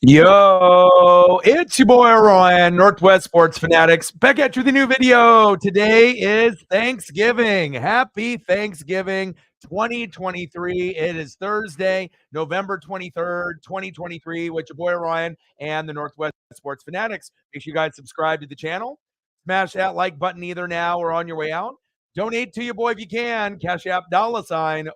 Yo, it's your boy Ryan, Northwest Sports Fanatics, back at you with a new video. Today is Thanksgiving. Happy Thanksgiving 2023. It is Thursday, November 23rd, 2023, with your boy Ryan and the Northwest Sports Fanatics. Make sure you guys subscribe to the channel. Smash that like button either now or on your way out. Donate to your boy if you can. Cash App $ORIONNWSF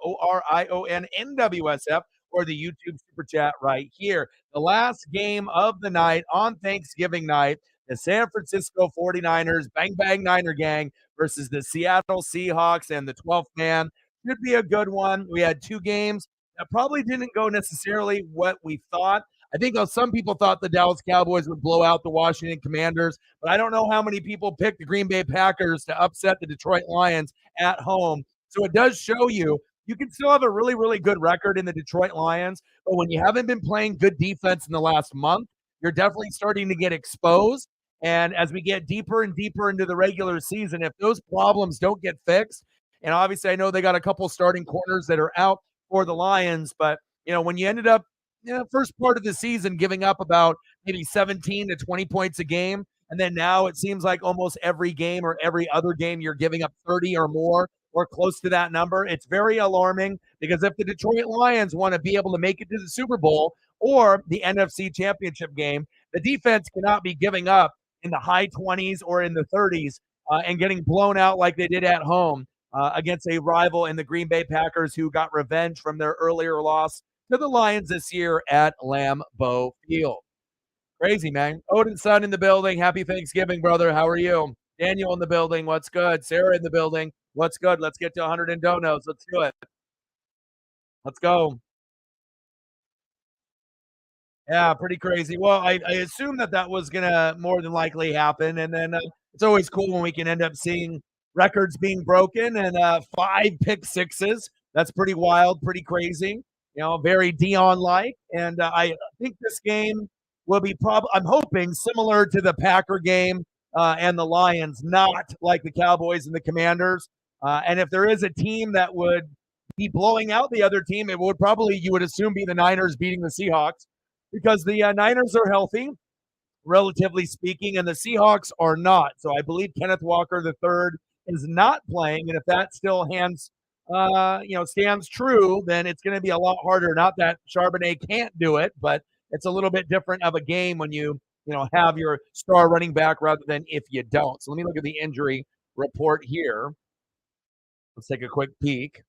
or the YouTube Super Chat right here. The last game of the night on Thanksgiving night, the San Francisco 49ers, Bang Bang Niner Gang versus the Seattle Seahawks and the 12th man. Should be a good one. We had two games that probably didn't go necessarily what we thought. I think some people thought the Dallas Cowboys would blow out the Washington Commanders, but I don't know how many people picked the Green Bay Packers to upset the Detroit Lions at home. So it does show you can still have a really, really good record in the Detroit Lions, but when you haven't been playing good defense in the last month, you're definitely starting to get exposed. And as we get deeper and deeper into the regular season, if those problems don't get fixed, and obviously I know they got a couple starting corners that are out for the Lions, but when you ended up first part of the season giving up about maybe 17 to 20 points a game, and then now it seems like almost every game or every other game you're giving up 30 or more or close to that number. It's very alarming because if the Detroit Lions want to be able to make it to the Super Bowl or the NFC Championship game, the defense cannot be giving up in the high 20s or in the 30s and getting blown out like they did at home against a rival in the Green Bay Packers who got revenge from their earlier loss to the Lions this year at Lambeau Field. Crazy, man. Odin's son in the building. Happy Thanksgiving, brother. How are you? Daniel in the building. What's good? Sarah in the building. What's good? Let's get to 100 in donos. Let's do it. Let's go. Yeah, pretty crazy. Well, I assume that was going to more than likely happen. And then it's always cool when we can end up seeing records being broken and 5 pick sixes. That's pretty wild, pretty crazy. Very Dion-like. And I think this game will be I'm hoping similar to the Packer game and the Lions, not like the Cowboys and the Commanders. And if there is a team that would be blowing out the other team, it would probably, you would assume, be the Niners beating the Seahawks because the Niners are healthy, relatively speaking, and the Seahawks are not. So I believe Kenneth Walker III is not playing, and if that still stands true, then it's going to be a lot harder. Not that Charbonnet can't do it, but it's a little bit different of a game when you have your star running back rather than if you don't. So let me look at the injury report here. Let's take a quick peek.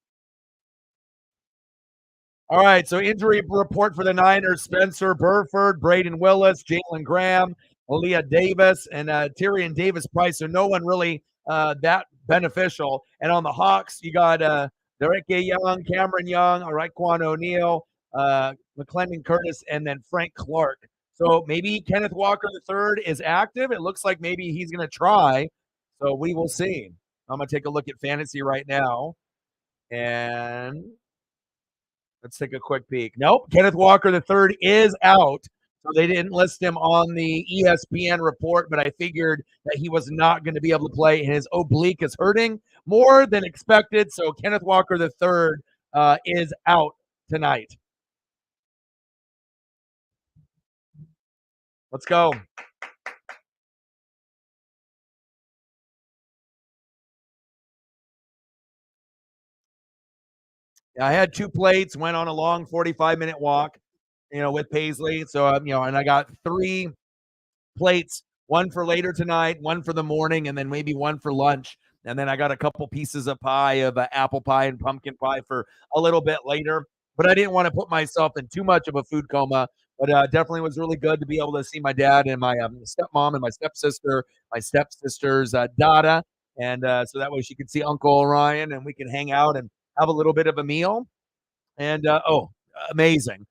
All right, so injury report for the Niners: Spencer Burford, Braden Willis, Jalen Graham, Aaliyah Davis, and Tyrion Davis-Price. So no one really that beneficial. And on the Hawks, you got Derek Young, Cameron Young, Raekwon O'Neal, McClendon Curtis, and then Frank Clark. So maybe Kenneth Walker III is active. It looks like maybe he's going to try. So we will see. I'm going to take a look at fantasy right now. And let's take a quick peek. Nope, Kenneth Walker III is out. So they didn't list him on the ESPN report, but I figured that he was not going to be able to play. His oblique is hurting more than expected. So Kenneth Walker III is out tonight. Let's go. I had 2 plates, went on a long 45-minute walk, with Paisley. So, and I got 3 plates, one for later tonight, one for the morning, and then maybe one for lunch. And then I got a couple pieces of pie of apple pie and pumpkin pie for a little bit later. But I didn't want to put myself in too much of a food coma. But definitely was really good to be able to see my dad and my stepmom and my stepsister, my stepsister's Dada. And so that way she could see Uncle Orion and we can hang out and have a little bit of a meal. And, amazing.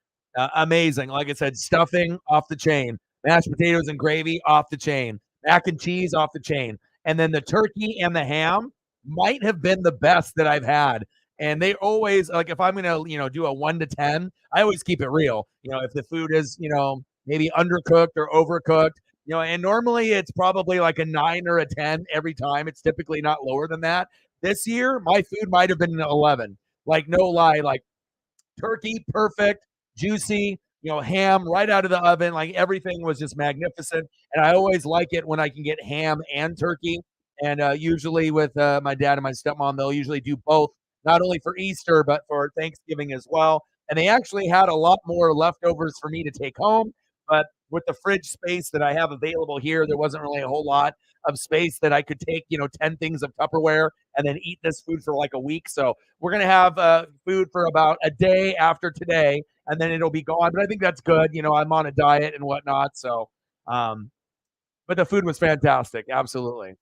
Amazing. Like I said, stuffing off the chain, mashed potatoes and gravy off the chain, mac and cheese off the chain. And then the turkey and the ham might have been the best that I've had. And they always, like, if I'm going to, do a 1 to 10, I always keep it real. If the food is, maybe undercooked or overcooked, and normally it's probably like a 9 or a 10 every time. It's typically not lower than that. This year, my food might have been an 11. Like, no lie, like turkey, perfect, juicy, ham right out of the oven. Like everything was just magnificent. And I always like it when I can get ham and turkey. And usually with my dad and my stepmom, they'll usually do both, not only for Easter, but for Thanksgiving as well. And they actually had a lot more leftovers for me to take home. But with the fridge space that I have available here, there wasn't really a whole lot of space that I could take, 10 things of Tupperware and then eat this food for like a week. So we're going to have food for about a day after today, and then it'll be gone. But I think that's good. I'm on a diet and whatnot. So, um, but the food was fantastic. Absolutely.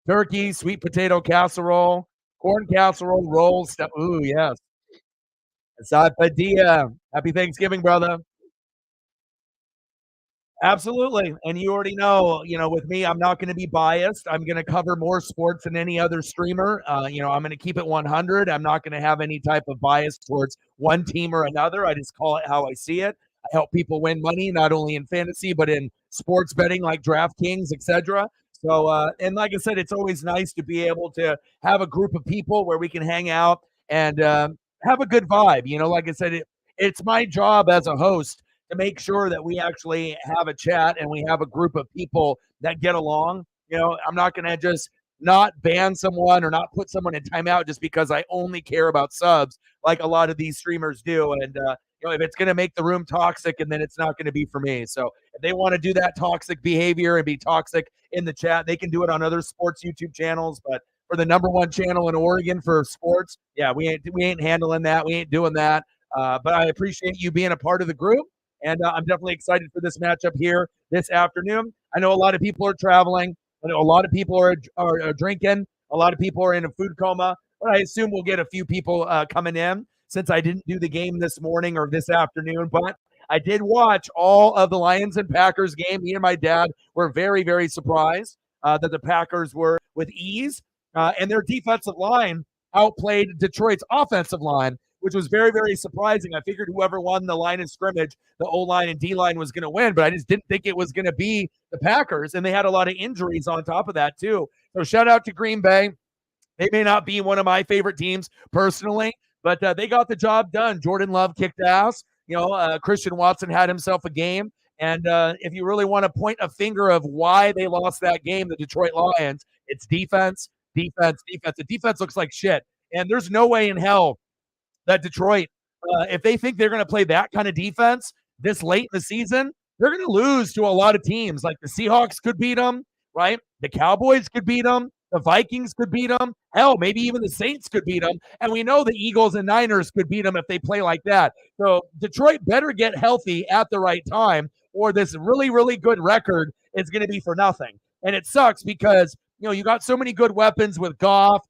Turkey, sweet potato casserole, corn casserole, rolls. Ooh, yes. Asad Padilla. Happy Thanksgiving, brother. Absolutely. And you already know, with me, I'm not going to be biased. I'm going to cover more sports than any other streamer. I'm going to keep it 100. I'm not going to have any type of bias towards one team or another. I just call it how I see it. I help people win money, not only in fantasy, but in sports betting like DraftKings, etc. So, and like I said, it's always nice to be able to have a group of people where we can hang out and have a good vibe. Like I said, it's my job as a host to make sure that we actually have a chat and we have a group of people that get along. I'm not going to just not ban someone or not put someone in timeout just because I only care about subs like a lot of these streamers do. And, if it's going to make the room toxic, and then it's not going to be for me. So if they want to do that toxic behavior and be toxic in the chat, they can do it on other sports YouTube channels. But for the number one channel in Oregon for sports, yeah, we ain't handling that. We ain't doing that. But I appreciate you being a part of the group. And I'm definitely excited for this matchup here this afternoon. I know a lot of people are traveling. I know a lot of people are drinking. A lot of people are in a food coma. But I assume we'll get a few people coming in since I didn't do the game this morning or this afternoon. But I did watch all of the Lions and Packers game. Me and my dad were very, very surprised that the Packers were with ease. And their defensive line outplayed Detroit's offensive line, which was very, very surprising. I figured whoever won the line of scrimmage, the O-line and D-line, was going to win, but I just didn't think it was going to be the Packers, and they had a lot of injuries on top of that too. So shout out to Green Bay. They may not be one of my favorite teams personally, but they got the job done. Jordan Love kicked ass. Christian Watson had himself a game. And if you really want to point a finger of why they lost that game, the Detroit Lions, it's defense, defense, defense. The defense looks like shit. And there's no way in hell that Detroit, if they think they're going to play that kind of defense this late in the season, they're going to lose to a lot of teams. Like the Seahawks could beat them, right? The Cowboys could beat them. The Vikings could beat them. Hell, maybe even the Saints could beat them. And we know the Eagles and Niners could beat them if they play like that. So Detroit better get healthy at the right time, or this really, really good record is going to be for nothing. And it sucks because, you got so many good weapons with Goff,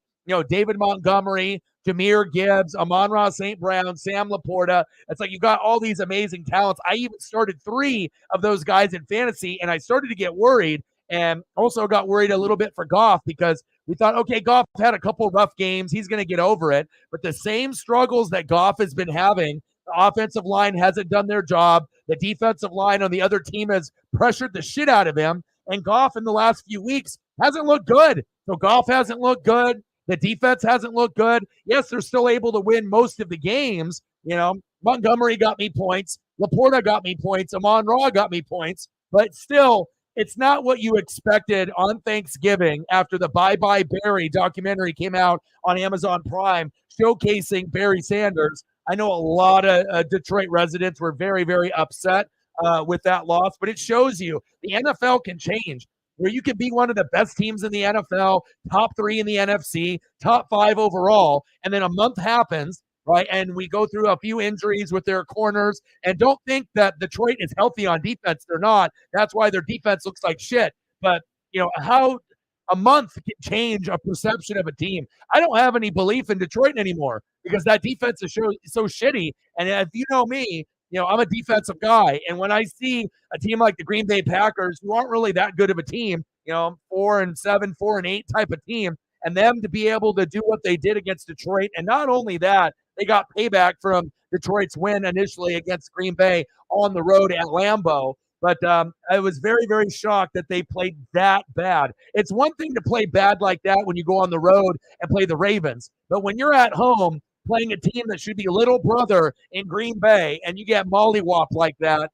David Montgomery, Jahmyr Gibbs, Amon-Ra St. Brown, Sam Laporta. It's like you got all these amazing talents. I even started 3 of those guys in fantasy, and I started to get worried, and also got worried a little bit for Goff because we thought, okay, Goff had a couple rough games. He's going to get over it. But the same struggles that Goff has been having, the offensive line hasn't done their job. The defensive line on the other team has pressured the shit out of him. And Goff in the last few weeks hasn't looked good. So Goff hasn't looked good. The defense hasn't looked good. Yes, they're still able to win most of the games. Montgomery got me points. Laporta got me points. Amon-Ra got me points. But still, it's not what you expected on Thanksgiving after the Bye Bye Barry documentary came out on Amazon Prime showcasing Barry Sanders. I know a lot of Detroit residents were very, very upset with that loss, but it shows you the NFL can change. Where you can be one of the best teams in the NFL, top 3 in the NFC, top 5 overall, and then a month happens, right? And we go through a few injuries with their corners, and don't think that Detroit is healthy on defense. They're not. That's why their defense looks like shit. But, how a month can change a perception of a team. I don't have any belief in Detroit anymore because that defense is so shitty. And if you know me, I'm a defensive guy. And when I see a team like the Green Bay Packers, who aren't really that good of a team, 4-7, 4-8 type of team, and them to be able to do what they did against Detroit. And not only that, they got payback from Detroit's win initially against Green Bay on the road at Lambeau. But I was very, very shocked that they played that bad. It's one thing to play bad like that when you go on the road and play the Ravens. But when you're at home playing a team that should be little brother in Green Bay, and you get mollywopped like that.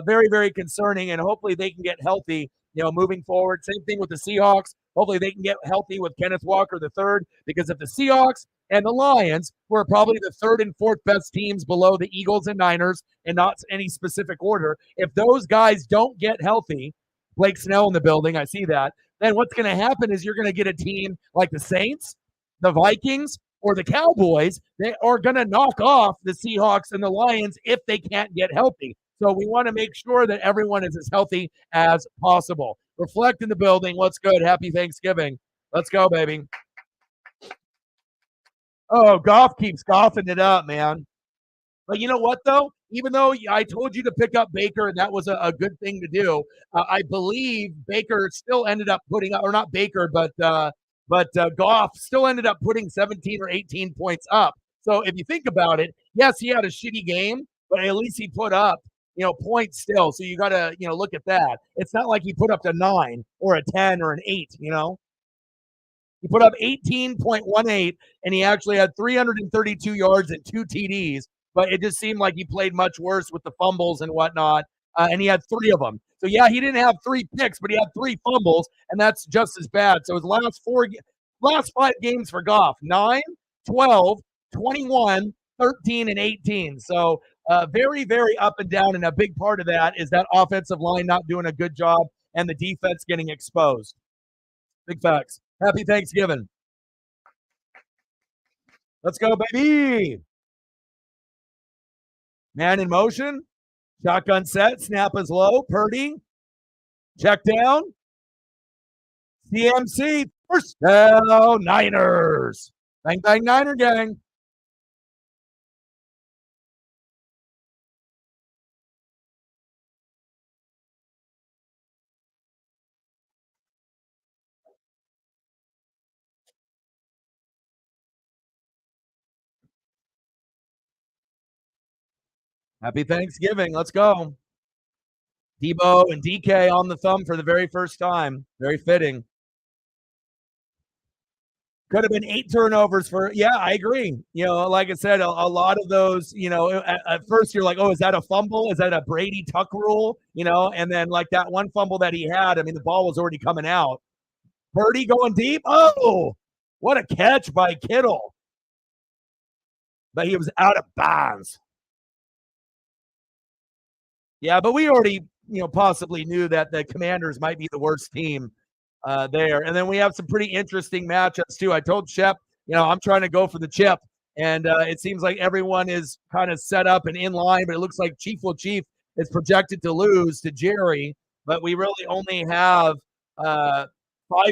Very, very concerning, and hopefully they can get healthy, moving forward. Same thing with the Seahawks. Hopefully they can get healthy with Kenneth Walker the third, because if the Seahawks and the Lions, who are probably the third and fourth best teams below the Eagles and Niners, and not any specific order, if those guys don't get healthy, Blake Snell in the building, I see that, then what's going to happen is you're going to get a team like the Saints, the Vikings, or the Cowboys. They are going to knock off the Seahawks and the Lions if they can't get healthy. So we want to make sure that everyone is as healthy as possible. Reflect in the building. What's good? Happy Thanksgiving. Let's go, baby. Oh, Goff keeps golfing it up, man. But you know what, though? Even though I told you to pick up Baker, and that was a good thing to do, I believe Baker still ended up putting up, or not Baker, but Goff still ended up putting 17 or 18 points up. So if you think about it, yes, he had a shitty game, but at least he put up, points still. So you got to, look at that. It's not like he put up a 9 or a 10 or an 8, He put up 18.18, and he actually had 332 yards and 2 TDs, but it just seemed like he played much worse with the fumbles and whatnot, and he had 3 of them. So, yeah, he didn't have 3 picks, but he had 3 fumbles, and that's just as bad. So his last 5 games for Goff, 9, 12, 21, 13, and 18. So very, very up and down, and a big part of that is that offensive line not doing a good job and the defense getting exposed. Big facts. Happy Thanksgiving. Let's go, baby. Man in motion. Shotgun set. Snap is low. Purdy. Check down. CMC. First down. Niners. Bang, bang, Niner gang. Happy Thanksgiving. Let's go. Debo and DK on the thumb for the very first time. Very fitting. Could have been 8 turnovers yeah, I agree. Like I said, a lot of those, at first you're like, oh, is that a fumble? Is that a Brady Tuck rule? And then like that one fumble that he had, I mean, the ball was already coming out. Purdy going deep. Oh, what a catch by Kittle. But he was out of bounds. Yeah, but we already, possibly knew that the Commanders might be the worst team there. And then we have some pretty interesting matchups too. I told Shep, I'm trying to go for the chip, and it seems like everyone is kind of set up and in line, but it looks like Chief is projected to lose to Jerry, but we really only have 5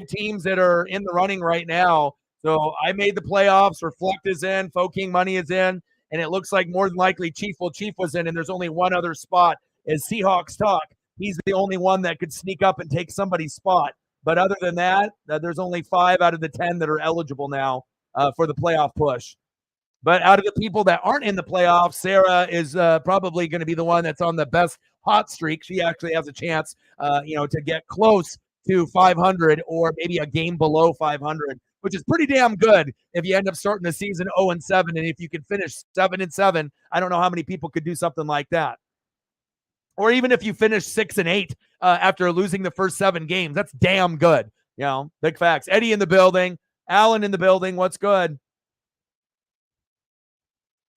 teams that are in the running right now. So I made the playoffs. Reflect is in. King Money is in. And it looks like more than likely Chief was in, and there's only one other spot. As Seahawks talk, he's the only one that could sneak up and take somebody's spot. But other than that, there's only 5 out of the 10 that are eligible now for the playoff push. But out of the people that aren't in the playoffs, Sarah is probably going to be the one that's on the best hot streak. She actually has a chance, to get close to 500 or maybe a game below 500, which is pretty damn good if you end up starting the season 0-7. And if you can finish 7-7, I don't know how many people could do something like that. Or even if you finish 6-8 after losing the first 7 games, that's damn good. Big facts. Eddie in the building. Allen in the building. What's good?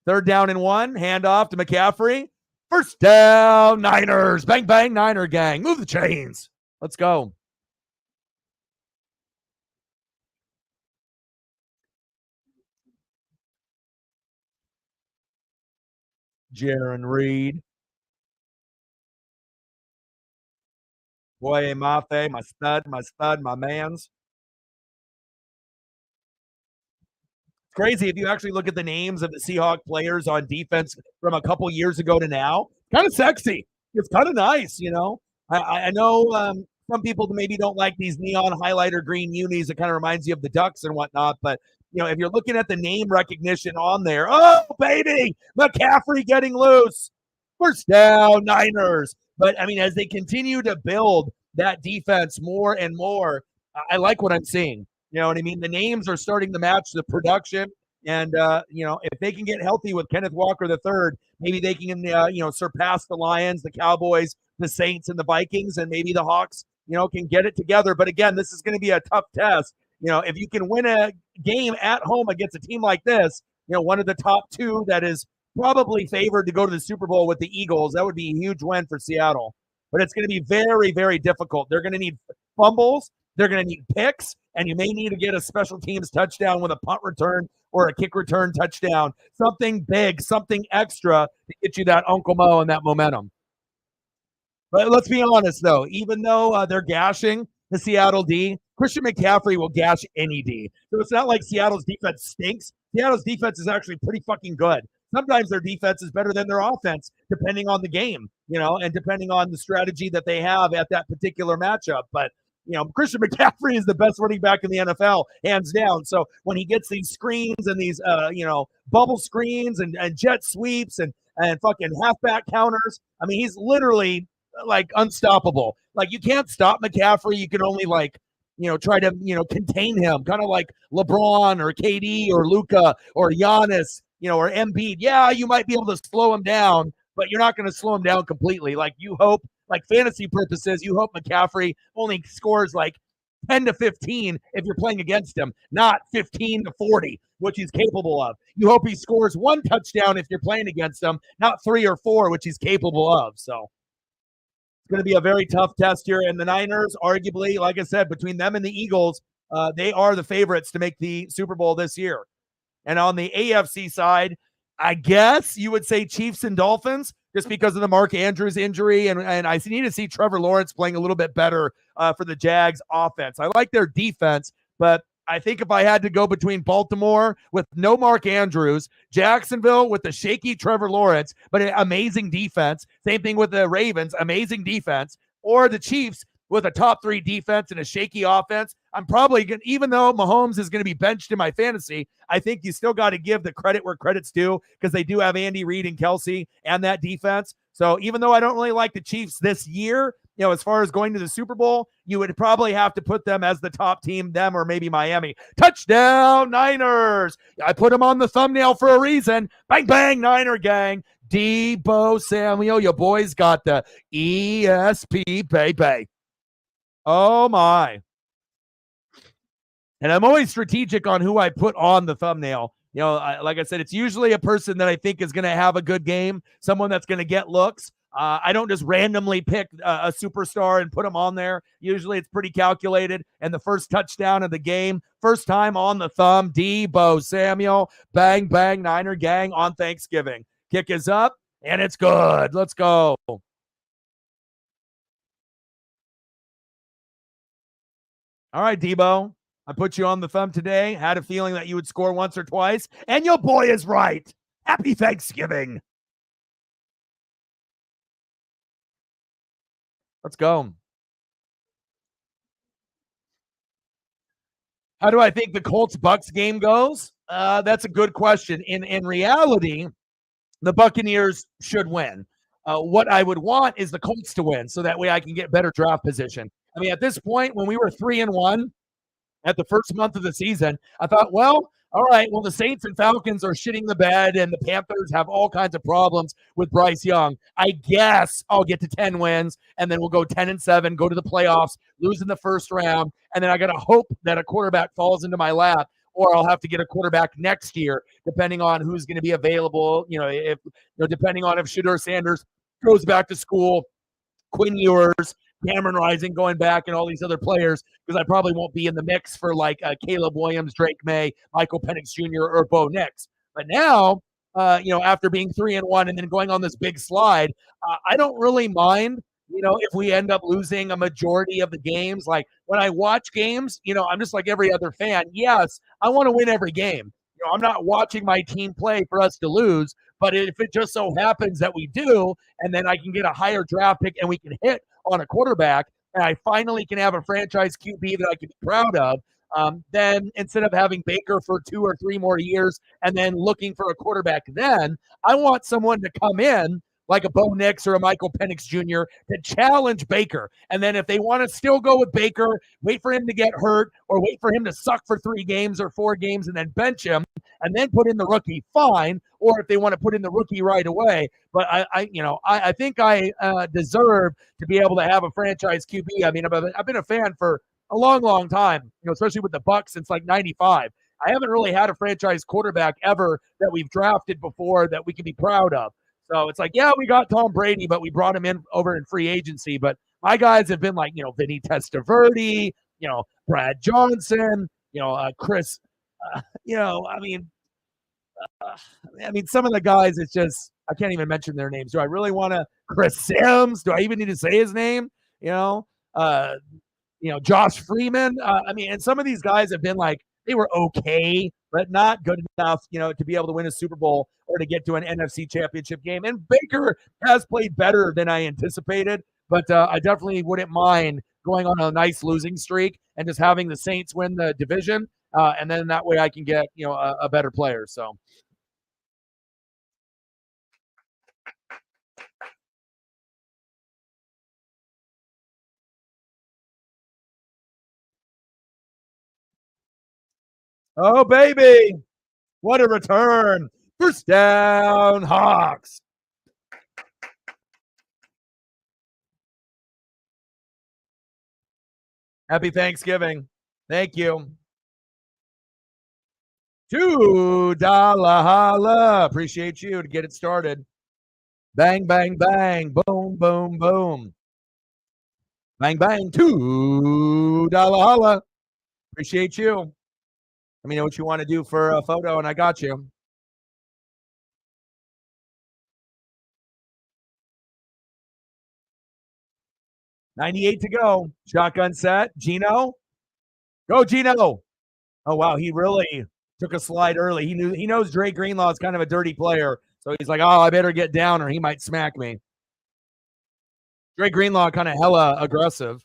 3rd down and 1. Handoff to McCaffrey. First down, Niners. Bang, bang, Niner gang. Move the chains. Let's go. Jaron Reed. Boy, Mafe, my stud, my mans. It's crazy if you actually look at the names of the Seahawks players on defense from a couple years ago to now. Kind of sexy. It's kind of nice, I know some people maybe don't like these neon highlighter green unis. It kind of reminds you of the Ducks and whatnot. But, if you're looking at the name recognition on there, oh, baby, McCaffrey getting loose. First down, Niners. But, I mean, as they continue to build that defense more and more, I like what I'm seeing. You know what I mean? The names are starting to match the production. And if they can get healthy with Kenneth Walker the third, maybe they can surpass the Lions, the Cowboys, the Saints, and the Vikings, and maybe the Hawks can get it together. But again, this is going to be a tough test. If you can win a game at home against a team like this, one of the top two that is probably favored to go to the Super Bowl with the Eagles, that would be a huge win for Seattle. But it's going to be very, very difficult. They're going to need fumbles. They're going to need picks, and you may need to get a special teams touchdown with a punt return or a kick return touchdown, something big, something extra to get you that Uncle Mo and that momentum. But let's be honest, though, even though they're gashing the Seattle D, Christian McCaffrey will gash any D. So it's not like Seattle's defense stinks. Seattle's defense is actually pretty fucking good. Sometimes their defense is better than their offense, depending on the game, and depending on the strategy that they have at that particular matchup. But Christian McCaffrey is the best running back in the NFL, hands down. So when he gets these screens and these, bubble screens and jet sweeps and fucking halfback counters, I mean, he's literally like unstoppable. Like you can't stop McCaffrey. You can only try to, contain him, kind of like LeBron or KD or Luka or Giannis, or Embiid. Yeah, you might be able to slow him down, but you're not going to slow him down completely. Like you hope, like fantasy purposes, you hope McCaffrey only scores like 10 to 15 if you're playing against him, not 15 to 40, which he's capable of. You hope he scores one touchdown if you're playing against him, not 3 or 4, which he's capable of. So it's going to be a very tough test here. And the Niners, arguably, like I said, between them and the Eagles, they are the favorites to make the Super Bowl this year. And on the AFC side, I guess you would say Chiefs and Dolphins, just because of the Mark Andrews injury. And I need to see Trevor Lawrence playing a little bit better for the Jags offense. I like their defense, but I think if I had to go between Baltimore with no Mark Andrews, Jacksonville with the shaky Trevor Lawrence, but an amazing defense, same thing with the Ravens, amazing defense, or the Chiefs with a top 3 defense and a shaky offense, I'm probably going to, even though Mahomes is going to be benched in my fantasy, I think you still got to give the credit where credit's due because they do have Andy Reid and Kelsey and that defense. So even though I don't really like the Chiefs this year, as far as going to the Super Bowl, you would probably have to put them as the top team, them or maybe Miami. Touchdown, Niners. I put them on the thumbnail for a reason. Bang, bang, Niner gang. Deebo Samuel, your boys got the ESP, baby. Oh, my. And I'm always strategic on who I put on the thumbnail. Like I said, it's usually a person that I think is going to have a good game, someone that's going to get looks. I don't just randomly pick a superstar and put them on there. Usually it's pretty calculated. And the first touchdown of the game, first time on the thumb, Deebo Samuel, bang, bang, Niner gang on Thanksgiving. Kick is up, and it's good. Let's go. All right, Deebo. I put you on the thumb today. Had a feeling that you would score once or twice. And your boy is right. Happy Thanksgiving. Let's go. How do I think the Colts-Bucks game goes? That's a good question. In reality, the Buccaneers should win. What I would want is the Colts to win so that way I can get better draft position. I mean, at this point, when we were 3-1 at the first month of the season, I thought, well, all right, well, the Saints and Falcons are shitting the bed and the Panthers have all kinds of problems with Bryce Young. I guess I'll get to 10 wins and then we'll go 10-7, go to the playoffs, lose in the first round. And then I got to hope that a quarterback falls into my lap, or I'll have to get a quarterback next year, depending on who's going to be available. Depending on if Shedeur Sanders goes back to school, Quinn Ewers, Cameron Rising going back, and all these other players, because I probably won't be in the mix for like Caleb Williams, Drake May, Michael Penix Jr., or Bo Nix. But now, after being 3-1 and then going on this big slide, I don't really mind, if we end up losing a majority of the games. Like when I watch games, I'm just like every other fan. Yes, I want to win every game. I'm not watching my team play for us to lose, but if it just so happens that we do, and then I can get a higher draft pick and we can hit on a quarterback, and I finally can have a franchise QB that I can be proud of, then instead of having Baker for 2 or 3 more years and then looking for a quarterback, then I want someone to come in like a Bo Nix or a Michael Penix Jr. to challenge Baker. And then if they want to still go with Baker, wait for him to get hurt or wait for him to suck for 3 games or 4 games and then bench him and then put in the rookie, fine. Or if they want to put in the rookie right away. But I think I deserve to be able to have a franchise QB. I mean, I've been a fan for a long, long time, especially with the Bucs since like 95. I haven't really had a franchise quarterback ever that we've drafted before that we can be proud of. So it's like, yeah, we got Tom Brady, but we brought him in over in free agency. But my guys have been like, Vinny Testaverde, Brad Johnson, Chris, some of the guys, it's just, I can't even mention their names. Do I really want to? Chris Sims? Do I even need to say his name? Josh Freeman. And some of these guys have been like, they were okay, but not good enough, to be able to win a Super Bowl or to get to an NFC championship game. And Baker has played better than I anticipated, but I definitely wouldn't mind going on a nice losing streak and just having the Saints win the division. And then that way I can get, a better player. So. Oh, baby. What a return. First down, Hawks. Happy Thanksgiving. Thank you. $2 holla. Appreciate you to get it started. Bang, bang, bang. Boom, boom, boom. Bang, bang. $2 holla. Appreciate you. Let me know what you want to do for a photo, and I got you. $98 to go. Shotgun set. Gino. Go, Gino. Oh, wow. He really took a slide early. He knows Dre Greenlaw is kind of a dirty player. So he's like, oh, I better get down or he might smack me. Dre Greenlaw kind of hella aggressive.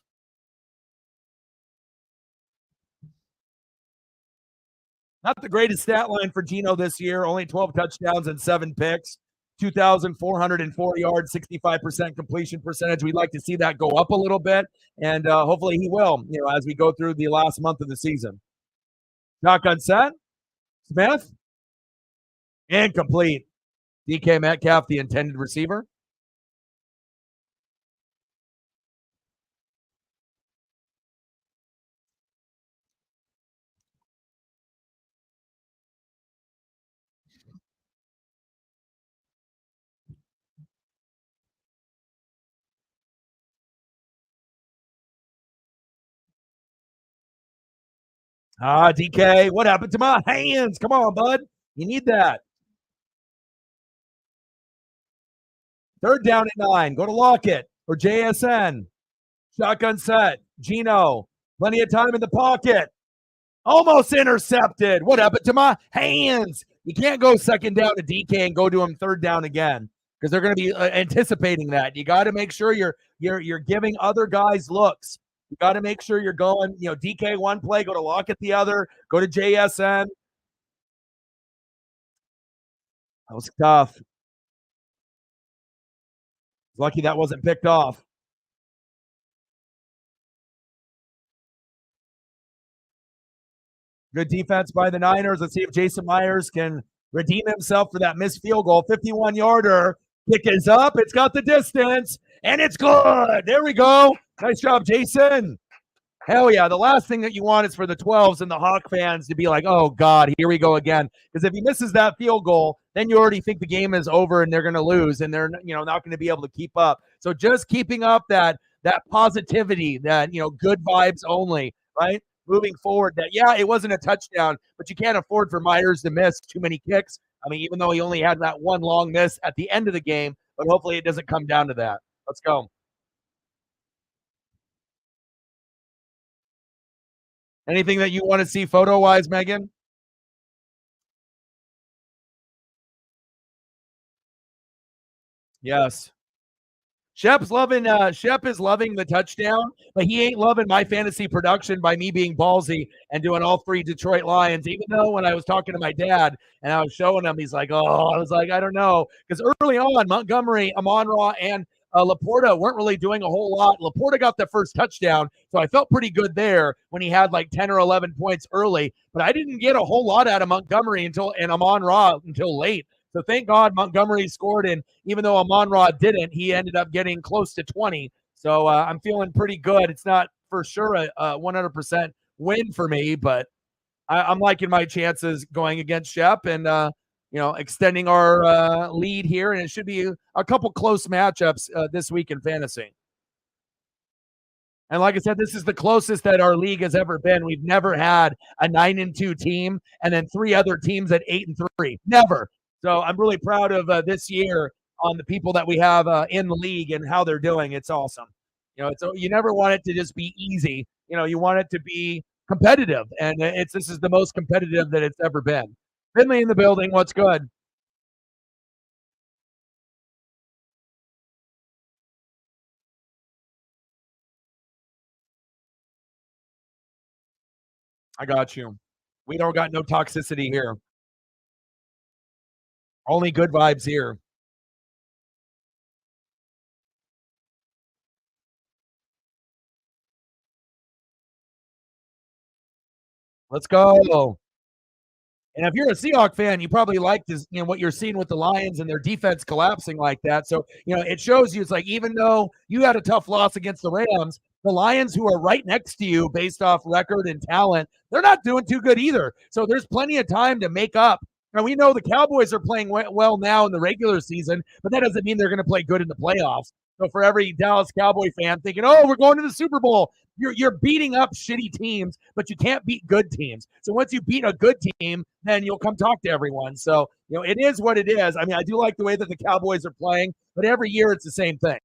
Not the greatest stat line for Gino this year. Only 12 touchdowns and 7 picks. 2,404 yards, 65% completion percentage. We'd like to see that go up a little bit, and hopefully he will, as we go through the last month of the season. Shotgun set. Smith. Incomplete. DK Metcalf, the intended receiver. DK, what happened to my hands? Come on, bud. You need that. Third down at 9. Go to Lockett or JSN. Shotgun set. Gino. Plenty of time in the pocket. Almost intercepted. What happened to my hands? You can't go second down to DK and go to him third down again because they're going to be anticipating that. You got to make sure you're giving other guys looks. You got to make sure you're going, DK one play, go to Lockett the other, go to JSN. That was tough. Lucky that wasn't picked off. Good defense by the Niners. Let's see if Jason Myers can redeem himself for that missed field goal. 51-yarder. Kick is up. It's got the distance, and it's good. There we go. Nice job, Jason. Hell yeah. The last thing that you want is for the 12s and the Hawk fans to be like, oh, God, here we go again. Because if he misses that field goal, then you already think the game is over and they're going to lose and they're not going to be able to keep up. So just keeping up that positivity, that, good vibes only, right? Moving forward, that, yeah, it wasn't a touchdown, but you can't afford for Myers to miss too many kicks. I mean, even though he only had that one long miss at the end of the game, but hopefully it doesn't come down to that. Let's go. Anything that you want to see photo-wise, Megan? Yes. Shep is loving the touchdown, but he ain't loving my fantasy production by me being ballsy and doing all three Detroit Lions. Even though when I was talking to my dad and I was showing him, he's like, "Oh," I was like, "I don't know," because early on, Montgomery, Amon-Ra, and Laporta weren't really doing a whole lot. Laporta got the first touchdown, so I felt pretty good there when he had like 10 or 11 points early. But I didn't get a whole lot out of Montgomery and Amon-Ra until late. So thank God Montgomery scored, and even though Amon-Ra didn't, he ended up getting close to 20. So I'm feeling pretty good. It's not for sure a 100% win for me, but I'm liking my chances going against Shep and extending our lead here. And it should be a couple close matchups this week in fantasy. And like I said, this is the closest that our league has ever been. We've never had a 9-2 team and then three other teams at 8-3. Never. So I'm really proud of this year on the people that we have in the league and how they're doing. It's awesome. You never want it to just be easy. You want it to be competitive, and this is the most competitive that it's ever been. Finley in the building. What's good? I got you. We don't got no toxicity here. Only good vibes here. Let's go. And if you're a Seahawks fan, you probably like this, what you're seeing with the Lions and their defense collapsing like that. So, it shows you it's like even though you had a tough loss against the Rams, the Lions, who are right next to you based off record and talent, they're not doing too good either. So there's plenty of time to make up. And we know the Cowboys are playing well now in the regular season, but that doesn't mean they're going to play good in the playoffs. So for every Dallas Cowboy fan thinking, "Oh, we're going to the Super Bowl," you're beating up shitty teams, but you can't beat good teams. So once you beat a good team, then you'll come talk to everyone. So, it is what it is. I mean, I do like the way that the Cowboys are playing, but every year it's the same thing.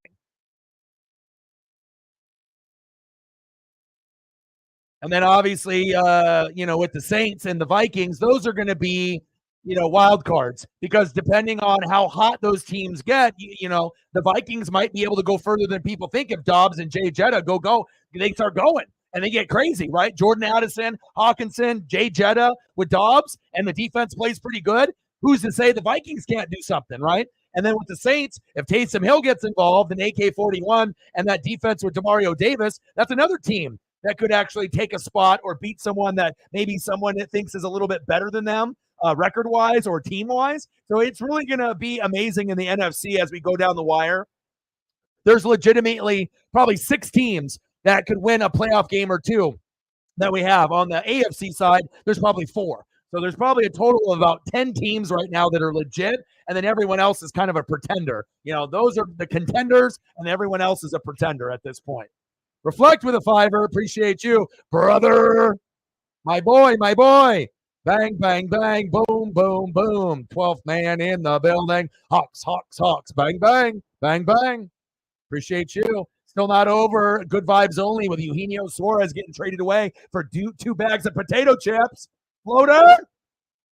And then obviously, with the Saints and the Vikings, those are going to be, wild cards because depending on how hot those teams get, the Vikings might be able to go further than people think if Dobbs and Jay Jetta go. They start going and they get crazy, right? Jordan Addison, Hawkinson, Jay Jetta with Dobbs, and the defense plays pretty good. Who's to say the Vikings can't do something, right? And then with the Saints, if Taysom Hill gets involved in AK-41 and that defense with Demario Davis, that's another team that could actually take a spot or beat someone that maybe someone that thinks is a little bit better than them record-wise or team-wise. So it's really going to be amazing in the NFC as we go down the wire. There's legitimately probably 6 teams that could win a playoff game or two that we have. On the AFC side, there's probably 4. So there's probably a total of about 10 teams right now that are legit, and then everyone else is kind of a pretender. Those are the contenders, and everyone else is a pretender at this point. Reflect with a $5. Appreciate you, brother. My boy, my boy. Bang, bang, bang, boom, boom, boom. 12th man in the building. Hawks, Hawks, Hawks. Bang, bang, bang, bang. Appreciate you. Still not over. Good vibes only with Eugenio Suarez getting traded away for 2 bags of potato chips. Floater.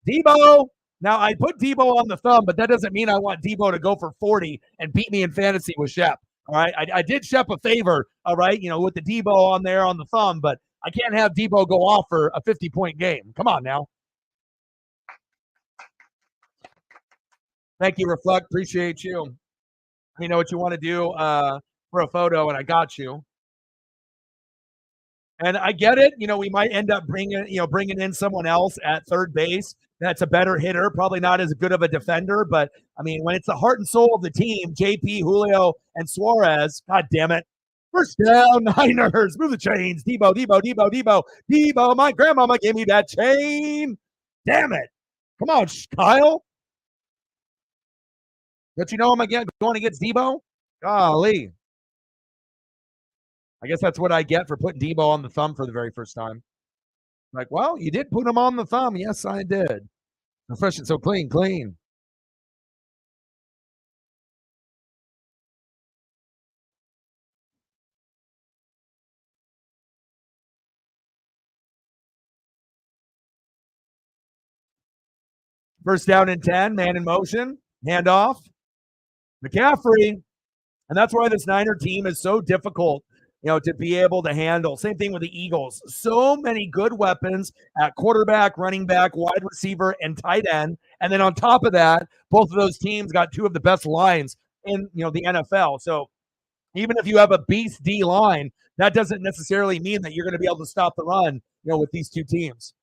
Debo. Now, I put Debo on the thumb, but that doesn't mean I want Debo to go for 40 and beat me in fantasy with Shep. All right. I did Shep a favor, all right, with the Debo on there on the thumb, but I can't have Debo go off for a 50-point game. Come on now. Thank you, Reflect. Appreciate you. Let me know what you want to do for a photo, and I got you. And I get it. We might end up bringing in someone else at third base that's a better hitter, probably not as good of a defender. But I mean, when it's the heart and soul of the team, JP, Julio, and Suarez, God damn it. First down, Niners. Move the chains. Debo, Debo, Debo, Debo, Debo. My grandmama gave me that chain. Damn it. Come on, Kyle. Don't you know I'm again going against Debo? Golly. I guess that's what I get for putting Debo on the thumb for the very first time. Like, well, you did put him on the thumb. Yes, I did. Fresh and so clean, clean. First down and 10, man in motion, handoff. McCaffrey. And that's why this Niner team is so difficult, to be able to handle. Same thing with the Eagles. So many good weapons at quarterback, running back, wide receiver, and tight end. And then on top of that, both of those teams got two of the best lines in the NFL. So even if you have a beast D line, that doesn't necessarily mean that you're going to be able to stop the run, with these two teams.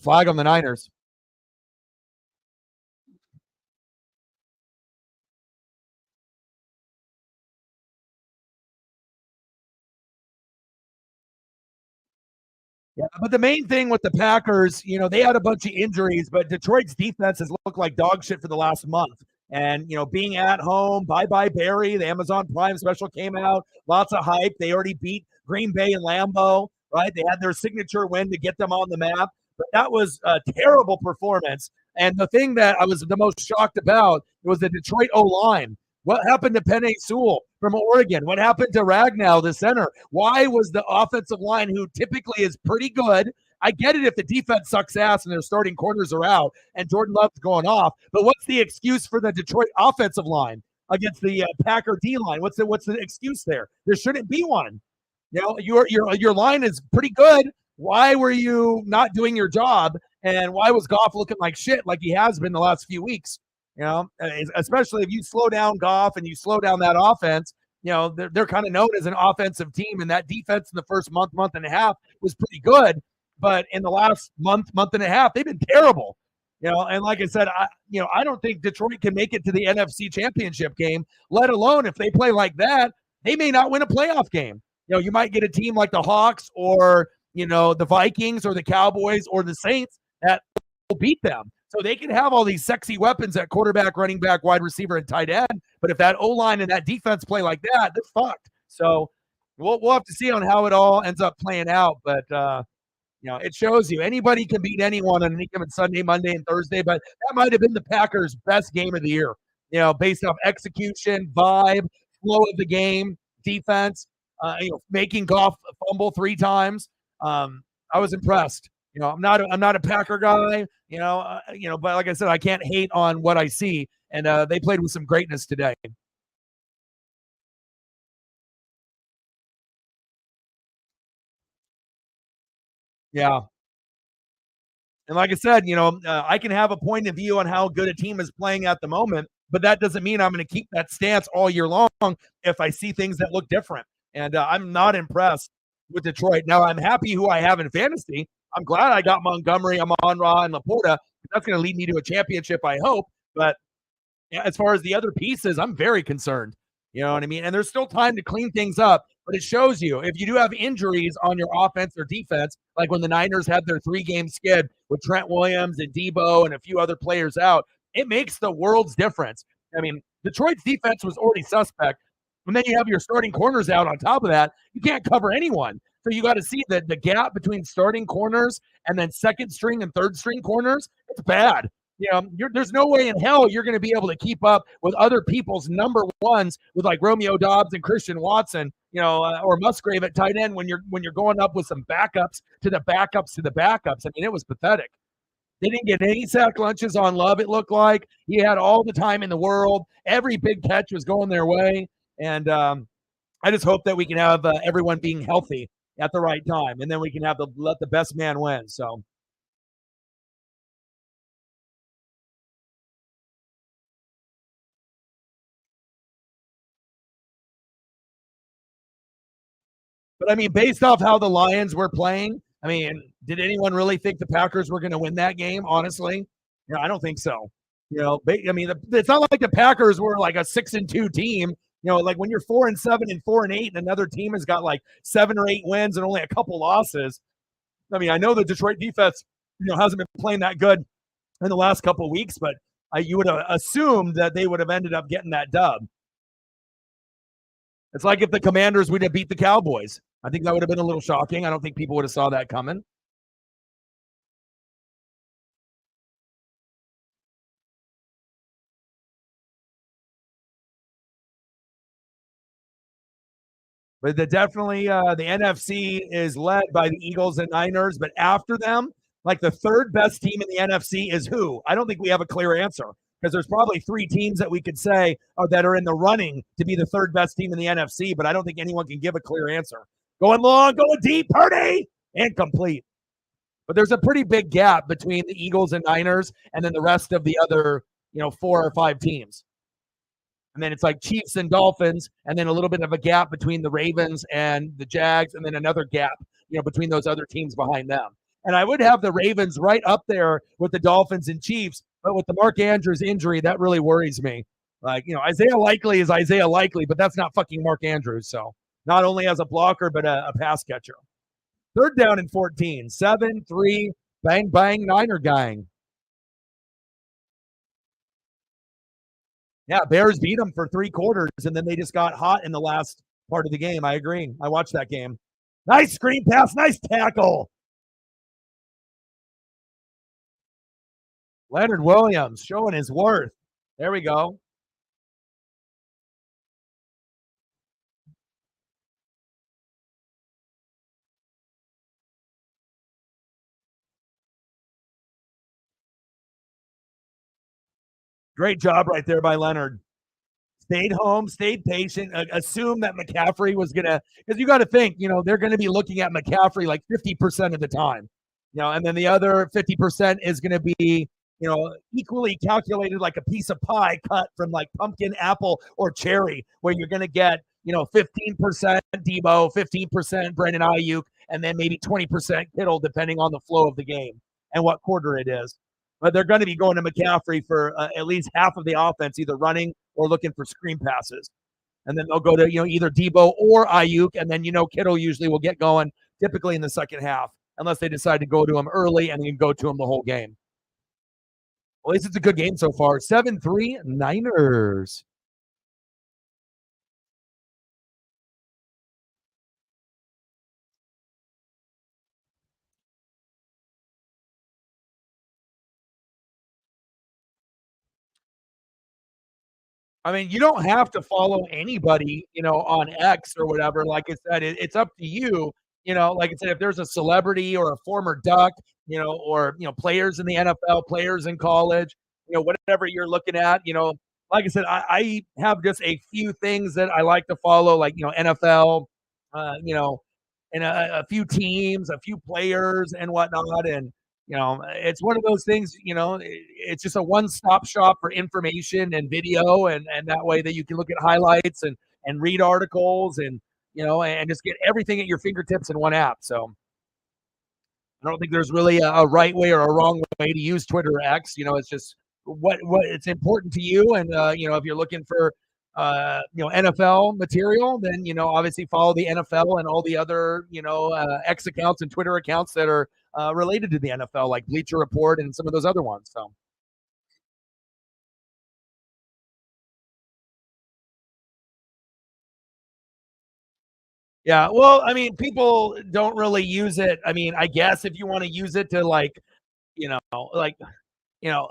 Flag on the Niners. Yeah, but the main thing with the Packers, they had a bunch of injuries, but Detroit's defense has looked like dog shit for the last month. And, being at home, bye Barry, the Amazon Prime special came out, lots of hype. They already beat Green Bay and Lambeau, right? They had their signature win to get them on the map, but that was a terrible performance. And the thing that I was the most shocked about was the Detroit O line. What happened to Penei Sewell from Oregon? What happened to Ragnow, the center? Why was the offensive line, who typically is pretty good? I get it if the defense sucks ass and their starting corners are out and Jordan Love's going off, but what's the excuse for the Detroit offensive line against the Packer D line? What's the excuse there? There shouldn't be one. Your line is pretty good. Why were you not doing your job? And why was Goff looking like shit like he has been the last few weeks? Especially if you slow down Goff and you slow down that offense, they're kind of known as an offensive team, and that defense in the first month and a half was pretty good. But in the last month and a half, they've been terrible. And like I said, I don't think Detroit can make it to the NFC Championship game, let alone if they play like that, they may not win a playoff game. You might get a team like the Hawks or, the Vikings or the Cowboys or the Saints that will beat them. So they can have all these sexy weapons at quarterback, running back, wide receiver, and tight end. But if that O-line and that defense play like that, they're fucked. So we'll have to see on how it all ends up playing out. But, it shows you anybody can beat anyone on any given Sunday, Monday, and Thursday. But that might have been the Packers' best game of the year, based off execution, vibe, flow of the game, defense, making Goff fumble 3 times. I was impressed. I'm not a Packer guy, but like I said, I can't hate on what I see, and they played with some greatness today. Yeah. And like I said, I can have a point of view on how good a team is playing at the moment, but that doesn't mean I'm going to keep that stance all year long if I see things that look different. And I'm not impressed with Detroit. Now, I'm happy who I have in fantasy. I'm glad I got Montgomery, Amon-Ra, and Laporta. That's going to lead me to a championship, I hope. But as far as the other pieces, I'm very concerned. You know what I mean? And there's still time to clean things up, but it shows you if you do have injuries on your offense or defense, like when the Niners had their 3-game skid with Trent Williams and Debo and a few other players out, it makes the world's difference. I mean, Detroit's defense was already suspect. And then you have your starting corners out on top of that. You can't cover anyone. So you got to see that the gap between starting corners and then second string and third string corners, it's bad. There's no way in hell you're going to be able to keep up with other people's number ones with like Romeo Doubs and Christian Watson, or Musgrave at tight end when you're going up with some backups to the backups to the backups. I mean, it was pathetic. They didn't get any sack lunches on Love, it looked like. He had all the time in the world. Every big catch was going their way. And I just hope that we can have everyone being healthy at the right time, and then we can have let the best man win. So. But I mean, based off how the Lions were playing, I mean, did anyone really think the Packers were going to win that game? Honestly, I don't think so. I mean, it's not like the Packers were like a 6-2 team. Like when you're 4-7 and 4-8, and another team has got like 7 or 8 wins and only a couple losses. I mean, I know the Detroit defense, hasn't been playing that good in the last couple of weeks, but you would have assumed that they would have ended up getting that dub. It's like if the Commanders would have beat the Cowboys. I think that would have been a little shocking. I don't think people would have saw that coming. But definitely the NFC is led by the Eagles and Niners. But after them, like the third best team in the NFC is who? I don't think we have a clear answer because there's probably 3 teams that we could say that are in the running to be the third best team in the NFC, but I don't think anyone can give a clear answer. Going long, going deep, Purdy, incomplete. But there's a pretty big gap between the Eagles and Niners and then the rest of the other, 4 or 5 teams. And then it's like Chiefs and Dolphins, and then a little bit of a gap between the Ravens and the Jags, and then another gap, between those other teams behind them. And I would have the Ravens right up there with the Dolphins and Chiefs, but with the Mark Andrews injury, that really worries me. Like, Isaiah Likely is Isaiah Likely, but that's not fucking Mark Andrews. So not only as a blocker, but a pass catcher. Third down and 14, 7-3, bang, bang, Niner gang. Yeah, Bears beat them for 3 quarters, and then they just got hot in the last part of the game. I agree. I watched that game. Nice screen pass, nice tackle. Leonard Williams showing his worth. There we go. Great job right there by Leonard. Stayed home, stayed patient, assumed that McCaffrey was going to, because you got to think, they're going to be looking at McCaffrey like 50% of the time, and then the other 50% is going to be, equally calculated like a piece of pie cut from like pumpkin, apple, or cherry, where you're going to get, 15% Debo, 15% Brandon Ayuk, and then maybe 20% Kittle, depending on the flow of the game and what quarter it is. But they're going to be going to McCaffrey for at least half of the offense, either running or looking for screen passes. And then they'll go to, either Debo or Ayuk, and then, Kittle usually will get going typically in the second half, unless they decide to go to him early and then go to him the whole game. Well, at least it's a good game so far. 7-3 Niners. I mean, you don't have to follow anybody, on X or whatever. Like I said, it's up to you. Like I said, if there's a celebrity or a former Duck, or players in the NFL, players in college, whatever you're looking at, like I said, I have just a few things that I like to follow, like NFL, and a few teams, a few players, and whatnot, and it's one of those things, it's just a one-stop shop for information and video, and that way that you can look at highlights and read articles and, and just get everything at your fingertips in one app. So I don't think there's really a right way or a wrong way to use Twitter or X. It's just what it's important to you. And, if you're looking for, NFL material, then, obviously follow the NFL and all the other, X accounts and Twitter accounts that are related to the NFL, like Bleacher Report and some of those other ones. So. Yeah, well, I mean, people don't really use it. I mean, I guess if you want to use it to like, you know, like you know,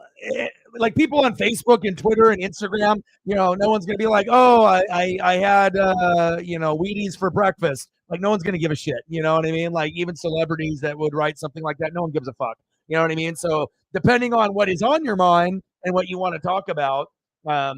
like people on Facebook and Twitter and Instagram, no one's gonna be like, oh, I had Wheaties for breakfast. Like no one's gonna give a shit. You know what I mean? Like even celebrities that would write something like that, no one gives a fuck. You know what I mean? So depending on what is on your mind and what you want to talk about, but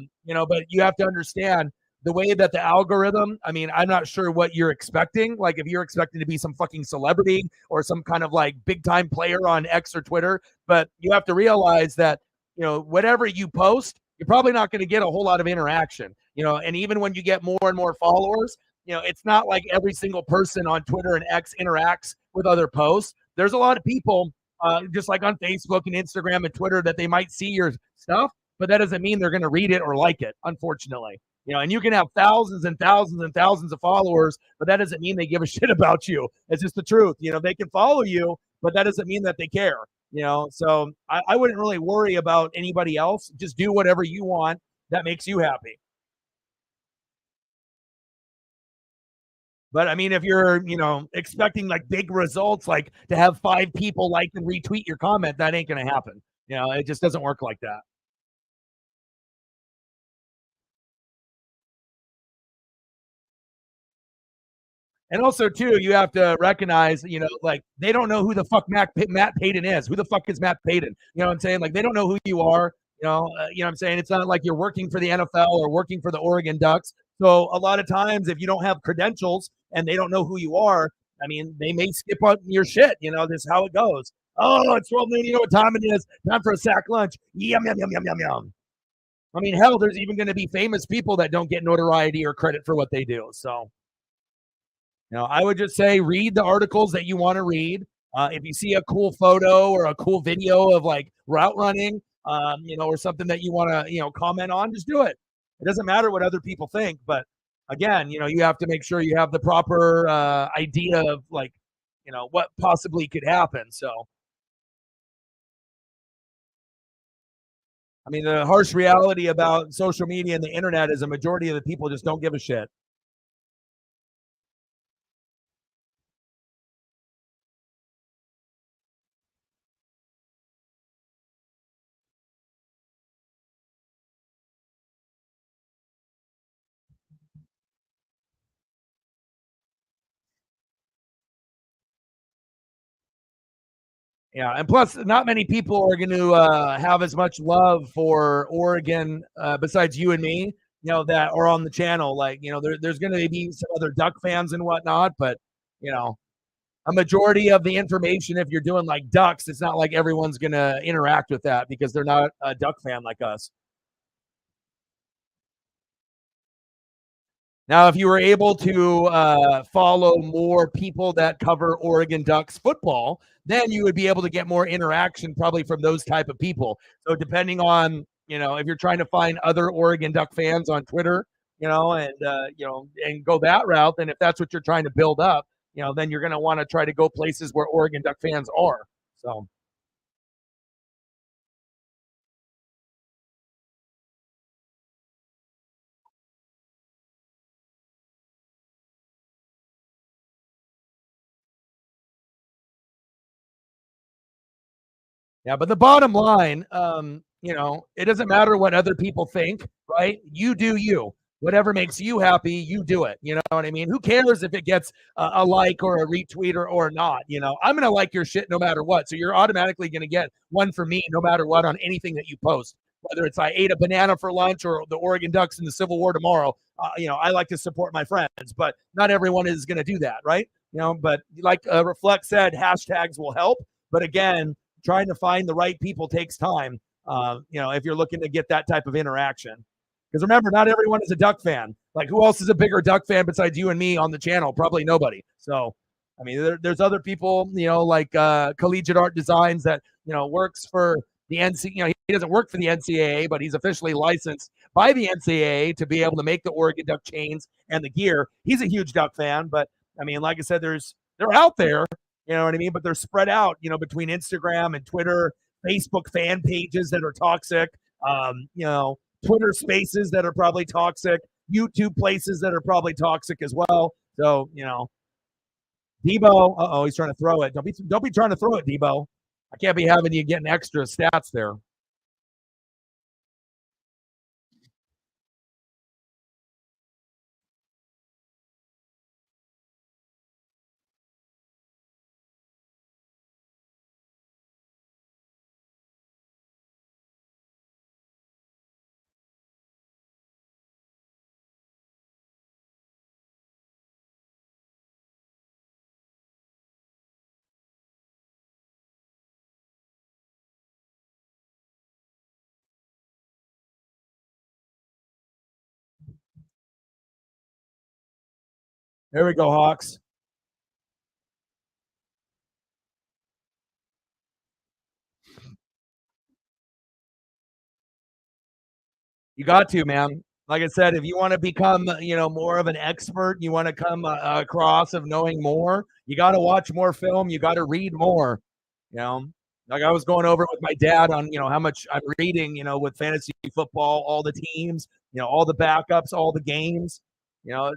you have to understand the way that the algorithm, I mean, I'm not sure what you're expecting. Like if you're expecting to be some fucking celebrity or some kind of like big time player on X or Twitter, but you have to realize that, whatever you post, you're probably not going to get a whole lot of interaction, and even when you get more and more followers, it's not like every single person on Twitter and X interacts with other posts. There's a lot of people, just like on Facebook and Instagram and Twitter, that they might see your stuff, but that doesn't mean they're going to read it or like it, unfortunately. And you can have thousands and thousands and thousands of followers, but that doesn't mean they give a shit about you. It's just the truth. They can follow you, but that doesn't mean that they care. So I wouldn't really worry about anybody else. Just do whatever you want that makes you happy. But I mean, if you're, expecting like big results, like to have 5 people like and retweet your comment, that ain't going to happen. It just doesn't work like that. And also, too, you have to recognize, like they don't know who the fuck Matt Payton is. Who the fuck is Matt Payton? You know what I'm saying? Like they don't know who you are. You know what I'm saying? It's not like you're working for the NFL or working for the Oregon Ducks. So a lot of times, if you don't have credentials and they don't know who you are, I mean, they may skip on your shit. This is how it goes. Oh, it's 12 noon. You know what time it is? Time for a sack lunch. Yum, yum, yum, yum, yum, yum. I mean, hell, there's even going to be famous people that don't get notoriety or credit for what they do. So, I would just say read the articles that you want to read. If you see a cool photo or a cool video of like route running, or something that you want to, comment on, just do it. It doesn't matter what other people think, but again, you have to make sure you have the proper idea of like, what possibly could happen. So, I mean, the harsh reality about social media and the internet is a majority of the people just don't give a shit. Yeah, and plus, not many people are going to have as much love for Oregon besides you and me. That are on the channel. Like, there's going to be some other Duck fans and whatnot, but you know, a majority of the information, if you're doing like Ducks, it's not like everyone's going to interact with that because they're not a Duck fan like us. Now, if you were able to follow more people that cover Oregon Ducks football, then you would be able to get more interaction probably from those type of people. So depending on, if you're trying to find other Oregon Duck fans on Twitter, and go that route, then if that's what you're trying to build up, then you're going to want to try to go places where Oregon Duck fans are. So yeah, but the bottom line, it doesn't matter what other people think, right? You do you. Whatever makes you happy, you do it. You know what I mean? Who cares if it gets a like or a retweet or not? I'm going to like your shit no matter what. So you're automatically going to get one for me no matter what on anything that you post. Whether it's I ate a banana for lunch or the Oregon Ducks in the Civil War tomorrow, I like to support my friends, but not everyone is going to do that, right? But like Reflect said, hashtags will help. But again, trying to find the right people takes time. If you're looking to get that type of interaction, because remember, not everyone is a Duck fan. Like, who else is a bigger Duck fan besides you and me on the channel? Probably nobody. So, I mean, there's other people, like Collegiate Art Designs that works for the NC. He doesn't work for the NCAA, but he's officially licensed by the NCAA to be able to make the Oregon Duck chains and the gear. He's a huge Duck fan, but I mean, like I said, they're out there. You know what I mean? But they're spread out, between Instagram and Twitter, Facebook fan pages that are toxic, Twitter spaces that are probably toxic, YouTube places that are probably toxic as well. So, Debo, he's trying to throw it. Don't be trying to throw it, Debo. I can't be having you getting extra stats there. There we go, Hawks. You got to, man. Like I said, if you want to become, more of an expert, you want to come across of knowing more, you got to watch more film. You got to read more. You know, like I was going over it with my dad on, how much I'm reading, with fantasy football, all the teams, all the backups, all the games.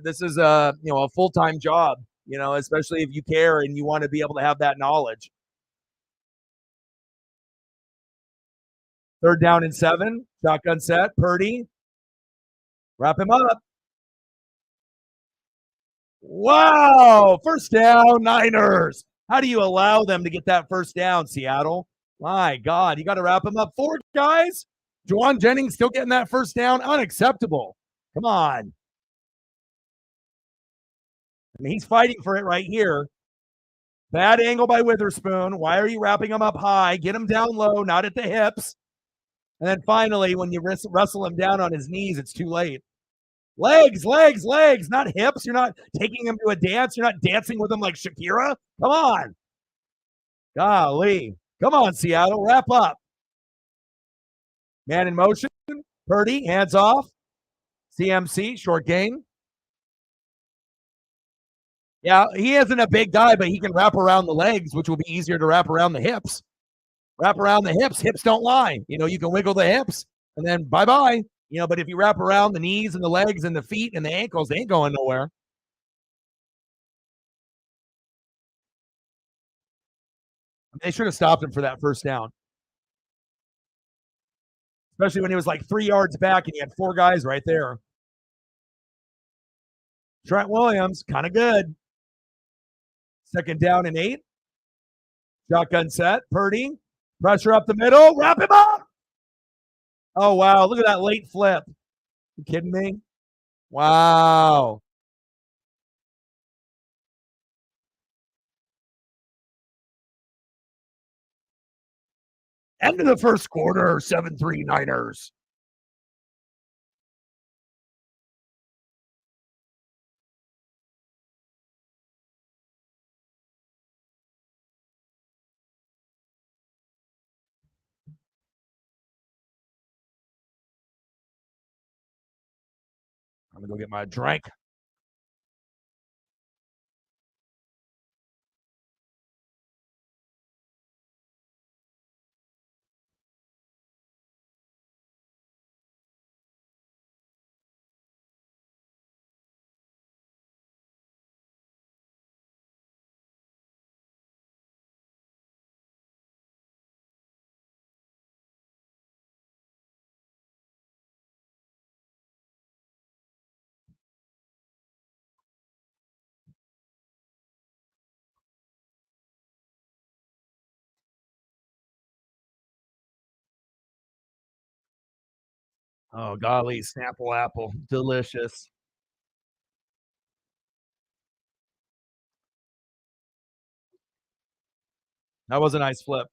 This is a full-time job, especially if you care and you want to be able to have that knowledge. Third down and 7, shotgun set, Purdy, wrap him up. Wow, first down, Niners. How do you allow them to get that first down, Seattle? My God, you got to wrap them up. 4 guys? Juwan Jennings still getting that first down? Unacceptable. Come on. I mean, he's fighting for it right here. Bad angle by Witherspoon. Why are you wrapping him up high? Get him down low, not at the hips. And then finally, when you wrestle him down on his knees, it's too late. Legs, legs, legs, not hips. You're not taking him to a dance. You're not dancing with him like Shakira. Come on. Golly. Come on, Seattle. Wrap up. Man in motion. Purdy, hands off. CMC, short gain. Yeah, he isn't a big guy, but he can wrap around the legs, which will be easier to wrap around the hips. Wrap around the hips. Hips don't lie. You can wiggle the hips and then bye-bye. But if you wrap around the knees and the legs and the feet and the ankles, they ain't going nowhere. They should have stopped him for that first down. Especially when he was like 3 yards back and he had 4 guys right there. Trent Williams, kind of good. Second down and 8. Shotgun set. Purdy. Pressure up the middle. Wrap him up. Oh, wow. Look at that late flip. You kidding me? Wow. End of the first quarter, 7-3 Niners. I'm going to go get my drink. Oh, golly, Snapple apple. Delicious. That was a nice flip.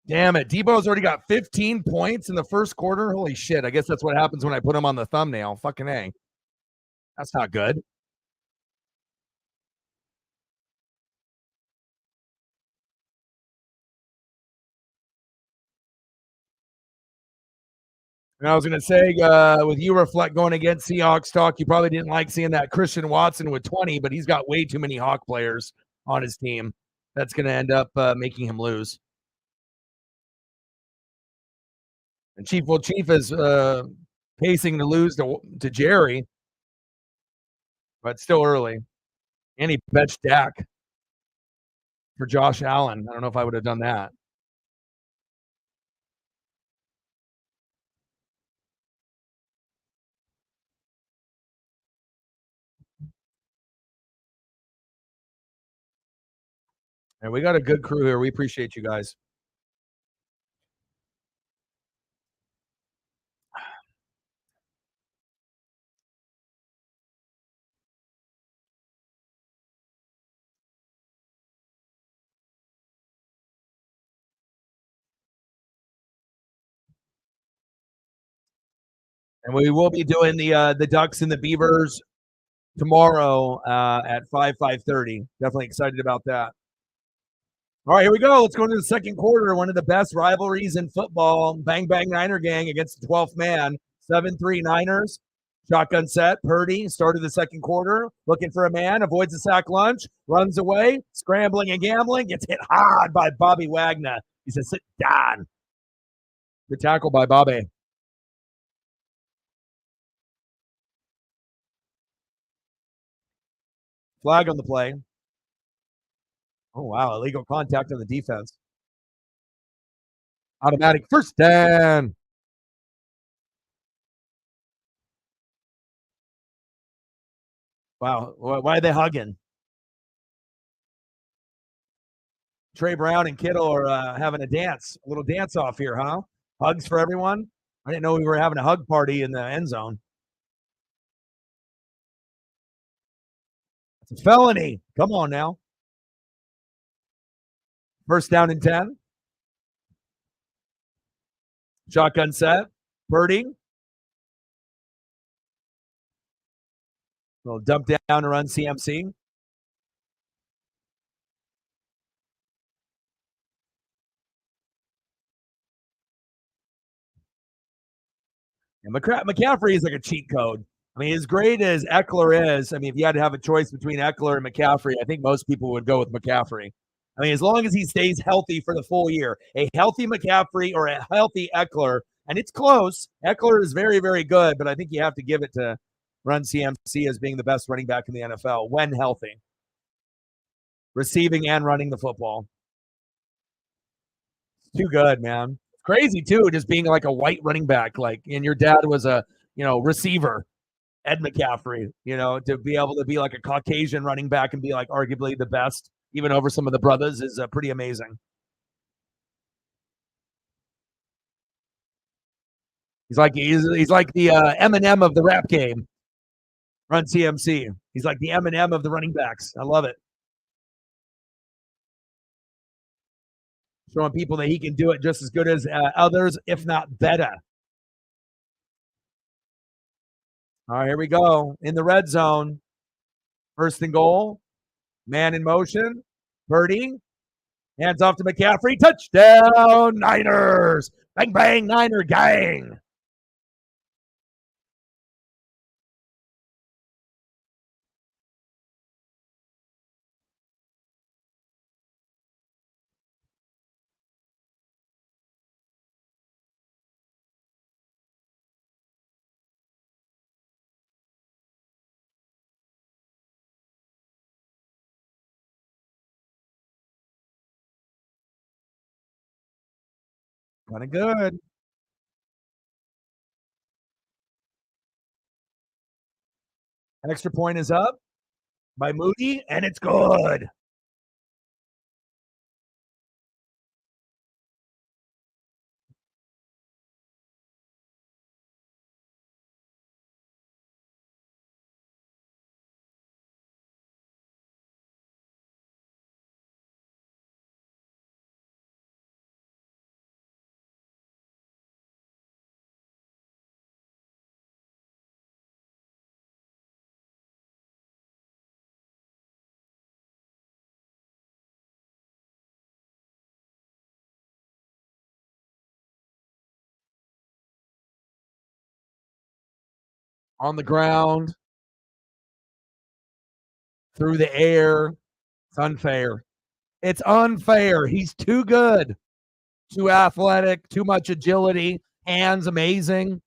Damn it. Debo's already got 15 points in the first quarter. Holy shit. I guess that's what happens when I put him on the thumbnail. Fucking A. That's not good. And I was going to say, with you reflect going against Seahawks talk, you probably didn't like seeing that Christian Watson with 20, but he's got way too many Hawk players on his team. That's going to end up making him lose. And Chief is pacing to lose to Jerry, but still early. And he benched Dak for Josh Allen. I don't know if I would have done that. And we got a good crew here. We appreciate you guys. And we will be doing the Ducks and the Beavers tomorrow at 5:30. Definitely excited about that. All right, here we go. Let's go into the second quarter. One of the best rivalries in football. Bang Bang Niner gang against the 12th man. 7-3 Niners. Shotgun set. Purdy started the second quarter. Looking for a man. Avoids the sack lunch. Runs away. Scrambling and gambling. Gets hit hard by Bobby Wagner. He says, sit down. Good tackle by Bobby. Flag on the play. Oh, wow. Illegal contact on the defense. Automatic first down. Wow. Why are they hugging? Trey Brown and Kittle are having a little dance off here, huh? Hugs for everyone. I didn't know we were having a hug party in the end zone. It's a felony. Come on now. First down and 10. Shotgun set. Birding. Little dump down to run CMC. And McCaffrey is like a cheat code. I mean, as great as Eckler is, I mean, if you had to have a choice between Eckler and McCaffrey, I think most people would go with McCaffrey. I mean, as long as he stays healthy for the full year, a healthy McCaffrey or a healthy Eckler, and it's close. Eckler is very, very good, but I think you have to give it to Run CMC as being the best running back in the NFL when healthy, receiving and running the football. It's too good, man. Crazy too, just being like a white running back, like, and your dad was a receiver. Ed McCaffrey, to be able to be like a Caucasian running back and be like arguably the best, even over some of the brothers, is pretty amazing. He's like the Eminem of the rap game. Run CMC. He's like the Eminem of the running backs. I love it. Showing people that he can do it just as good as others, if not better. All right, here we go. In the red zone. First and goal. Man in motion. Birding. Hands off to McCaffrey. Touchdown, Niners. Bang, bang, Niner gang. Kind of good. Extra point is up by Moody, and it's good. On the ground, through the air. It's unfair. It's unfair. He's too good. Too athletic, too much agility, hands amazing,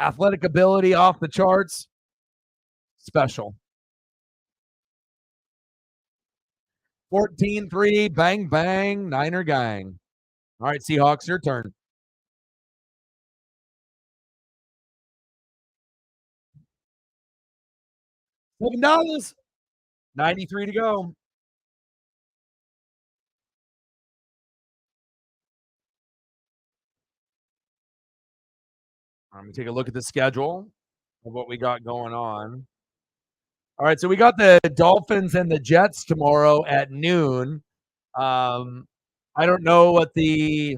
athletic ability off the charts. Special. 14-3, bang, bang, Niner gang. All right, Seahawks, your turn. $7. 93 to go. Let me take a look at the schedule of what we got going on. All right, so we got the Dolphins and the Jets tomorrow at noon. I don't know what the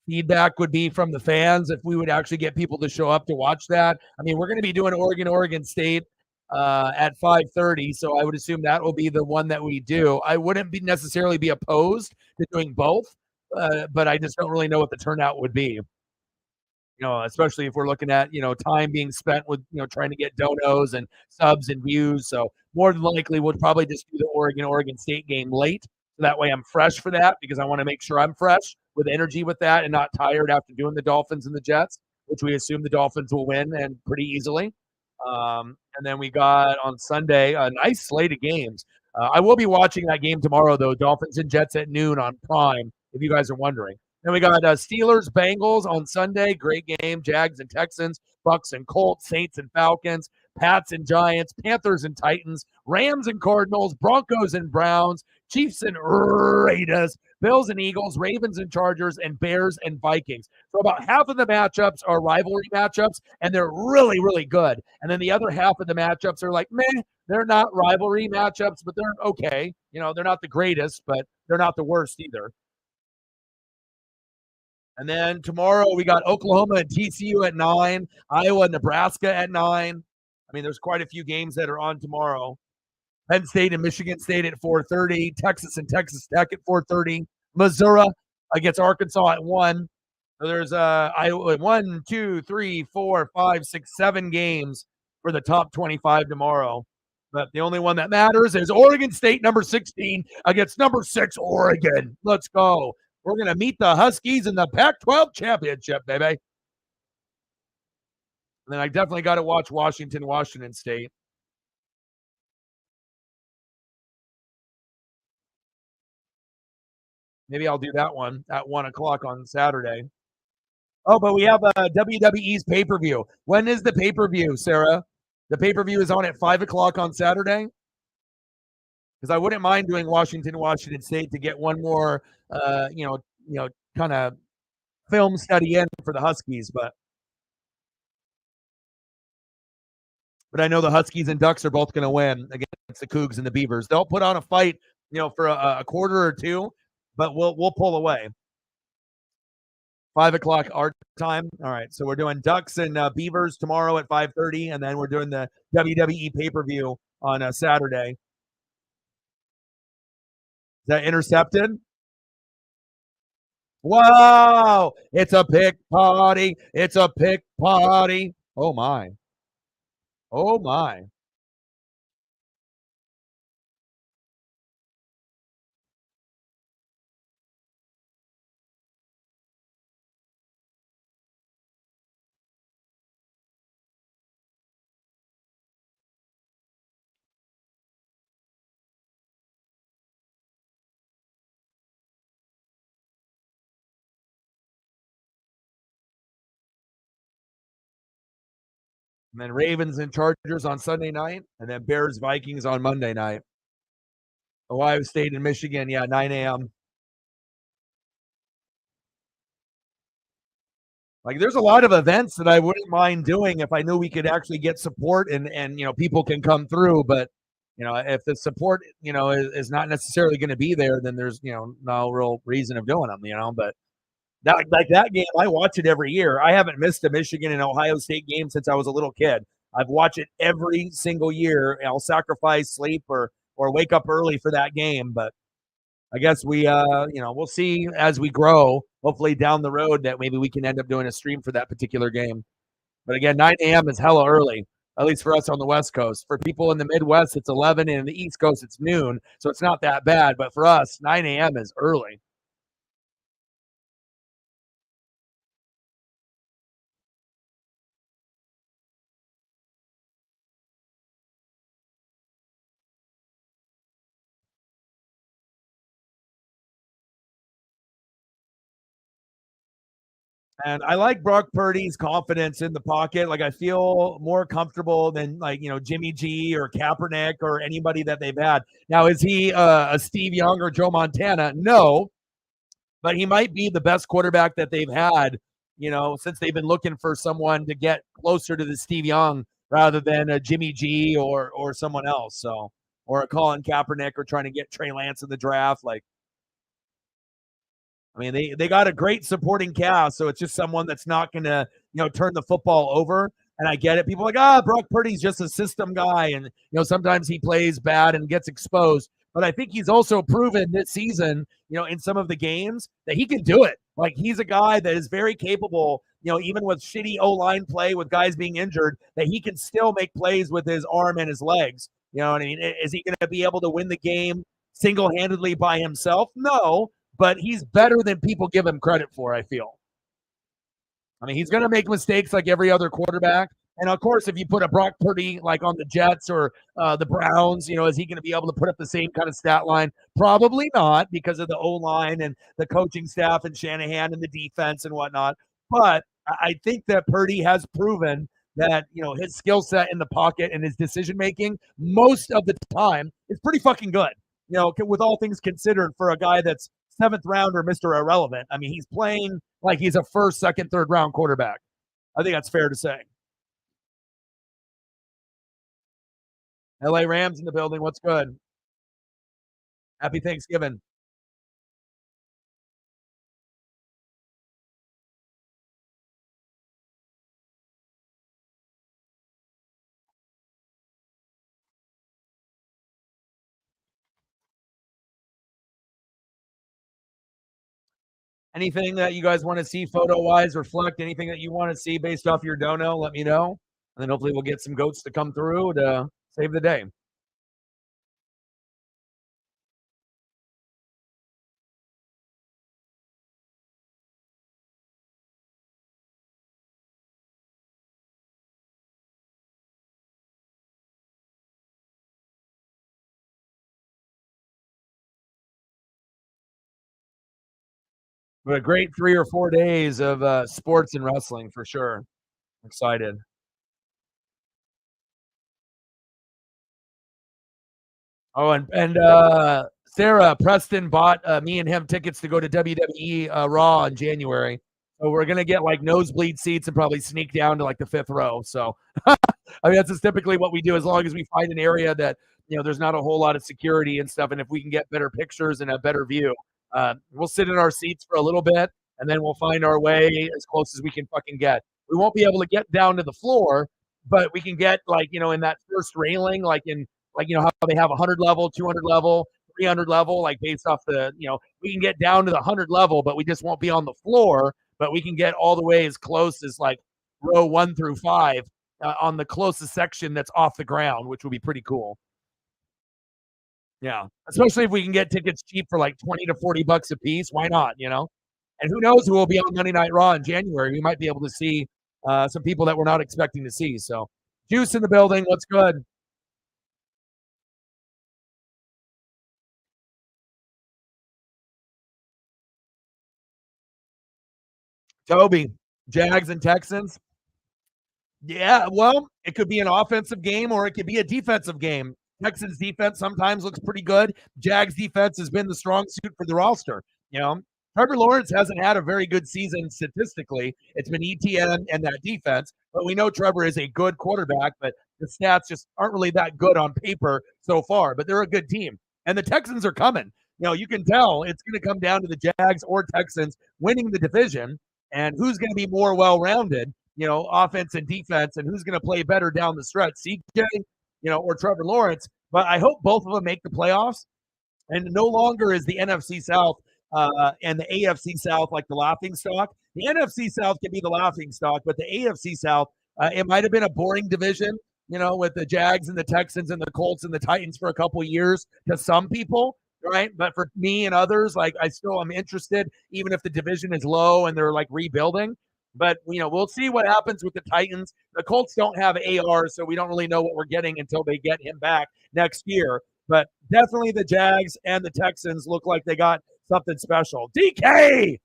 feedback would be from the fans if we would actually get people to show up to watch that. I mean, we're going to be doing Oregon State at 5:30, so I would assume that will be the one that we do. I wouldn't be necessarily be opposed to doing both, but I just don't really know what the turnout would be. Especially if we're looking at, time being spent with, trying to get donos and subs and views. So more than likely, we'll probably just do the Oregon State game late. So that way I'm fresh for that because I want to make sure I'm fresh with energy with that and not tired after doing the Dolphins and the Jets, which we assume the Dolphins will win and pretty easily. And then we got on Sunday a nice slate of games. I will be watching that game tomorrow, though, Dolphins and Jets at noon on Prime, if you guys are wondering. Then we got Steelers, Bengals on Sunday. Great game. Jags and Texans, Bucks and Colts, Saints and Falcons, Pats and Giants, Panthers and Titans, Rams and Cardinals, Broncos and Browns, Chiefs and Raiders, Bills and Eagles, Ravens and Chargers, and Bears and Vikings. So about half of the matchups are rivalry matchups, and they're really, really good. And then the other half of the matchups are like, meh, they're not rivalry matchups, but they're okay. They're not the greatest, but they're not the worst either. And then tomorrow we got Oklahoma and TCU at 9, Iowa and Nebraska at 9. I mean, there's quite a few games that are on tomorrow. Penn State and Michigan State at 4:30, Texas and Texas Tech at 4:30, Missouri against Arkansas at 1. So there's Iowa 1, 2, 3, 4, 5, 6, 7 games for the top 25 tomorrow. But the only one that matters is Oregon State, number 16, against number 6 Oregon. Let's go. We're going to meet the Huskies in the Pac-12 championship, baby. And then I definitely got to watch Washington State. Maybe I'll do that one at 1 o'clock on Saturday. Oh, but we have WWE's pay-per-view. When is the pay-per-view, Sarah? The pay-per-view is on at 5 o'clock on Saturday? Because I wouldn't mind doing Washington State to get one more, kind of film study in for the Huskies. But I know the Huskies and Ducks are both going to win against the Cougs and the Beavers. They'll put on a fight, for a quarter or two, but we'll pull away. 5 o'clock our time. All right, so we're doing Ducks and Beavers tomorrow at 5:30, and then we're doing the WWE pay-per-view on Saturday. Is that intercepted? Wow! It's a pick party. It's a pick party. Oh my! Oh my! And then Ravens and Chargers on Sunday night, and then Bears Vikings on Monday night. Ohio State and Michigan, 9 a.m. Like, there's a lot of events that I wouldn't mind doing if I knew we could actually get support and people can come through. But if the support is not necessarily going to be there, then there's no real reason of doing them. But that game, I watch it every year. I haven't missed a Michigan and Ohio State game since I was a little kid. I've watched it every single year. I'll sacrifice sleep or wake up early for that game. But I guess we'll see as we grow. Hopefully down the road that maybe we can end up doing a stream for that particular game. But again, 9 a.m. is hella early, at least for us on the West Coast. For people in the Midwest, it's 11, and in the East Coast, it's noon. So it's not that bad. But for us, 9 a.m. is early. And I like Brock Purdy's confidence in the pocket. Like, I feel more comfortable than Jimmy G or Kaepernick or anybody that they've had. Now, is he a Steve Young or Joe Montana? No, but he might be the best quarterback that they've had, since they've been looking for someone to get closer to the Steve Young rather than a Jimmy G or someone else. So, or a Colin Kaepernick, or trying to get Trey Lance in the draft. Like, I mean, they got a great supporting cast, so it's just someone that's not going to, turn the football over. And I get it. People are like, Brock Purdy's just a system guy, and sometimes he plays bad and gets exposed. But I think he's also proven this season, in some of the games, that he can do it. Like, he's a guy that is very capable, even with shitty O-line play, with guys being injured, that he can still make plays with his arm and his legs. You know what I mean? Is he going to be able to win the game single-handedly by himself? No. But he's better than people give him credit for, I feel. I mean, he's going to make mistakes like every other quarterback. And, of course, if you put a Brock Purdy like on the Jets or the Browns, is he going to be able to put up the same kind of stat line? Probably not, because of the O-line and the coaching staff and Shanahan and the defense and whatnot. But I think that Purdy has proven that, his skill set in the pocket and his decision making most of the time is pretty fucking good. With all things considered, for a guy that's seventh rounder, Mr. Irrelevant. I mean, he's playing like he's a first, second, third round quarterback. I think that's fair to say. LA Rams in the building. What's good? Happy Thanksgiving. Anything that you guys want to see photo wise, reflect anything that you want to see based off your dono, let me know. And then hopefully we'll get some goats to come through to save the day. But a great 3 or 4 days of sports and wrestling for sure. Excited. Oh, and Sarah Preston bought me and him tickets to go to WWE Raw in January. So we're gonna get like nosebleed seats and probably sneak down to like the fifth row. So I mean that's just typically what we do as long as we find an area that there's not a whole lot of security and stuff, and if we can get better pictures and a better view, we'll sit in our seats for a little bit and then we'll find our way as close as we can fucking get. We won't be able to get down to the floor, but we can get like in that first railing, like in how they have 100 level, 200 level, 300 level, like based off the we can get down to the 100 level, but we just won't be on the floor. But we can get all the way as close as like row 1 through 5 on the closest section that's off the ground, which would be pretty cool. Yeah, especially if we can get tickets cheap for like 20 to 40 bucks a piece. Why not? And who knows who will be on Monday Night Raw in January? We might be able to see some people that we're not expecting to see. So, Juice in the building. What's good? Toby, Jags and Texans. Yeah, well, it could be an offensive game or it could be a defensive game. Texans defense sometimes looks pretty good. Jags defense has been the strong suit for the roster. You know, Trevor Lawrence hasn't had a very good season statistically. It's been ETN and that defense, but we know Trevor is a good quarterback, but the stats just aren't really that good on paper so far, but they're a good team. And the Texans are coming. You can tell it's going to come down to the Jags or Texans winning the division and who's going to be more well-rounded, offense and defense, and who's going to play better down the stretch, CJ, or Trevor Lawrence. But I hope both of them make the playoffs. And no longer is the NFC South and the AFC South like the laughing stock. The NFC South can be the laughing stock, but the AFC South, it might have been a boring division, with the Jags and the Texans and the Colts and the Titans for a couple of years to some people, right? But for me and others, like I still am interested, even if the division is low and they're like rebuilding. But we'll see what happens with the Titans. The Colts don't have AR, so we don't really know what we're getting until they get him back next year. But definitely the Jags and the Texans look like they got something special. DK!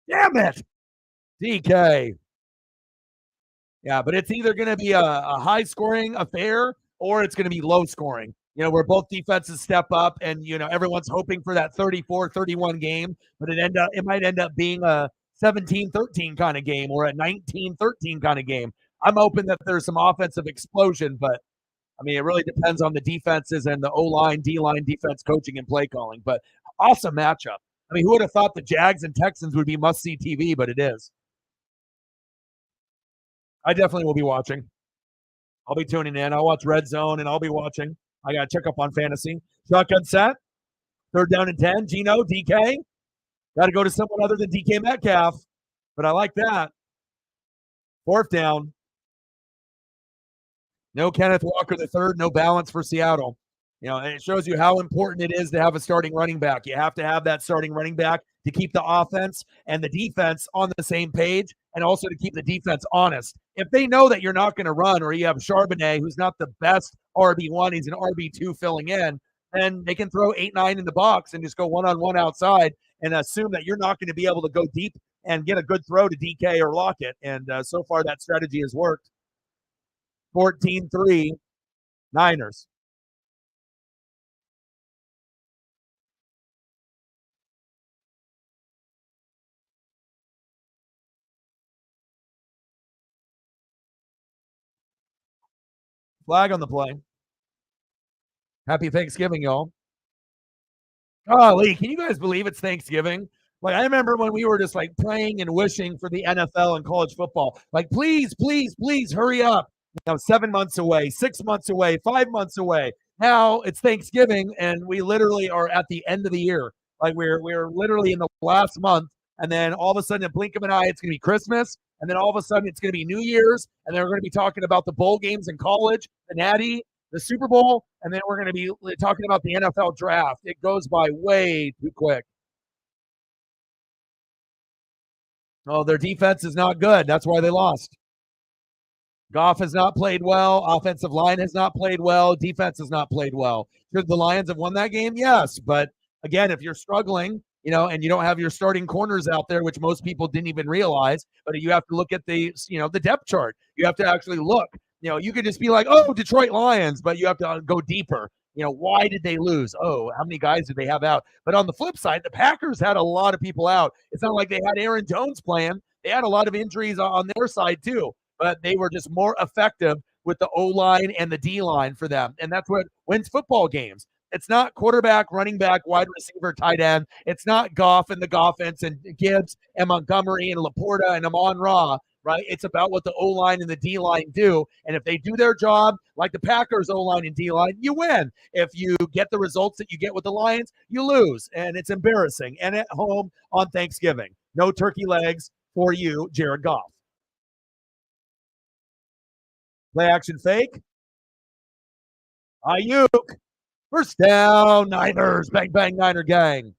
Damn it! DK. Yeah, but it's either going to be a high scoring affair or it's going to be low scoring. Where both defenses step up and, everyone's hoping for that 34-31 game, but it might end up being a 17-13 kind of game or a 19-13 kind of game. I'm hoping that there's some offensive explosion, but I mean, it really depends on the defenses and the O-line, D-line, defense coaching and play calling. But awesome matchup. I mean, who would have thought the Jags and Texans would be must-see TV, but it is. I definitely will be watching. I'll be tuning in. I'll watch Red Zone, and I'll be watching. I got to check up on fantasy. Shotgun set. 3rd down and 10. Gino, DK. Got to go to someone other than DK Metcalf, but I like that. 4th down. No Kenneth Walker the third. No balance for Seattle. And it shows you how important it is to have a starting running back. You have to have that starting running back to keep the offense and the defense on the same page and also to keep the defense honest. If they know that you're not going to run or you have Charbonnet, who's not the best RB1, he's an RB2 filling in, then they can throw 8-9 in the box and just go one-on-one outside and assume that you're not going to be able to go deep and get a good throw to DK or Lockett. And so far, that strategy has worked. 14-3, Niners. Flag on the play. Happy Thanksgiving, y'all. Golly, can you guys believe it's Thanksgiving? Like, I remember when we were just like praying and wishing for the NFL and college football. Like, please, please, please hurry up. 7 months away, 6 months away, 5 months away. Now it's Thanksgiving, and we literally are at the end of the year. Like, we're literally in the last month, and then all of a sudden, in a blink of an eye, it's going to be Christmas, and then all of a sudden, it's going to be New Year's, and then we're going to be talking about the bowl games in college, the Natty, the Super Bowl, and then we're going to be talking about the NFL draft. It goes by way too quick. Oh, their defense is not good. That's why they lost. Goff has not played well. Offensive line has not played well. Defense has not played well. Should the Lions have won that game? Yes. But again, if you're struggling, and you don't have your starting corners out there, which most people didn't even realize, but you have to look at the depth chart. You have to actually look. You could just be like, oh, Detroit Lions, but you have to go deeper. Why did they lose? Oh, how many guys did they have out? But on the flip side, the Packers had a lot of people out. It's not like they had Aaron Jones playing. They had a lot of injuries on their side too, but they were just more effective with the O-line and the D-line for them. And that's what wins football games. It's not quarterback, running back, wide receiver, tight end. It's not Goff and the Goffense and Gibbs and Montgomery and Laporta and Amon-Ra, right? It's about what the O-line and the D-line do. And if they do their job, like the Packers O-line and D-line, you win. If you get the results that you get with the Lions, you lose. And it's embarrassing. And at home on Thanksgiving. No turkey legs for you, Jared Goff. Play action fake. Ayuk. First down, Niners. Bang, bang, Niner gang.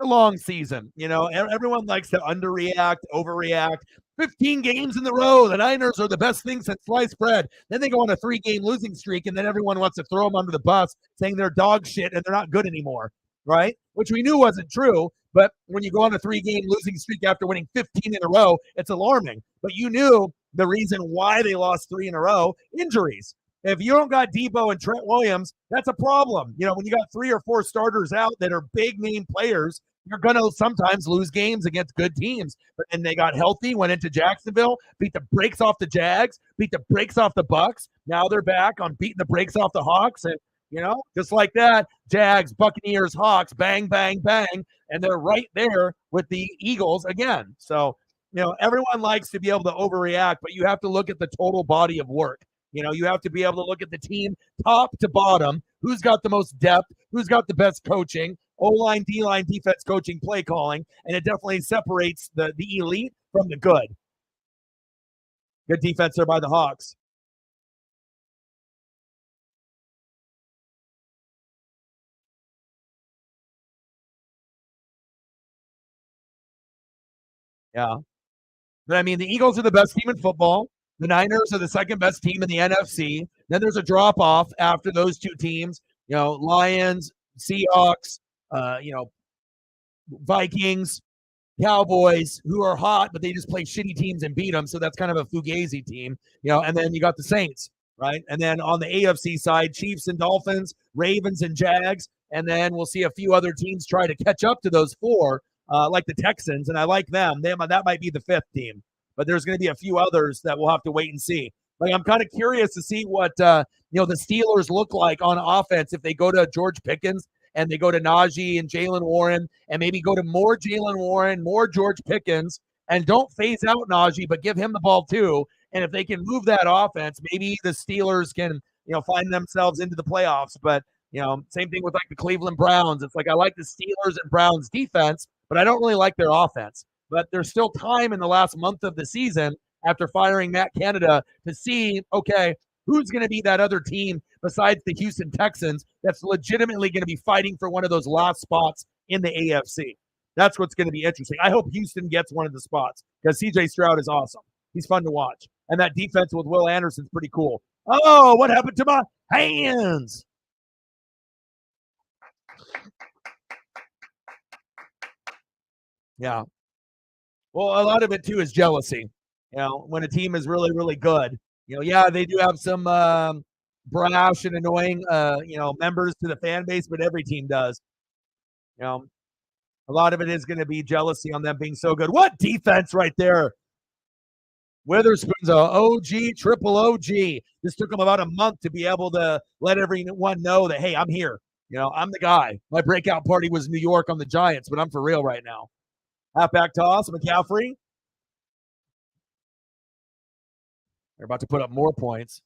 A long season. Everyone likes to underreact, overreact. 15 games in the row. The Niners are the best thing since sliced bread. Then they go on a 3-game losing streak, and then everyone wants to throw them under the bus, saying they're dog shit and they're not good anymore, right? Which we knew wasn't true. But when you go on a 3-game losing streak after winning 15 in a row, it's alarming. But you knew the reason why they lost 3 in a row: injuries. If you don't got Debo and Trent Williams, that's a problem. When you got 3 or 4 starters out that are big name players, you're going to sometimes lose games against good teams. But then they got healthy, went into Jacksonville, beat the brakes off the Jags, beat the brakes off the Bucks. Now they're back on beating the brakes off the Hawks. And, just like that, Jags, Buccaneers, Hawks, bang, bang, bang. And they're right there with the Eagles again. So, everyone likes to be able to overreact, but you have to look at the total body of work. You have to be able to look at the team top to bottom. Who's got the most depth? Who's got the best coaching? O-line, D-line, defense coaching, play calling. And it definitely separates the elite from the good. Good defense there by the Hawks. Yeah. But I mean, the Eagles are the best team in football. The Niners are the second best team in the NFC. Then there's a drop off after those two teams. Lions, Seahawks, Vikings, Cowboys, who are hot, but they just play shitty teams and beat them. So that's kind of a fugazi team. And then you got the Saints, right? And then on the AFC side, Chiefs and Dolphins, Ravens and Jags. And then we'll see a few other teams try to catch up to those 4, like the Texans. And I like them. That might be the 5th team. But there's going to be a few others that we'll have to wait and see. Like, I'm kind of curious to see what the Steelers look like on offense if they go to George Pickens and they go to Najee and Jalen Warren and maybe go to more Jalen Warren, more George Pickens, and don't phase out Najee, but give him the ball too. And if they can move that offense, maybe the Steelers can, find themselves into the playoffs. But, same thing with like the Cleveland Browns. It's like I like the Steelers and Browns defense, but I don't really like their offense. But there's still time in the last month of the season after firing Matt Canada to see, okay, who's going to be that other team besides the Houston Texans that's legitimately going to be fighting for one of those last spots in the AFC. That's what's going to be interesting. I hope Houston gets one of the spots because CJ Stroud is awesome. He's fun to watch. And that defense with Will Anderson's pretty cool. Oh, what happened to my hands? Yeah. Well, a lot of it too is jealousy. When a team is really, really good, yeah, they do have some brash and annoying, members to the fan base, but every team does. You know, a lot of it is going to be jealousy on them being so good. What defense right there? Witherspoon's a OG, triple OG. This took him about a month to be able to let everyone know that, hey, I'm here. I'm the guy. My breakout party was New York on the Giants, but I'm for real right now. Halfback toss, McCaffrey. They're about to put up more points.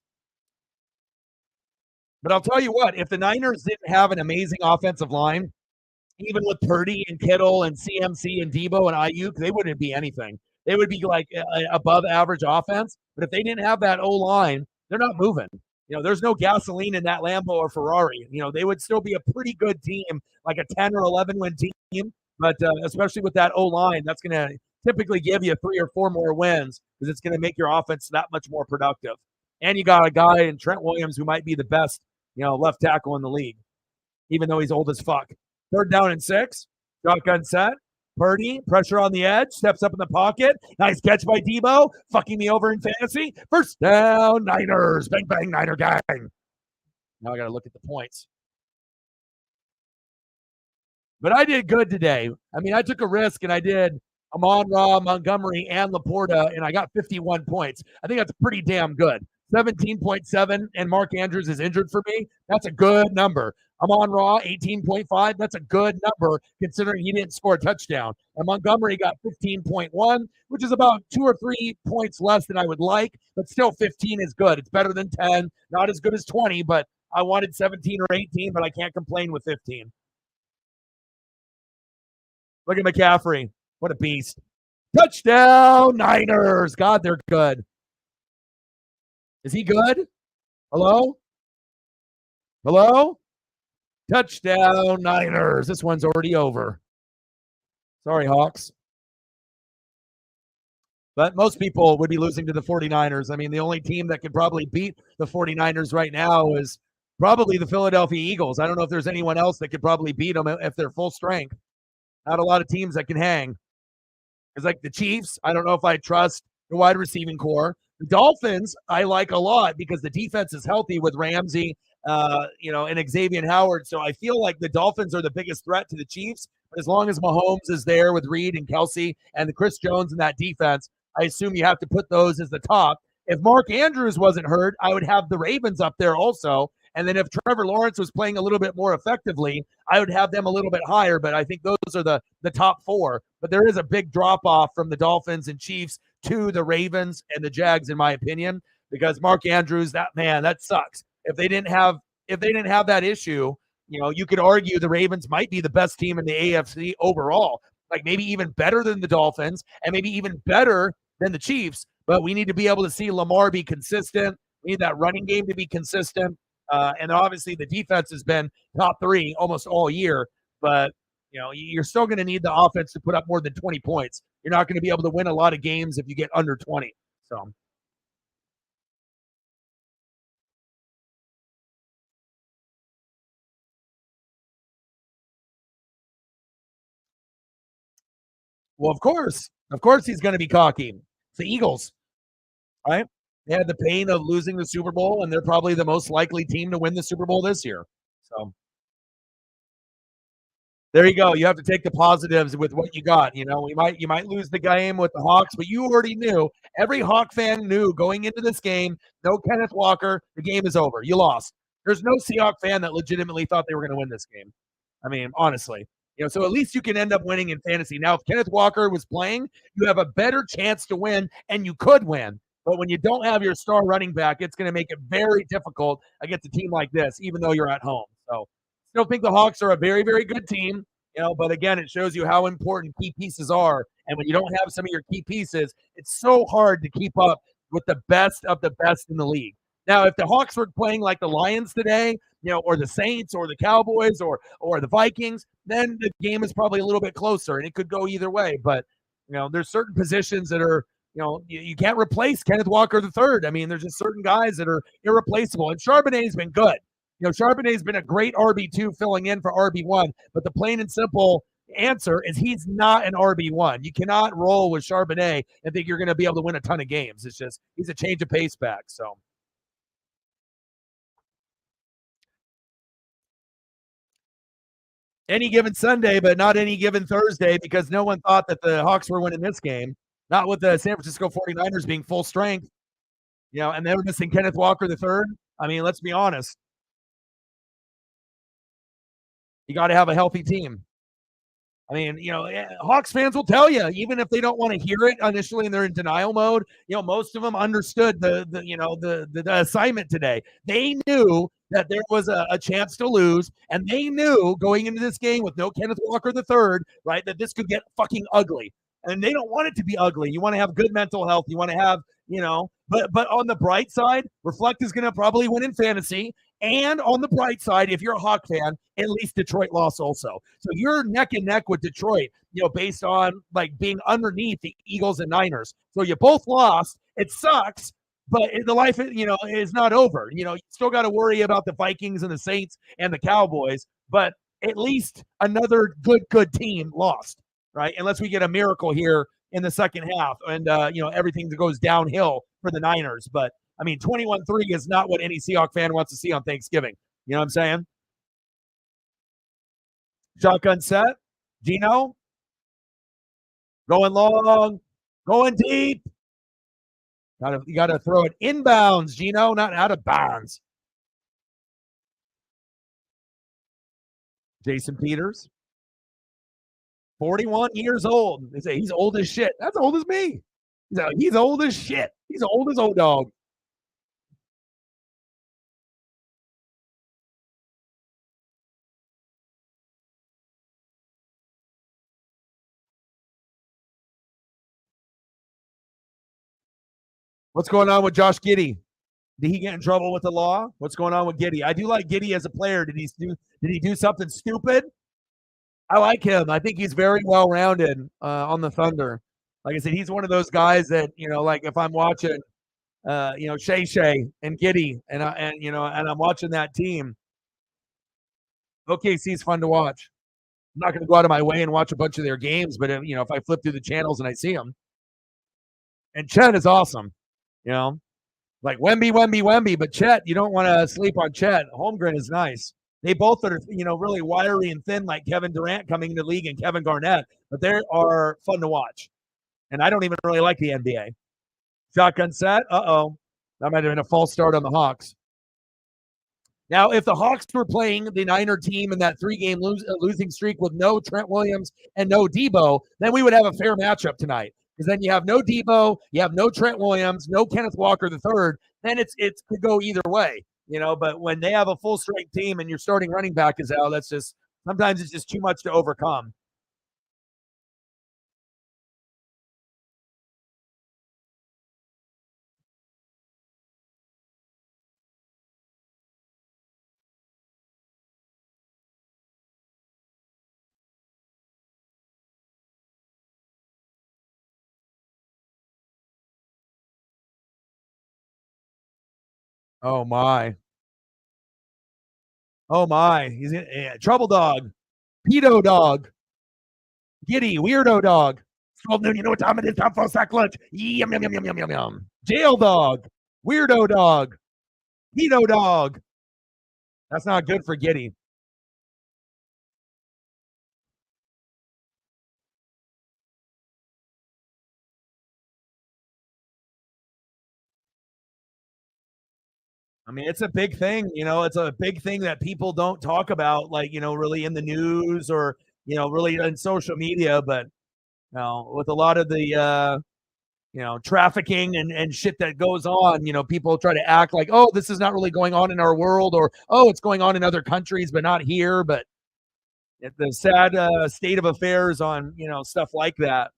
But I'll tell you what, if the Niners didn't have an amazing offensive line, even with Purdy and Kittle and CMC and Debo and Ayuk, they wouldn't be anything. They would be like above average offense. But if they didn't have that O-line, they're not moving. There's no gasoline in that Lambo or Ferrari. They would still be a pretty good team, like a 10 or 11 win team. But especially with that O-line, that's going to typically give you 3 or 4 more wins because it's going to make your offense that much more productive. And you got a guy in Trent Williams who might be the best, left tackle in the league, even though he's old as fuck. 3rd down and 6. Shotgun set. Purdy, pressure on the edge, steps up in the pocket. Nice catch by Debo, fucking me over in fantasy. 1st down, Niners. Bang, bang, Niner gang. Now I got to look at the points. But I did good today. I mean, I took a risk, and I did Amon-Ra, Montgomery, and Laporta, and I got 51 points. I think that's pretty damn good. 17.7, and Mark Andrews is injured for me. That's a good number. Amon-Ra, 18.5. That's a good number considering he didn't score a touchdown. And Montgomery got 15.1, which is about 2 or 3 points less than I would like, but still 15 is good. It's better than 10. Not as good as 20, but I wanted 17 or 18, but I can't complain with 15. Look at McCaffrey. What a beast. Touchdown, Niners. God, they're good. Is he good? Hello? Hello? Touchdown, Niners. This one's already over. Sorry, Hawks. But most people would be losing to the 49ers. I mean, the only team that could probably beat the 49ers right now is probably the Philadelphia Eagles. I don't know if there's anyone else that could probably beat them if they're full strength. Not a lot of teams that can hang. It's like the Chiefs. I don't know if I trust the wide receiving core. The Dolphins, I like a lot because the defense is healthy with Ramsey, and Xavier Howard. So I feel like the Dolphins are the biggest threat to the Chiefs. But as long as Mahomes is there with Reed and Kelsey and the Chris Jones in that defense, I assume you have to put those as the top. If Mark Andrews wasn't hurt, I would have the Ravens up there also. And then if Trevor Lawrence was playing a little bit more effectively, I would have them a little bit higher. But I think those are the top 4. But there is a big drop-off from the Dolphins and Chiefs to the Ravens and the Jags, in my opinion, because Mark Andrews, that sucks. If they didn't have that issue, you could argue the Ravens might be the best team in the AFC overall, like maybe even better than the Dolphins and maybe even better than the Chiefs. But we need to be able to see Lamar be consistent. We need that running game to be consistent. And obviously the defense has been top 3 almost all year, but you're still going to need the offense to put up more than 20 points. You're not going to be able to win a lot of games if you get under 20. So, well, of course he's going to be cocky. It's the Eagles, right? They had the pain of losing the Super Bowl, and they're probably the most likely team to win the Super Bowl this year. So there you go. You have to take the positives with what you got. You might lose the game with the Hawks, but you already knew. Every Hawk fan knew going into this game, no Kenneth Walker, the game is over. You lost. There's no Seahawks fan that legitimately thought they were going to win this game. I mean, honestly. So at least you can end up winning in fantasy. Now, if Kenneth Walker was playing, you have a better chance to win, and you could win. But when you don't have your star running back, it's going to make it very difficult against a team like this, even though you're at home. So still think the Hawks are a very, very good team, but again, it shows you how important key pieces are. And when you don't have some of your key pieces, it's so hard to keep up with the best of the best in the league. Now, if the Hawks were playing like the Lions today, or the Saints or the Cowboys or the Vikings, then the game is probably a little bit closer and it could go either way. But, there's certain positions that are You can't replace Kenneth Walker III. I mean, there's just certain guys that are irreplaceable. And Charbonnet's been good. Charbonnet's been a great RB2 filling in for RB1, but the plain and simple answer is he's not an RB1. You cannot roll with Charbonnet and think you're going to be able to win a ton of games. It's just he's a change of pace back. So any given Sunday, but not any given Thursday because no one thought that the Hawks were winning this game. Not with the San Francisco 49ers being full strength, and they were missing Kenneth Walker III. I mean, let's be honest. You got to have a healthy team. I mean, Hawks fans will tell you, even if they don't want to hear it initially and they're in denial mode, most of them understood the assignment today. They knew that there was a chance to lose, and they knew going into this game with no Kenneth Walker III, right, that this could get fucking ugly. And they don't want it to be ugly. You want to have good mental health. You want to have, but on the bright side, Reflect is going to probably win in fantasy. And on the bright side, if you're a Hawk fan, at least Detroit lost also. So you're neck and neck with Detroit, based on like being underneath the Eagles and Niners. So you both lost. It sucks, but the life, is not over. You still got to worry about the Vikings and the Saints and the Cowboys, but at least another good team lost, right? Unless we get a miracle here in the second half and, everything goes downhill for the Niners. But I mean, 21-3 is not what any Seahawks fan wants to see on Thanksgiving. You know what I'm saying? Shotgun set. Gino. Going long. Going deep. You gotta throw it inbounds, Gino, not out of bounds. Jason Peters. 41 years old. They say he's old as shit. That's old as me. He's old as shit. He's old as old dog. What's going on with Josh Giddey? Did he get in trouble with the law? What's going on with Giddey? I do like Giddey as a player. Did he do something stupid? I like him. I think he's very well rounded on the Thunder. Like I said, he's one of those guys that like if I'm watching, Shay and Giddey, and I'm watching that team. OKC's fun to watch. I'm not going to go out of my way and watch a bunch of their games, but if I flip through the channels and I see them, and Chet is awesome. Like Wemby, but Chet, you don't want to sleep on Chet. Holmgren is nice. They both are, really wiry and thin like Kevin Durant coming into the league and Kevin Garnett, but they are fun to watch. And I don't even really like the NBA. Shotgun set. Uh-oh. That might have been a false start on the Hawks. Now, if the Hawks were playing the Niner team in that 3-game losing streak with no Trent Williams and no Debo, then we would have a fair matchup tonight. Because then you have no Debo, you have no Trent Williams, no Kenneth Walker III. Then it could go either way, But when they have a full strength team and your starting running back is out, sometimes it's just too much to overcome. Oh my. Oh my. He's trouble dog. Pedo dog. Giddy, weirdo dog. 12 noon, you know what time it is? Time for a sack lunch. Yum, yum, yum, yum, yum, yum, yum. Jail dog. Weirdo dog. Pedo dog. That's not good for Giddy. I mean, it's a big thing, it's a big thing that people don't talk about, like, really in the news or, really in social media. But, with a lot of the, trafficking and shit that goes on, people try to act like, oh, this is not really going on in our world, or, oh, it's going on in other countries, but not here. But the sad state of affairs on, stuff like that.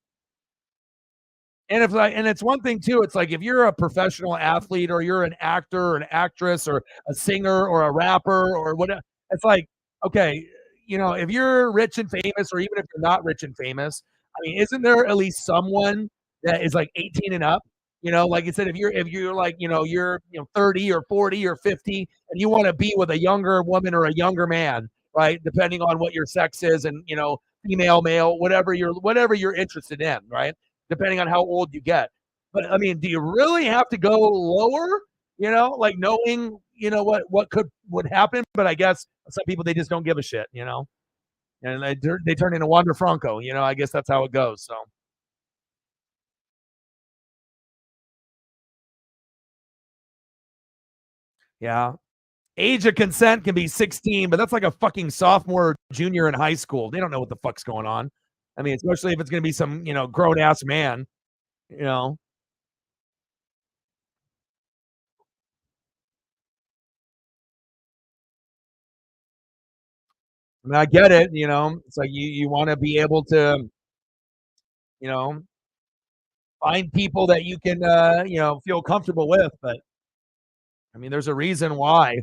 And it's one thing too. It's like if you're a professional athlete or you're an actor or an actress or a singer or a rapper or whatever, it's like, okay, if you're rich and famous, or even if you're not rich and famous, I mean, isn't there at least someone that is like 18 and up. Like I said, if you're like, you're 30 or 40 or 50 and you want to be with a younger woman or a younger man, right? Depending on what your sex is and female, male, whatever you're interested in, right? Depending on how old you get. But I mean, do you really have to go lower? Like knowing, what would happen. But I guess some people they just don't give a shit. And they turn into Wander Franco. I guess that's how it goes. So yeah. Age of consent can be 16, but that's like a fucking sophomore or junior in high school. They don't know what the fuck's going on. I mean, especially if it's going to be some, grown ass man, you know. I mean, I get it. It's like you want to be able to, you know, find people that you can, feel comfortable with. But I mean, there's a reason why,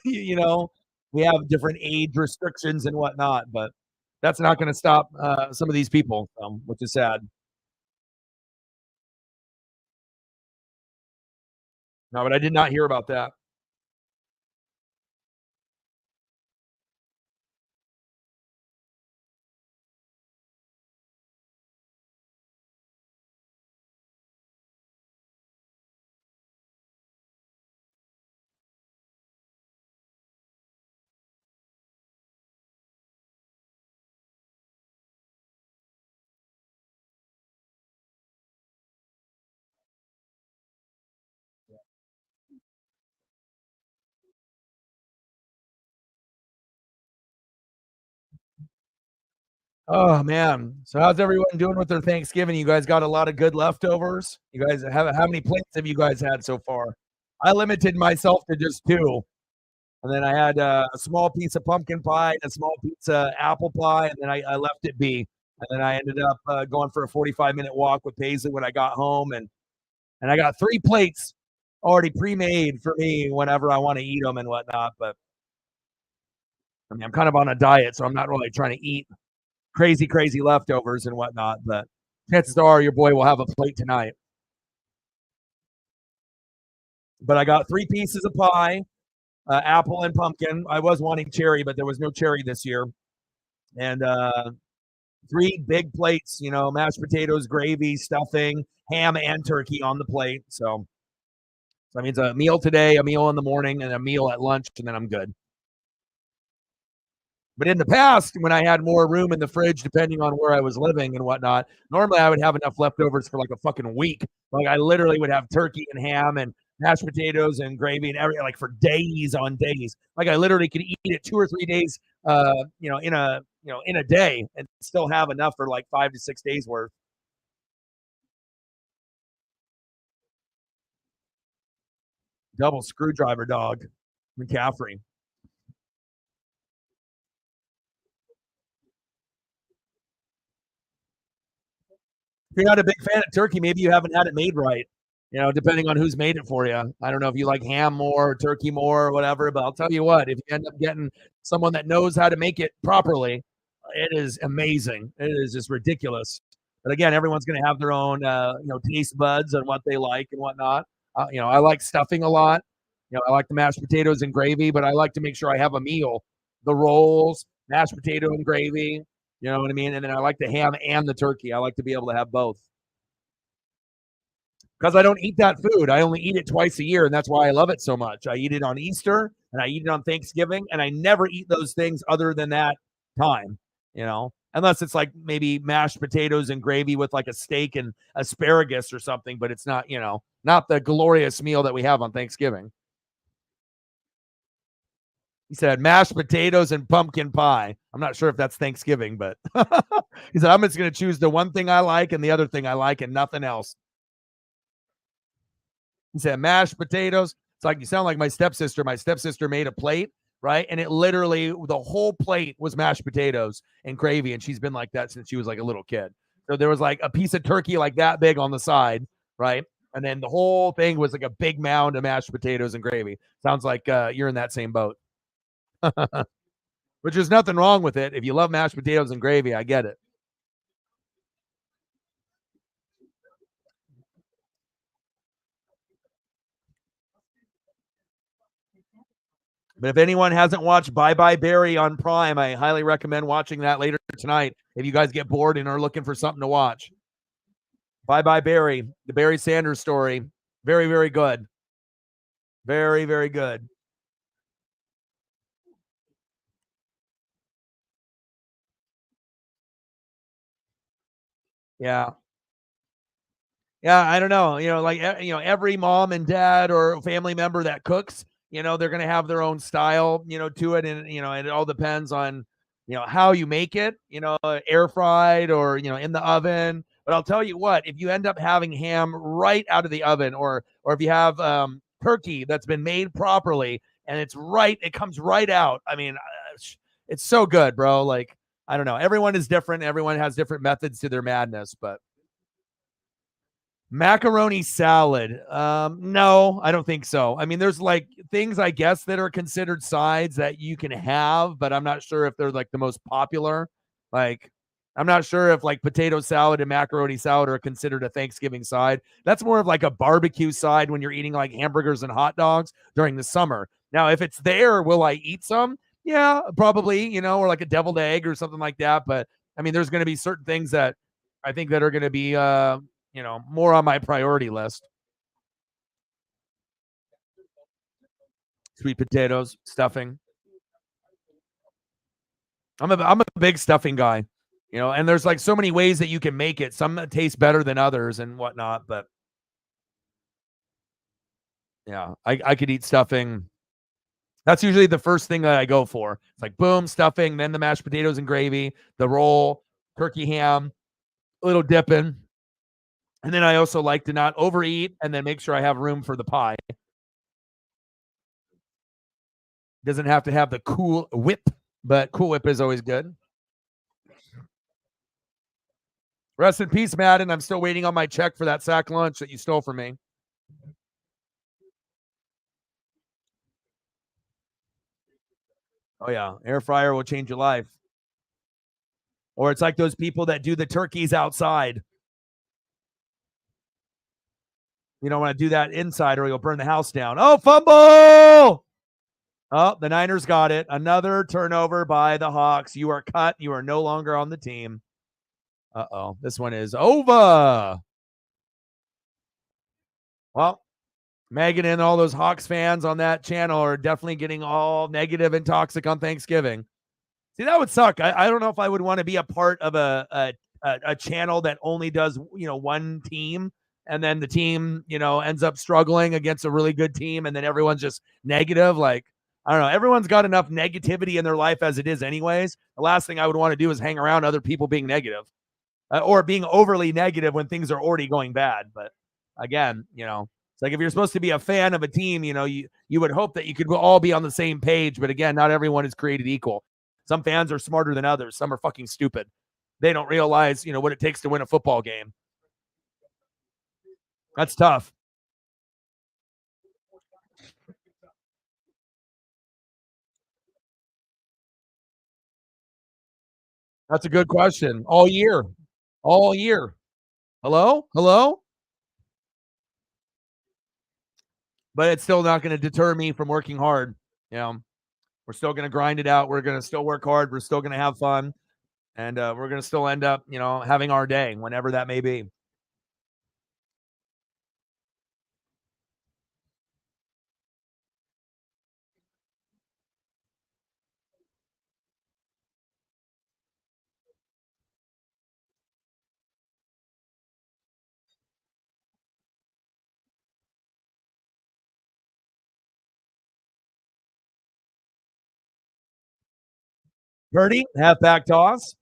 you know, we have different age restrictions and whatnot. But that's not going to stop some of these people, which is sad. No, but I did not hear about that. Oh man. So how's everyone doing with their Thanksgiving? You guys got a lot of good leftovers? You guys have how many plates have you guys had so far? I limited myself to just two. And then I had a small piece of pumpkin pie and a small piece of apple pie, and then I left it be. And then I ended up going for a 45-minute walk with Paisley when I got home, and I got three plates already pre-made for me whenever I want to eat them and whatnot. But I mean, I'm kind of on a diet, so I'm not really trying to eat crazy, crazy leftovers and whatnot. But chances are your boy will have a plate tonight. But I got three pieces of pie, apple and pumpkin. I was wanting cherry, but there was no cherry this year. And three big plates, mashed potatoes, gravy, stuffing, ham, and turkey on the plate. So that means a meal today, a meal in the morning, and a meal at lunch, and then I'm good. But in the past, when I had more room in the fridge, depending on where I was living and whatnot, normally I would have enough leftovers for like a fucking week. Like I literally would have turkey and ham and mashed potatoes and gravy and everything, like for days on days. Like I literally could eat it 2 or 3 days, in a day and still have enough for like 5 to 6 days worth. Double screwdriver dog, McCaffrey. If you're not a big fan of turkey, maybe you haven't had it made right. Depending on who's made it for you. I don't know if you like ham more or turkey more or whatever, but I'll tell you what, if you end up getting someone that knows how to make it properly, it is amazing. It is just ridiculous. But again, everyone's going to have their own, taste buds and what they like and whatnot. I like stuffing a lot. I like the mashed potatoes and gravy, but I like to make sure I have a meal. The rolls, mashed potato and gravy. You know what I mean? And then I like the ham and the turkey. I like to be able to have both because I don't eat that food. I only eat it twice a year, and that's why I love it so much. I eat it on Easter and I eat it on Thanksgiving, and I never eat those things other than that time, unless it's like maybe mashed potatoes and gravy with like a steak and asparagus or something, but it's not, not the glorious meal that we have on Thanksgiving. He said mashed potatoes and pumpkin pie. I'm not sure if that's Thanksgiving, but he said, I'm just going to choose the one thing I like and the other thing I like and nothing else. He said mashed potatoes. It's like you sound like my stepsister. My stepsister made a plate, right? And it literally, the whole plate was mashed potatoes and gravy. And she's been like that since she was like a little kid. So there was like a piece of turkey like that big on the side, right? And then the whole thing was like a big mound of mashed potatoes and gravy. Sounds like you're in that same boat. Which there's nothing wrong with it. If you love mashed potatoes and gravy, I get it. But if anyone hasn't watched Bye Bye Barry on Prime, I highly recommend watching that later tonight if you guys get bored and are looking for something to watch. Bye Bye Barry, the Barry Sanders story. Very, very good. Very, very good. Yeah. Yeah, I don't know. Like every mom and dad or family member that cooks, they're gonna have their own style, to it, and and it all depends on how you make it, air fried or in the oven. But I'll tell you what, if you end up having ham right out of the oven, or if you have turkey that's been made properly and it comes right out. I mean, it's so good, bro. Like I don't know. Everyone is different. Everyone has different methods to their madness, but macaroni salad. No, I don't think so. I mean, there's like things I guess that are considered sides that you can have, but I'm not sure if they're like the most popular. Like, I'm not sure if like potato salad and macaroni salad are considered a Thanksgiving side. That's more of like a barbecue side when you're eating like hamburgers and hot dogs during the summer. Now, if it's there, will I eat some? Yeah, probably, or like a deviled egg or something like that. But I mean, there's going to be certain things that I think that are going to be more on my priority list. Sweet potatoes, stuffing. I'm a big stuffing guy, and there's like so many ways that you can make it. Some that taste better than others and whatnot, but yeah, I could eat stuffing. That's usually the first thing that I go for. It's like boom, stuffing, then the mashed potatoes and gravy, the roll, turkey ham, a little dipping. And then I also like to not overeat and then make sure I have room for the pie. Doesn't have to have the Cool Whip, but Cool Whip is always good. Rest in peace, Madden. I'm still waiting on my check for that sack lunch that you stole from me. Oh, yeah. Air fryer will change your life. Or it's like those people that do the turkeys outside. You don't want to do that inside or you'll burn the house down. Oh, fumble! Oh, the Niners got it. Another turnover by the Hawks. You are cut. You are no longer on the team. Uh-oh. This one is over. Well, Megan and all those Hawks fans on that channel are definitely getting all negative and toxic on Thanksgiving. See, that would suck. I don't know if I would want to be a part of a channel that only does one team, and then the team ends up struggling against a really good team, and then everyone's just negative. Like I don't know. Everyone's got enough negativity in their life as it is, anyways. The last thing I would want to do is hang around other people being negative or being overly negative when things are already going bad. But again, it's like if you're supposed to be a fan of a team, you would hope that you could all be on the same page. But again, not everyone is created equal. Some fans are smarter than others. Some are fucking stupid. They don't realize, what it takes to win a football game. That's tough. That's a good question. All year. All year. Hello? Hello? But it's still not going to deter me from working hard. We're still going to grind it out. We're going to still work hard. We're still going to have fun. And we're going to still end up, having our day, whenever that may be. Purdy, halfback toss.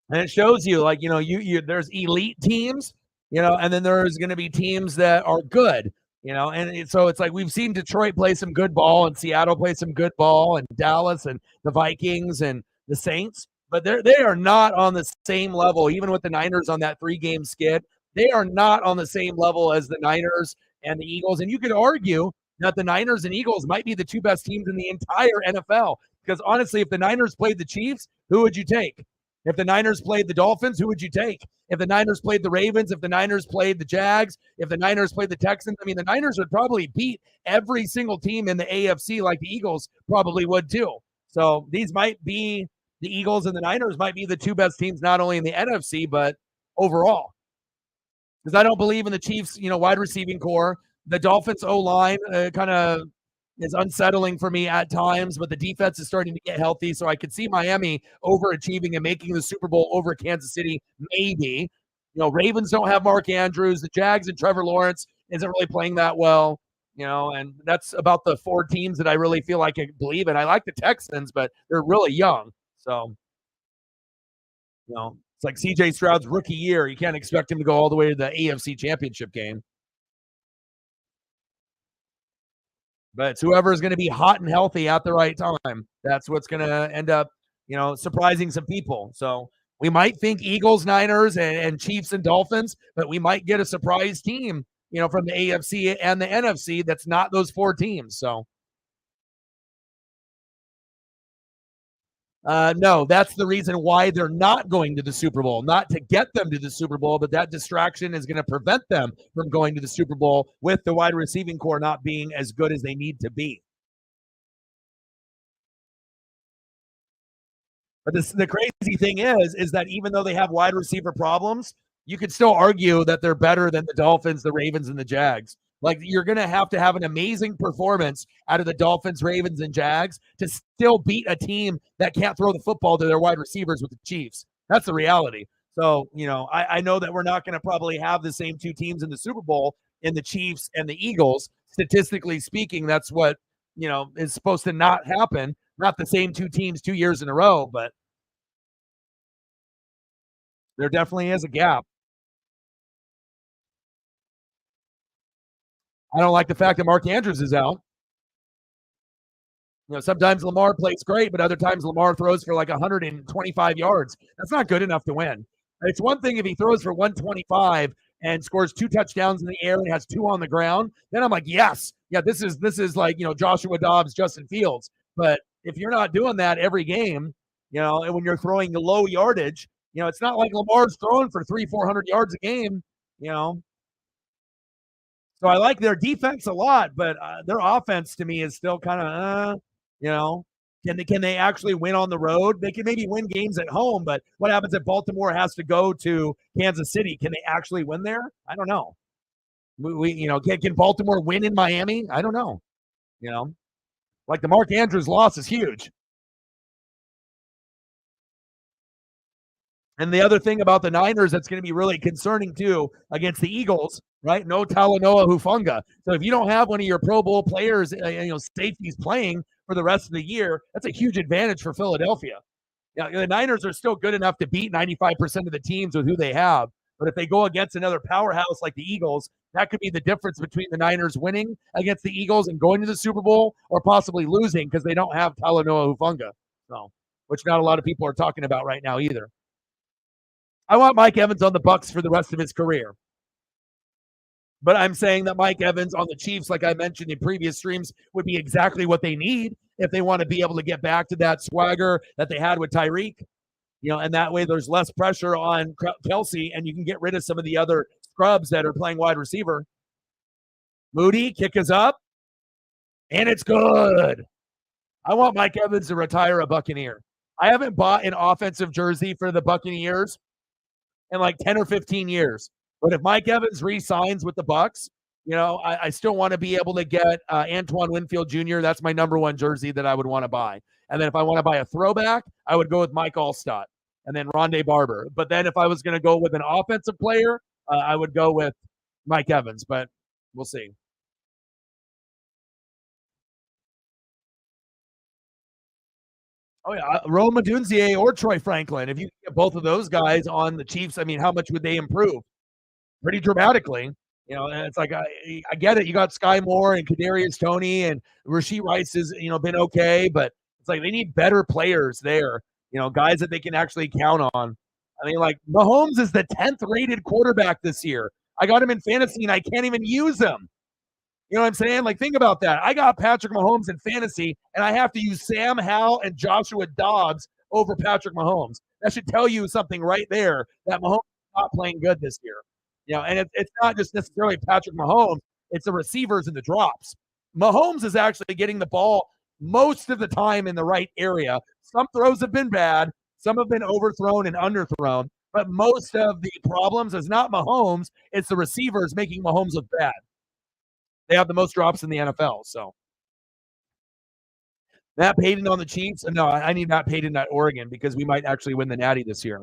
And it shows you, like, you there's elite teams, and then there's going to be teams that are good, so it's like we've seen Detroit play some good ball and Seattle play some good ball and Dallas and the Vikings and the Saints, but they are not on the same level. Even with the Niners on that 3-game skid, they are not on the same level as the Niners and the Eagles. And you could argue that the Niners and Eagles might be the two best teams in the entire NFL. Because honestly, if the Niners played the Chiefs, who would you take? If the Niners played the Dolphins, who would you take? If the Niners played the Ravens, if the Niners played the Jags, if the Niners played the Texans, I mean, the Niners would probably beat every single team in the AFC like the Eagles probably would too. So these might be the Eagles and the Niners might be the two best teams, not only in the NFC, but overall. Because I don't believe in the Chiefs, wide receiving core. The Dolphins O line kind of is unsettling for me at times, but the defense is starting to get healthy. So I could see Miami overachieving and making the Super Bowl over Kansas City, maybe. Ravens don't have Mark Andrews. The Jags and Trevor Lawrence isn't really playing that well, and that's about the four teams that I really feel like I believe in. I like the Texans, but they're really young. So, it's like CJ Stroud's rookie year. You can't expect him to go all the way to the AFC Championship game. But it's whoever is going to be hot and healthy at the right time. That's what's going to end up, surprising some people. So we might think Eagles, Niners, and Chiefs and Dolphins, but we might get a surprise team, from the AFC and the NFC that's not those four teams. So no, that's the reason why they're not going to the Super Bowl, not to get them to the Super Bowl, but that distraction is going to prevent them from going to the Super Bowl with the wide receiving core not being as good as they need to be. But the crazy thing is that even though they have wide receiver problems, you could still argue that they're better than the Dolphins, the Ravens, and the Jags. Like, you're going to have an amazing performance out of the Dolphins, Ravens, and Jags to still beat a team that can't throw the football to their wide receivers with the Chiefs. That's the reality. So, I know that we're not going to probably have the same two teams in the Super Bowl in the Chiefs and the Eagles. Statistically speaking, that's what, is supposed to not happen. Not the same two teams 2 years in a row, but there definitely is a gap. I don't like the fact that Mark Andrews is out. Sometimes Lamar plays great, but other times Lamar throws for like 125 yards. That's not good enough to win. It's one thing if he throws for 125 and scores 2 touchdowns in the air and has 2 on the ground. Then I'm like, yes, yeah, this is like, Joshua Dobbs, Justin Fields. But if you're not doing that every game, and when you're throwing low yardage, it's not like Lamar's throwing for 300-400 yards a game, So I like their defense a lot, but their offense to me is still kind of, can they actually win on the road? They can maybe win games at home, but what happens if Baltimore has to go to Kansas City? Can they actually win there? I don't know. Can Baltimore win in Miami? I don't know. Like the Mark Andrews loss is huge. And the other thing about the Niners that's going to be really concerning too against the Eagles, right? No Talanoa Hufanga. So if you don't have one of your Pro Bowl players, safeties playing for the rest of the year, that's a huge advantage for Philadelphia. The Niners are still good enough to beat 95% of the teams with who they have. But if they go against another powerhouse like the Eagles, that could be the difference between the Niners winning against the Eagles and going to the Super Bowl or possibly losing because they don't have Talanoa Hufanga. So, which not a lot of people are talking about right now either. I want Mike Evans on the Bucs for the rest of his career. But I'm saying that Mike Evans on the Chiefs, like I mentioned in previous streams, would be exactly what they need if they want to be able to get back to that swagger that they had with Tyreek. And that way there's less pressure on Kelsey, and you can get rid of some of the other scrubs that are playing wide receiver. Moody, kick is up, and it's good. I want Mike Evans to retire a Buccaneer. I haven't bought an offensive jersey for the Buccaneers in like 10 or 15 years. But if Mike Evans re-signs with the Bucs, I still want to be able to get Antoine Winfield Jr. That's my number one jersey that I would want to buy. And then if I want to buy a throwback, I would go with Mike Allstott and then Rondé Barber. But then if I was going to go with an offensive player, I would go with Mike Evans. But we'll see. Oh, yeah. Rome Odunze or Troy Franklin. If you get both of those guys on the Chiefs, I mean, how much would they improve? Pretty dramatically. And it's like, I get it. You got Sky Moore and Kadarius Toney and Rashee Rice has, been okay, but it's like they need better players there, guys that they can actually count on. I mean, like Mahomes is the 10th rated quarterback this year. I got him in fantasy and I can't even use him. You know what I'm saying? Like, think about that. I got Patrick Mahomes in fantasy and I have to use Sam Howell and Joshua Dobbs over Patrick Mahomes. That should tell you something right there that Mahomes is not playing good this year. And it's not just necessarily Patrick Mahomes, it's the receivers and the drops. Mahomes is actually getting the ball most of the time in the right area. Some throws have been bad, some have been overthrown and underthrown, but most of the problems is not Mahomes, it's the receivers making Mahomes look bad. They have the most drops in the NFL. So Matt Payton on the Chiefs. No, I need Matt Payton at Oregon because we might actually win the Natty this year.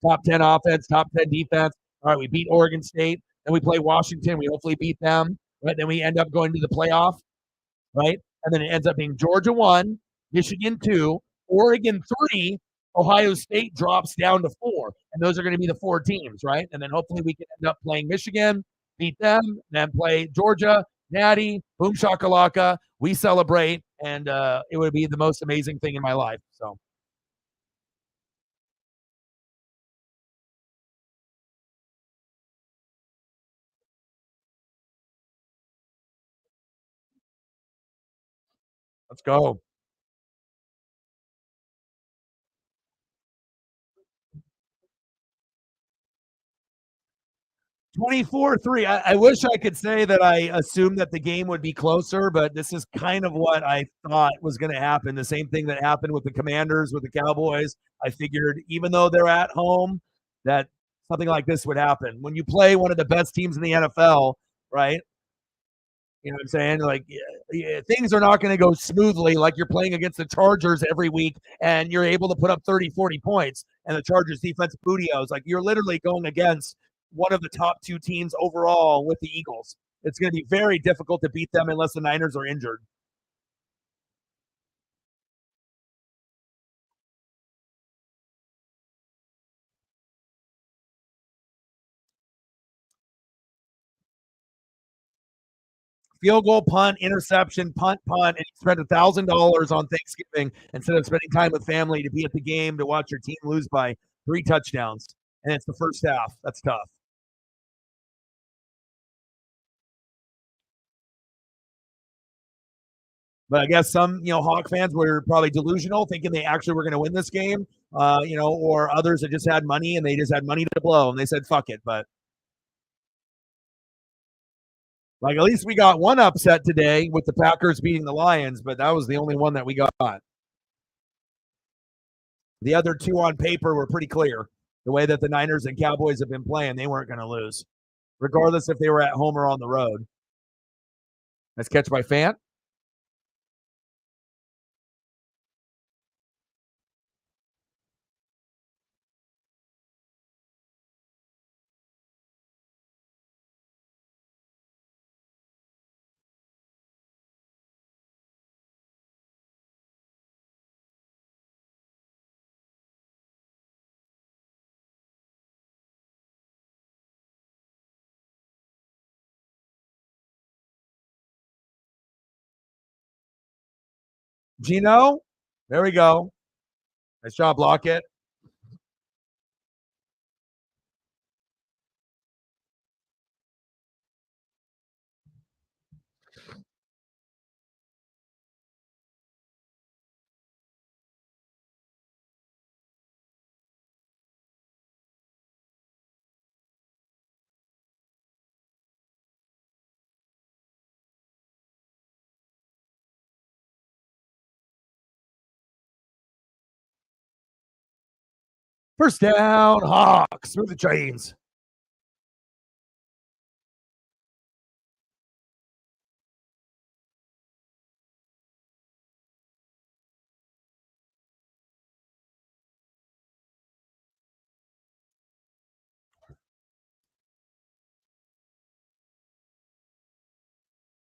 Top 10 offense, top 10 defense. All right, we beat Oregon State. Then we play Washington. We hopefully beat them. Right. Then we end up going to the playoff. Right. And then it ends up being Georgia 1, Michigan 2, Oregon 3, Ohio State drops down to 4. And those are going to be the 4 teams. Right. And then hopefully we can end up playing Michigan, beat them, then play Georgia, Natty, boom shakalaka. We celebrate, and it would be the most amazing thing in my life. So let's go. 24-3. I wish I could say that I assumed that the game would be closer, but this is kind of what I thought was going to happen. The same thing that happened with the Commanders, with the Cowboys. I figured, even though they're at home, that something like this would happen. When you play one of the best teams in the NFL, right? You know what I'm saying? Like, things are not going to go smoothly like you're playing against the Chargers every week and you're able to put up 30, 40 points and the Chargers defense bootios. Like, you're literally going against one of the top 2 teams overall with the Eagles. It's going to be very difficult to beat them unless the Niners are injured. Field goal, punt, interception, punt, punt, and you spend $1,000 on Thanksgiving instead of spending time with family to be at the game to watch your team lose by 3 touchdowns. And it's the first half. That's tough. But I guess some, Hawk fans were probably delusional, thinking they actually were going to win this game. Or others that just had money and they just had money to blow and they said fuck it. But like, at least we got one upset today with the Packers beating the Lions, but that was the only one that we got. The other 2 on paper were pretty clear. The way that the Niners and Cowboys have been playing, they weren't going to lose, regardless if they were at home or on the road. Nice catch by Fant. Gino, there we go. Nice job, Lockett. First down, Hawks through the chains.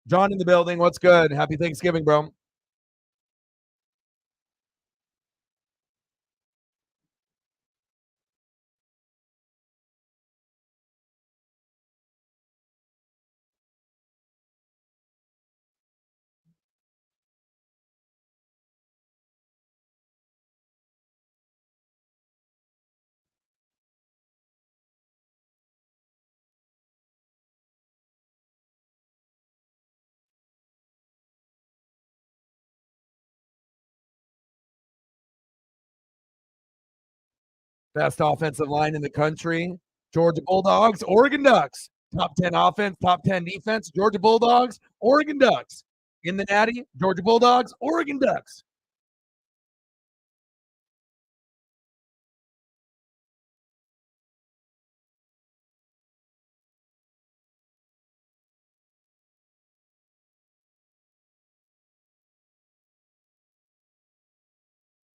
John in the building. What's good? Happy Thanksgiving, bro. Best offensive line in the country, Georgia Bulldogs, Oregon Ducks. Top 10 offense, top 10 defense, Georgia Bulldogs, Oregon Ducks. In the Natty, Georgia Bulldogs, Oregon Ducks.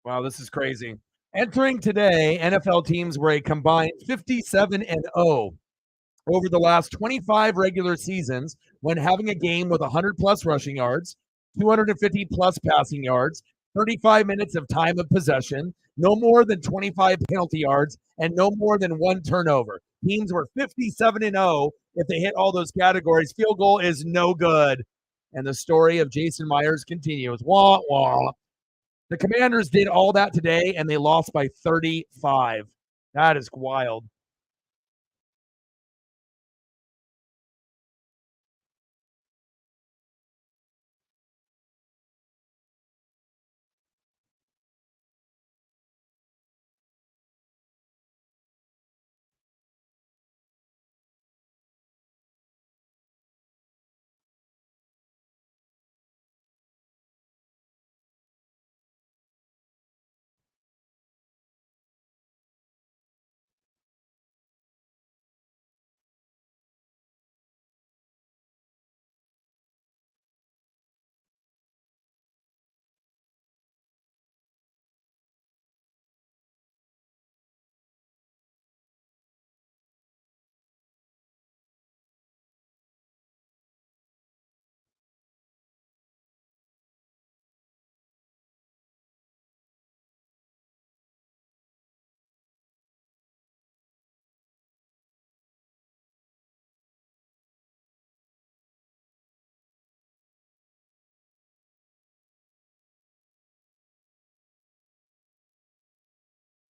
Wow, this is crazy. Entering today, NFL teams were a combined 57 and 0 over the last 25 regular seasons when having a game with 100 plus rushing yards, 250 plus passing yards, 35 minutes of time of possession, no more than 25 penalty yards, and no more than one turnover. Teams were 57 and 0 if they hit all those categories. Field goal is no good. And the story of Jason Myers continues. Wah, wah. The Commanders did all that today, and they lost by 35. That is wild.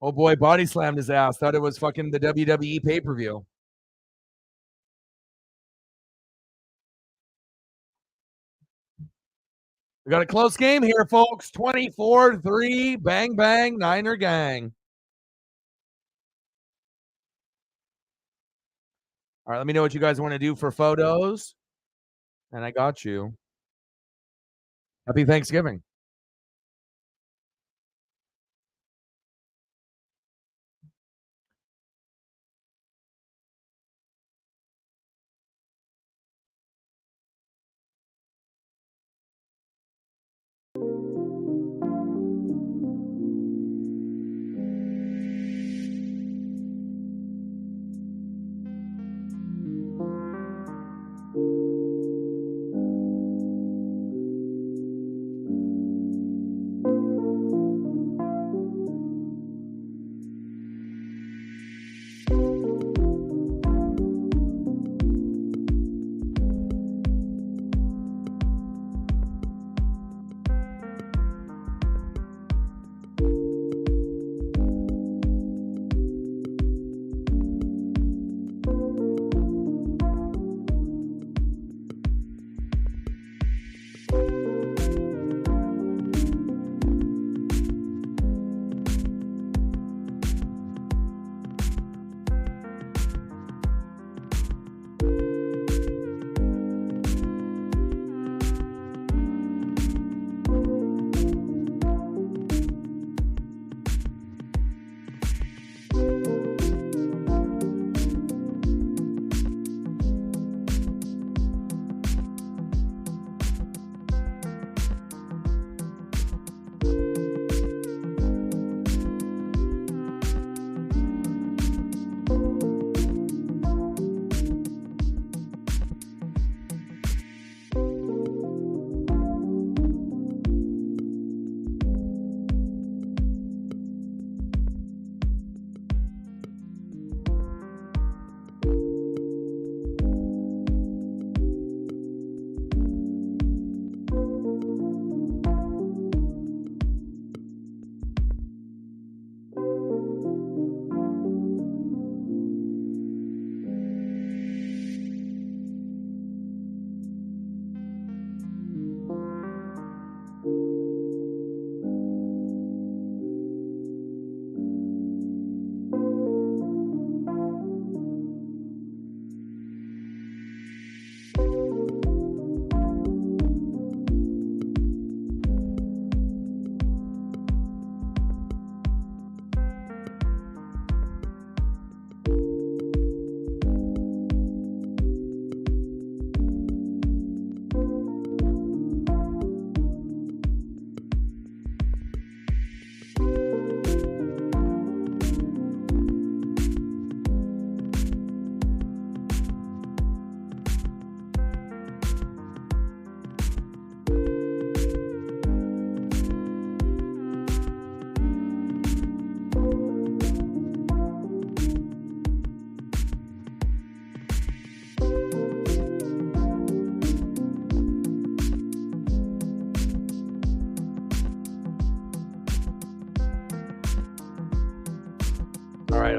Oh boy, body slammed his ass. Thought it was fucking the WWE pay per view. We got a close game here, folks. 24-3. Bang, bang, Niner gang. All right, let me know what you guys want to do for photos. And I got you. Happy Thanksgiving.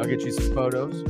get you some photos.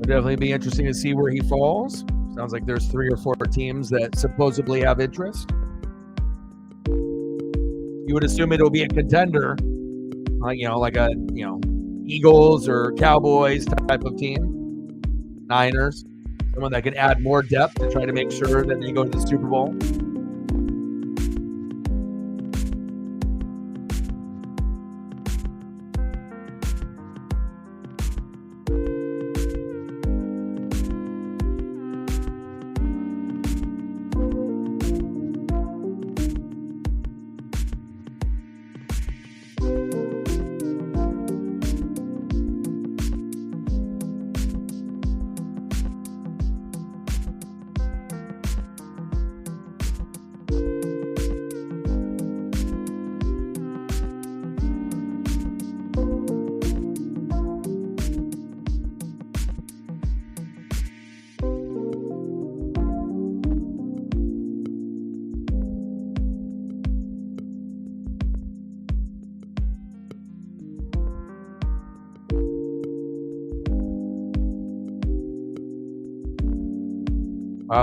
Definitely be interesting to see where he falls. Sounds like there's 3 or 4 teams that supposedly have interest. You would assume it'll be a contender, like a Eagles or Cowboys type of team, Niners, someone that can add more depth to try to make sure that they go to the Super Bowl.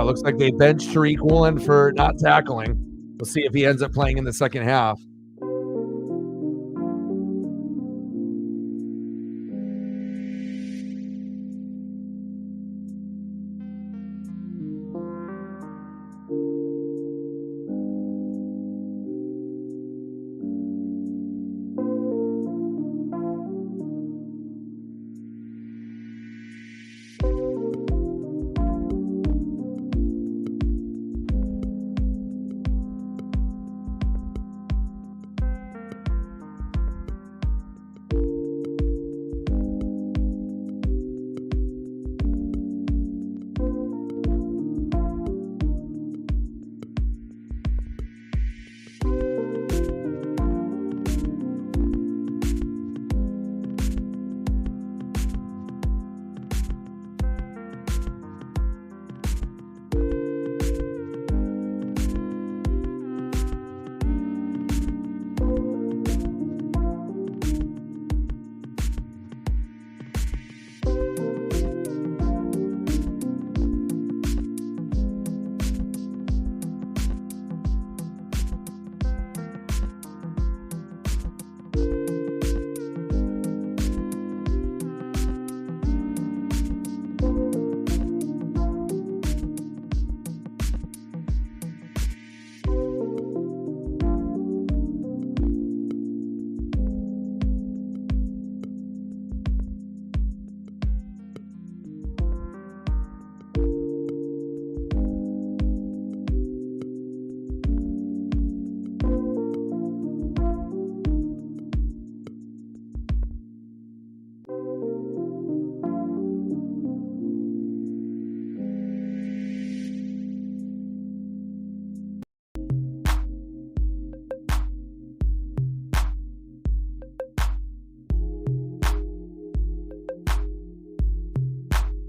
Looks like they benched Tariq Woolen for not tackling. We'll see if he ends up playing in the second half.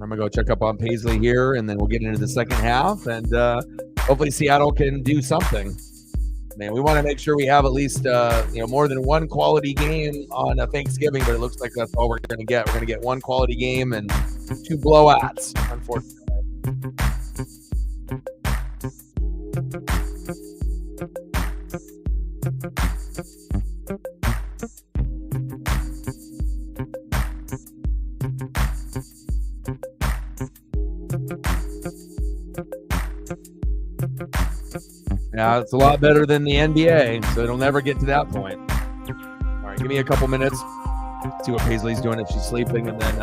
I'm going to go check up on Paisley here, and then we'll get into the second half, and hopefully Seattle can do something. Man, we want to make sure we have at least more than one quality game on Thanksgiving, but it looks like that's all we're going to get. We're going to get one quality game and 2 blowouts, unfortunately. Yeah, it's a lot better than the NBA, so it'll never get to that point. All right, give me a couple minutes. See what Paisley's doing if she's sleeping, and then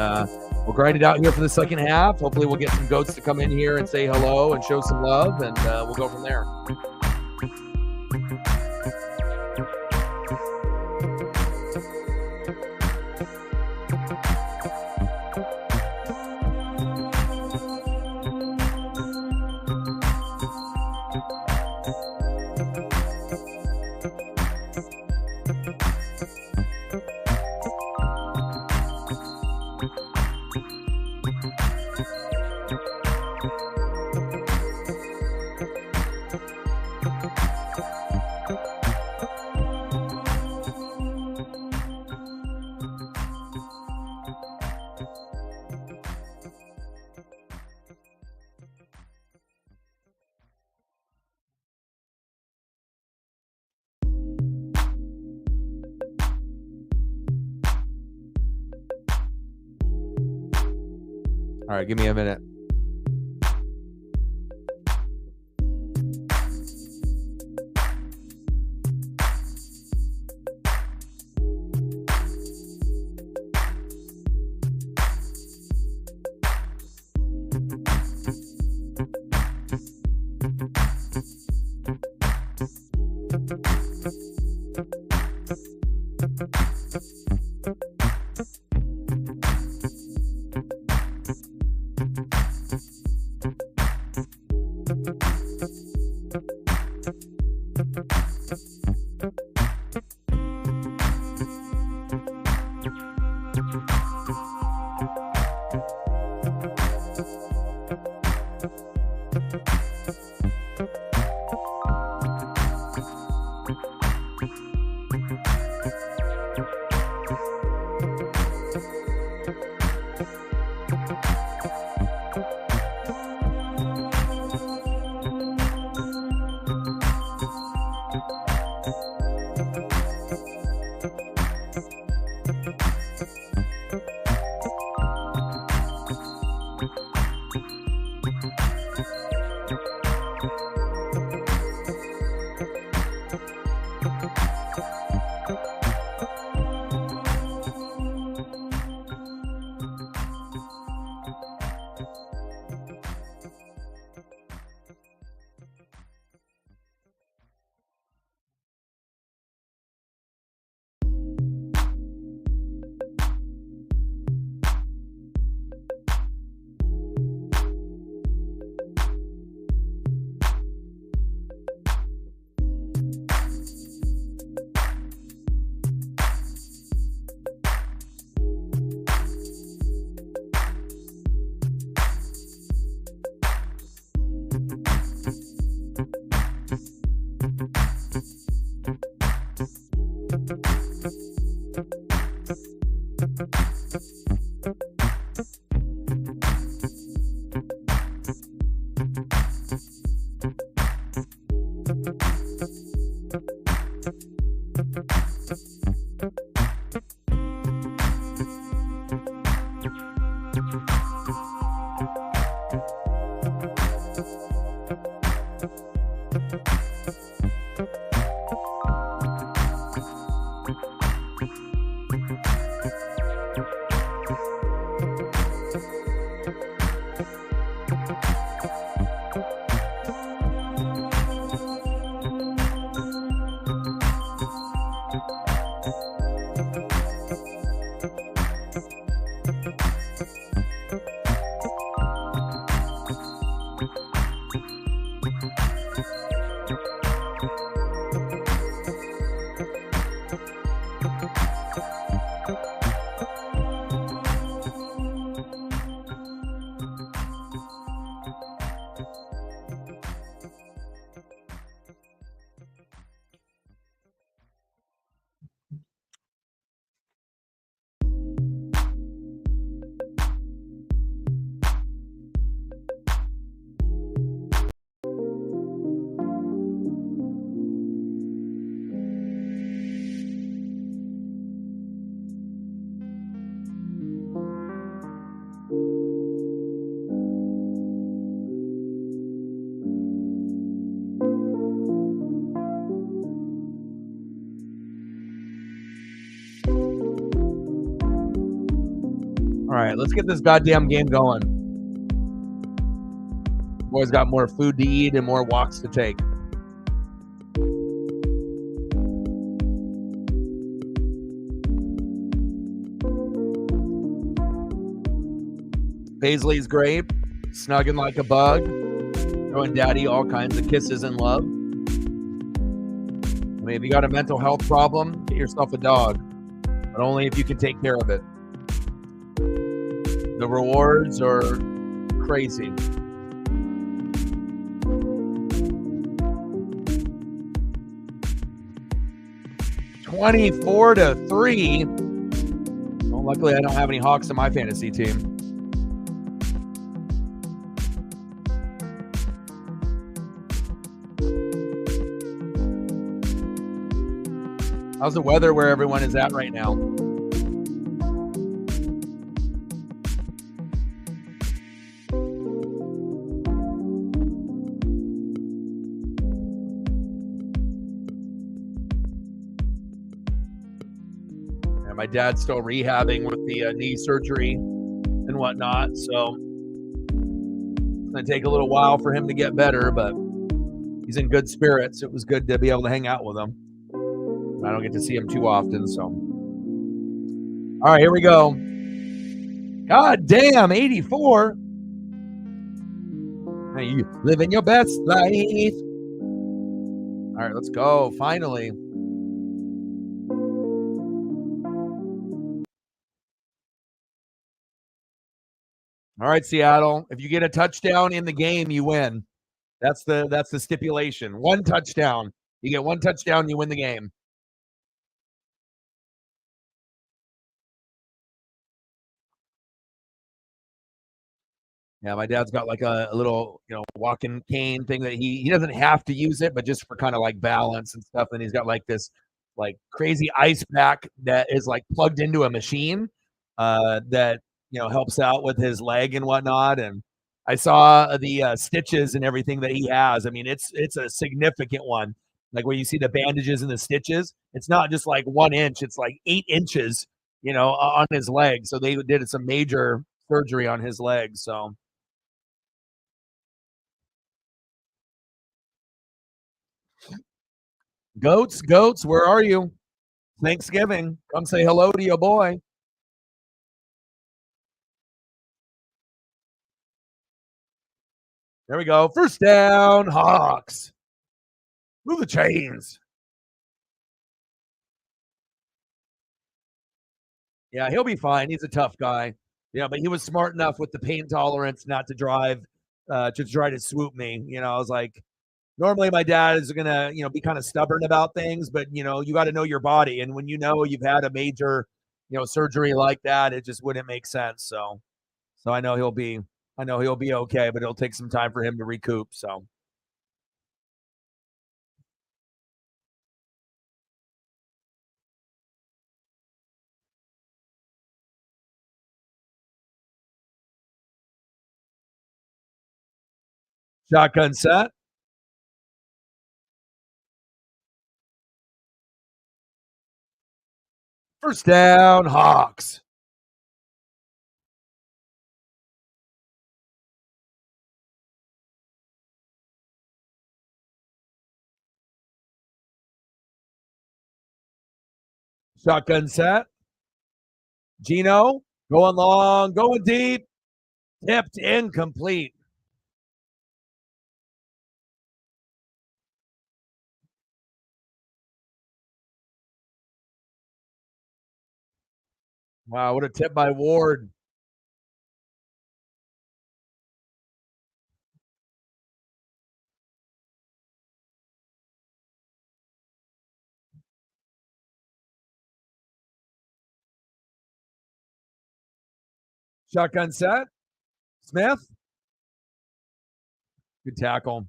we'll grind it out here for the second half. Hopefully, we'll get some goats to come in here and say hello and show some love, and we'll go from there. All right, give me a minute. right, let's get this goddamn game going. Boys got more food to eat and more walks to take. Paisley's great, snugging like a bug, throwing daddy all kinds of kisses and love. I mean, if you got a mental health problem, get yourself a dog, but only if you can take care of it. The rewards are crazy. $24-3. Well, luckily, I don't have any Hawks in my fantasy team. How's the weather where everyone is at right now? Yeah, my dad's still rehabbing with the knee surgery and whatnot, so it's going to take a little while for him to get better, but he's in good spirits. It was good to be able to hang out with him. I don't get to see him too often, so. All right, here we go. God damn, 84. Hey, you living your best life. All right, let's go. Finally. All right, Seattle. If you get a touchdown in the game, you win. That's the stipulation. One touchdown. You get one touchdown, you win the game. Yeah, my dad's got like a little, walking cane thing that he doesn't have to use it, but just for kind of like balance and stuff. And he's got like this like crazy ice pack that is like plugged into a machine that helps out with his leg and whatnot. And I saw the stitches and everything that he has. I mean, it's a significant one. Like where you see the bandages and the stitches, it's not just like 1 inch; it's like 8 inches, on his leg. So they did some major surgery on his leg. So. Goats, where are you? Thanksgiving. Come say hello to your boy. There we go. First down, Hawks. Move the chains. Yeah, he'll be fine. He's a tough guy. Yeah, but he was smart enough with the pain tolerance not to drive to try to swoop me. I was like, normally my dad is gonna, be kind of stubborn about things, but you got to know your body. And when you've had a major, surgery like that, it just wouldn't make sense. So I know he'll be okay, but it'll take some time for him to recoup. So shotgun set. First down, Hawks. Shotgun set. Gino going long, going deep, tipped incomplete. Wow, what a tip by Ward. Shotgun set. Smith. Good tackle.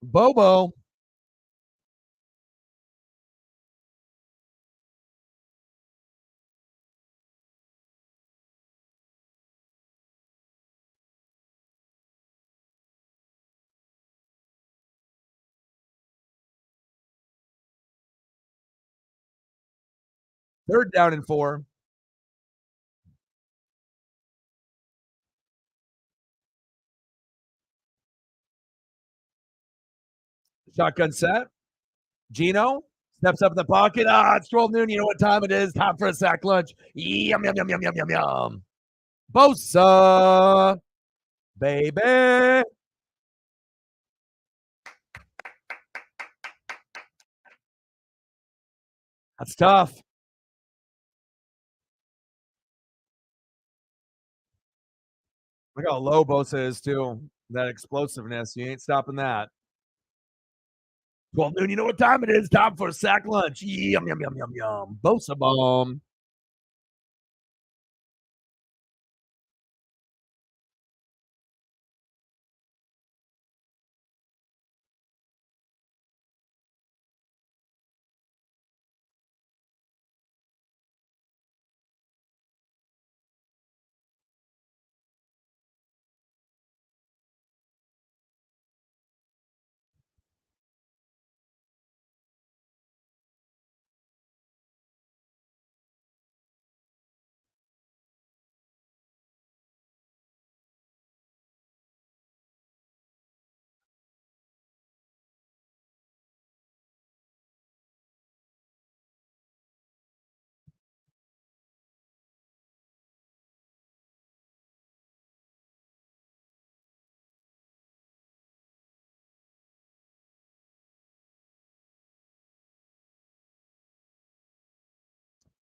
Bobo. 3rd down and 4. Shotgun set. Gino steps up in the pocket. It's 12 noon. You know what time it is? Time for a sack lunch. Yum, yum, yum, yum, yum, yum, yum. Bosa, baby. That's tough. Look how low Bosa is, too. That explosiveness. You ain't stopping that. 12 noon. You know what time it is? Time for a sack lunch. Yum, yum, yum, yum, yum. Bosa bomb.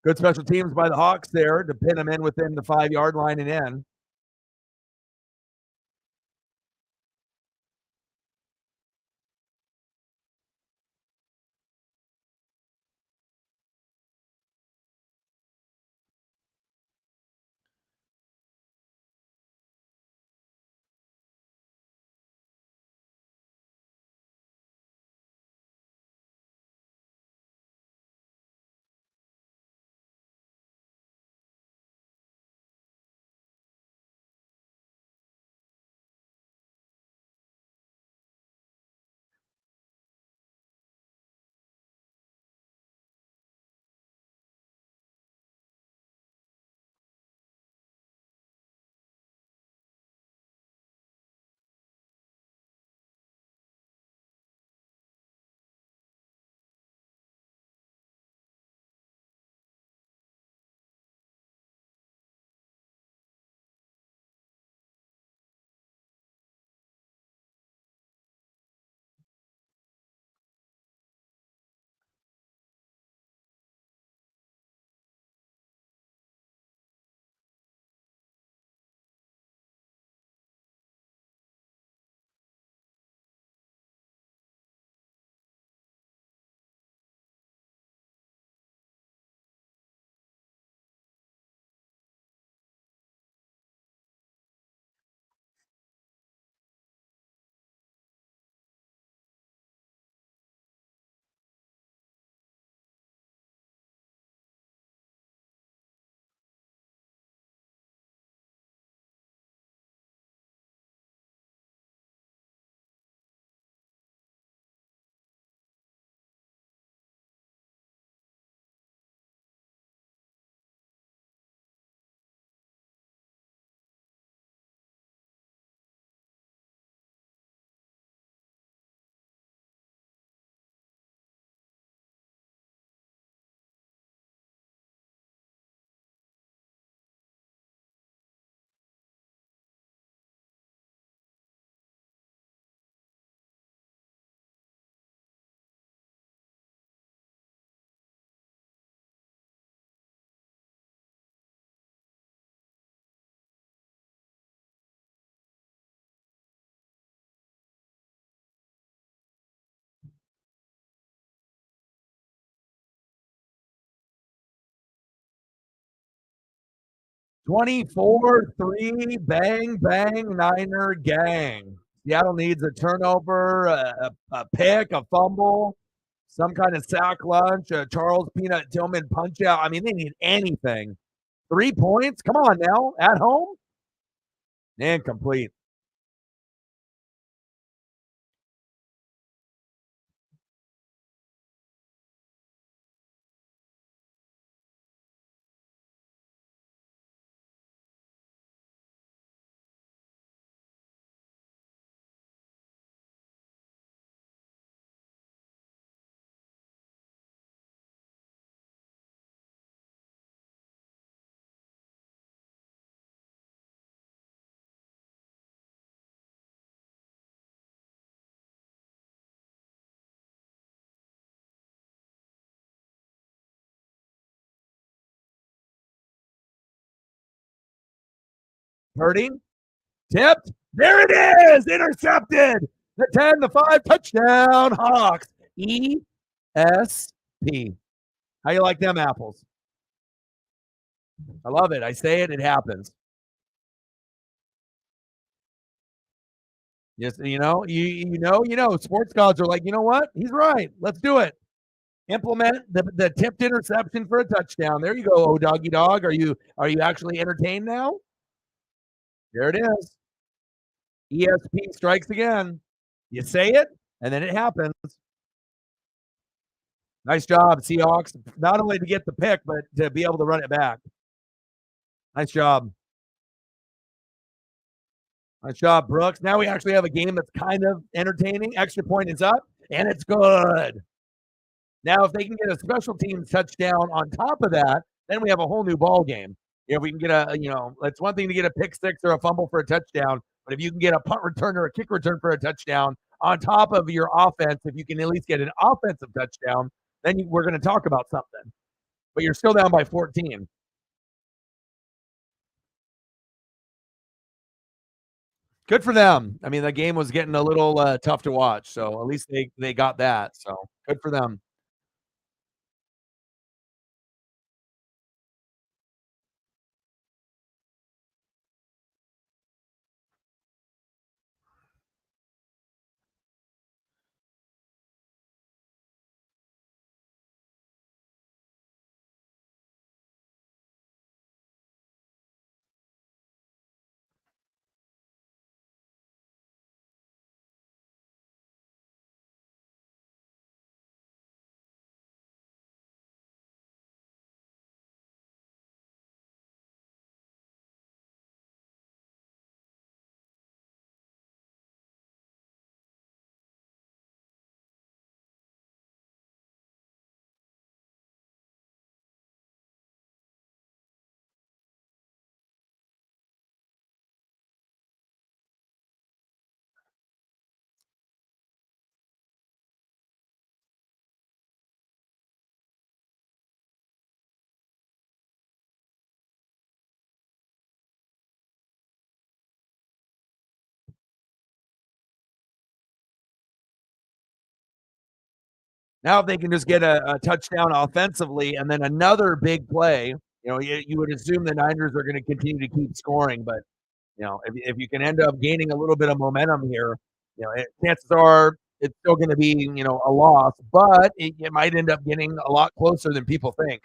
Good special teams by the Hawks there to pin them in within the 5-yard line and in. "24-3, bang, bang, Niner gang." Seattle needs a turnover, a pick, a fumble, some kind of sack lunch, a Charles Peanut Tillman punch-out. I mean, they need anything. 3 points? Come on now. At home? Incomplete. Purdy, tipped. There it is, intercepted. The 10, the 5, touchdown, Hawks. ESP. How you like them apples? I love it. I say it, it happens. Yes, sports gods are like, you know what? He's right. Let's do it. Implement the tipped interception for a touchdown. There you go, oh doggy dog. Are you actually entertained now? There it is. ESP strikes again. You say it, and then it happens. Nice job, Seahawks. Not only to get the pick, but to be able to run it back. Nice job. Nice job, Brooks. Now we actually have a game that's kind of entertaining. Extra point is up, and it's good. Now, if they can get a special teams touchdown on top of that, then we have a whole new ball game. If we can get it's one thing to get a pick six or a fumble for a touchdown, but if you can get a punt return or a kick return for a touchdown on top of your offense, if you can at least get an offensive touchdown, then we're going to talk about something. But you're still down by 14. Good for them. I mean, the game was getting a little tough to watch, so at least they got that. So good for them. Now, if they can just get a touchdown offensively and then another big play, you would assume the Niners are going to continue to keep scoring. But if you can end up gaining a little bit of momentum here, chances are it's still going to be a loss, but it might end up getting a lot closer than people think.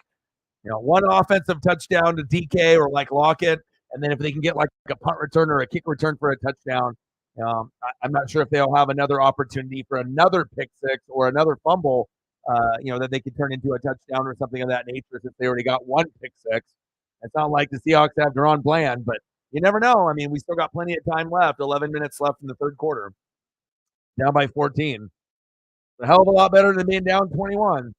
One offensive touchdown to DK or like Lockett, and then if they can get like a punt return or a kick return for a touchdown, I'm not sure if they'll have another opportunity for another pick six or another fumble, that they could turn into a touchdown or something of that nature since they already got one pick six. It's not like the Seahawks have their own plan, but you never know. I mean, we still got plenty of time left, 11 minutes left in the third quarter, down by 14. A hell of a lot better than being down 21.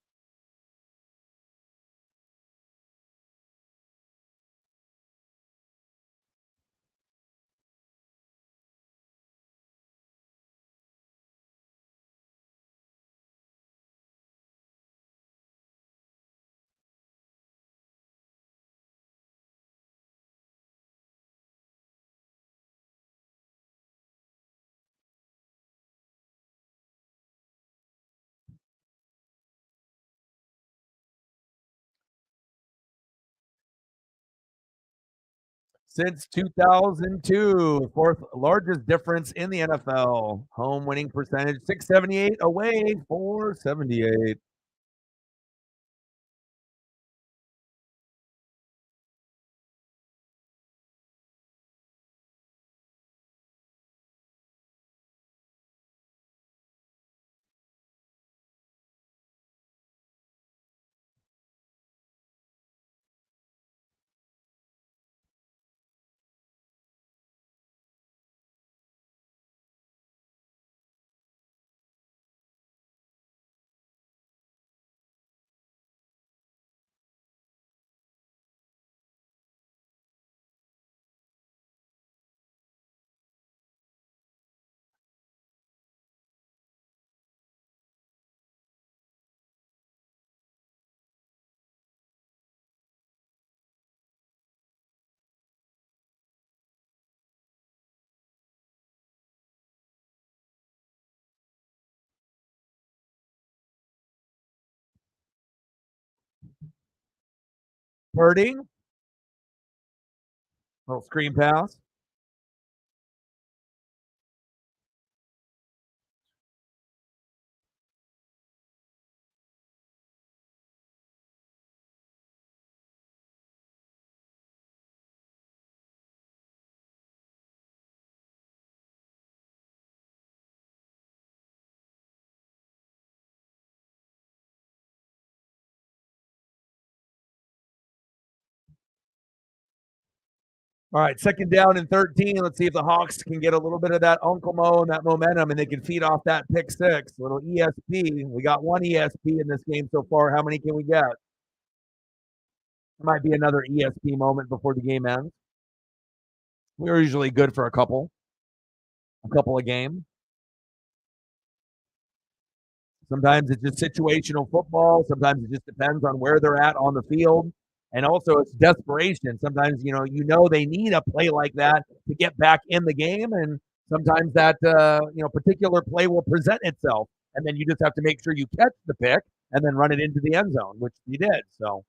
Since 2002, fourth largest difference in the NFL. Home winning percentage 678, away 478. Purdy, little screen pass. All right, second down and 13. Let's see if the Hawks can get a little bit of that Uncle Mo and that momentum, and they can feed off that pick six. Little ESP. We got one ESP in this game so far. How many can we get? There might be another ESP moment before the game ends. We're usually good for a couple a game. Sometimes it's just situational football. Sometimes it just depends on where they're at on the field. And also it's desperation. Sometimes, they need a play like that to get back in the game. And sometimes that, particular play will present itself. And then you just have to make sure you catch the pick and then run it into the end zone, which you did. So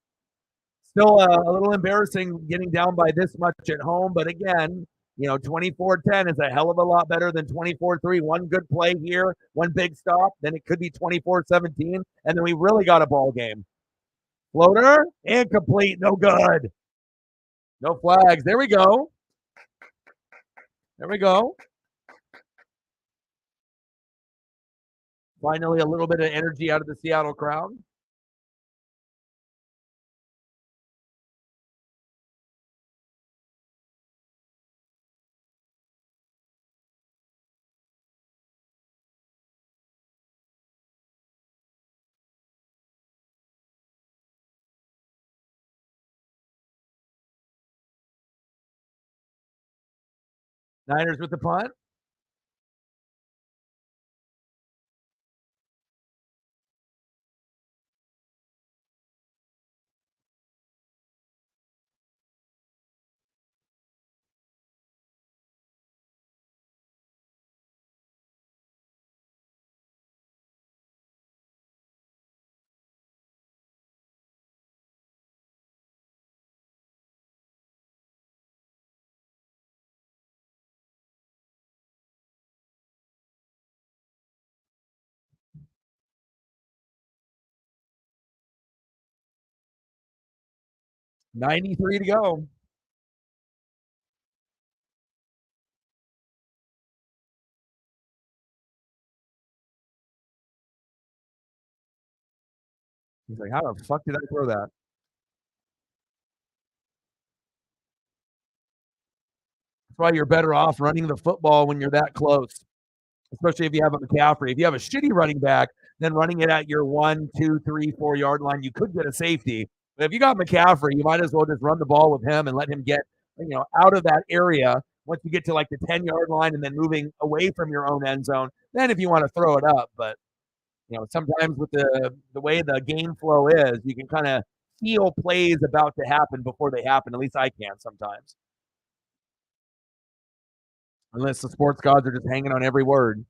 still a little embarrassing getting down by this much at home. But again, 24-10 is a hell of a lot better than 24-3. One good play here, one big stop, then it could be 24-17, and then we really got a ball game. Floater, incomplete, no good. No flags. There we go. There we go. Finally, a little bit of energy out of the Seattle crowd. Niners with the punt. $93 to go. He's like, how the fuck did I throw that? That's why you're better off running the football when you're that close, especially if you have a McCaffrey. If you have a shitty running back, then running it at your 1, 2, 3, 4 yard line, you could get a safety. But if you got McCaffrey, you might as well just run the ball with him and let him get out of that area once you get to like the 10-yard line and then moving away from your own end zone. Then if you want to throw it up, but sometimes with the way the game flow is, you can kind of feel plays about to happen before they happen. At least I can sometimes, unless the sports gods are just hanging on every word.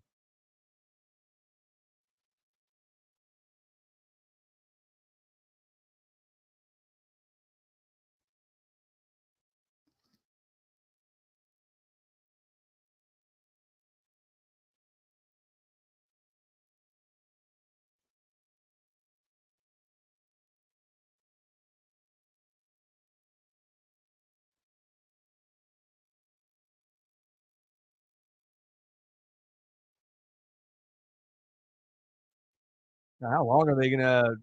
Now, how long are they going to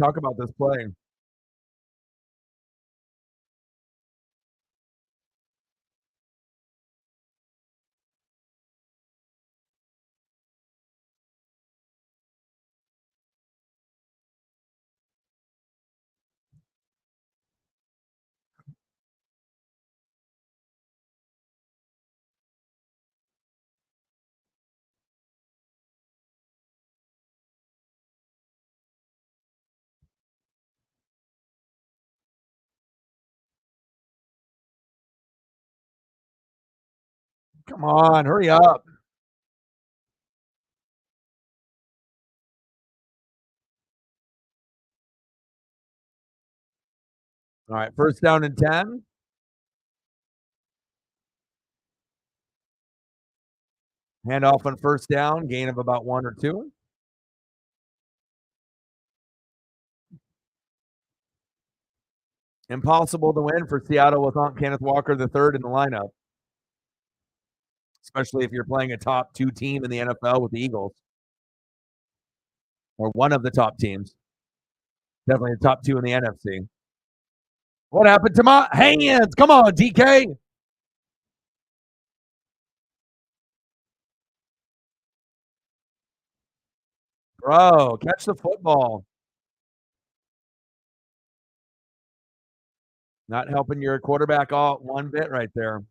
talk about this play? Come on, hurry up. All right, first down and 10. Handoff on first down, gain of about 1 or 2. Impossible to win for Seattle without Kenneth Walker III in the lineup, especially if you're playing a top 2 team in the NFL with the Eagles, or one of the top teams. Definitely the top 2 in the NFC. What happened to my hands? Come on, DK. Bro, catch the football. Not helping your quarterback out one bit right there.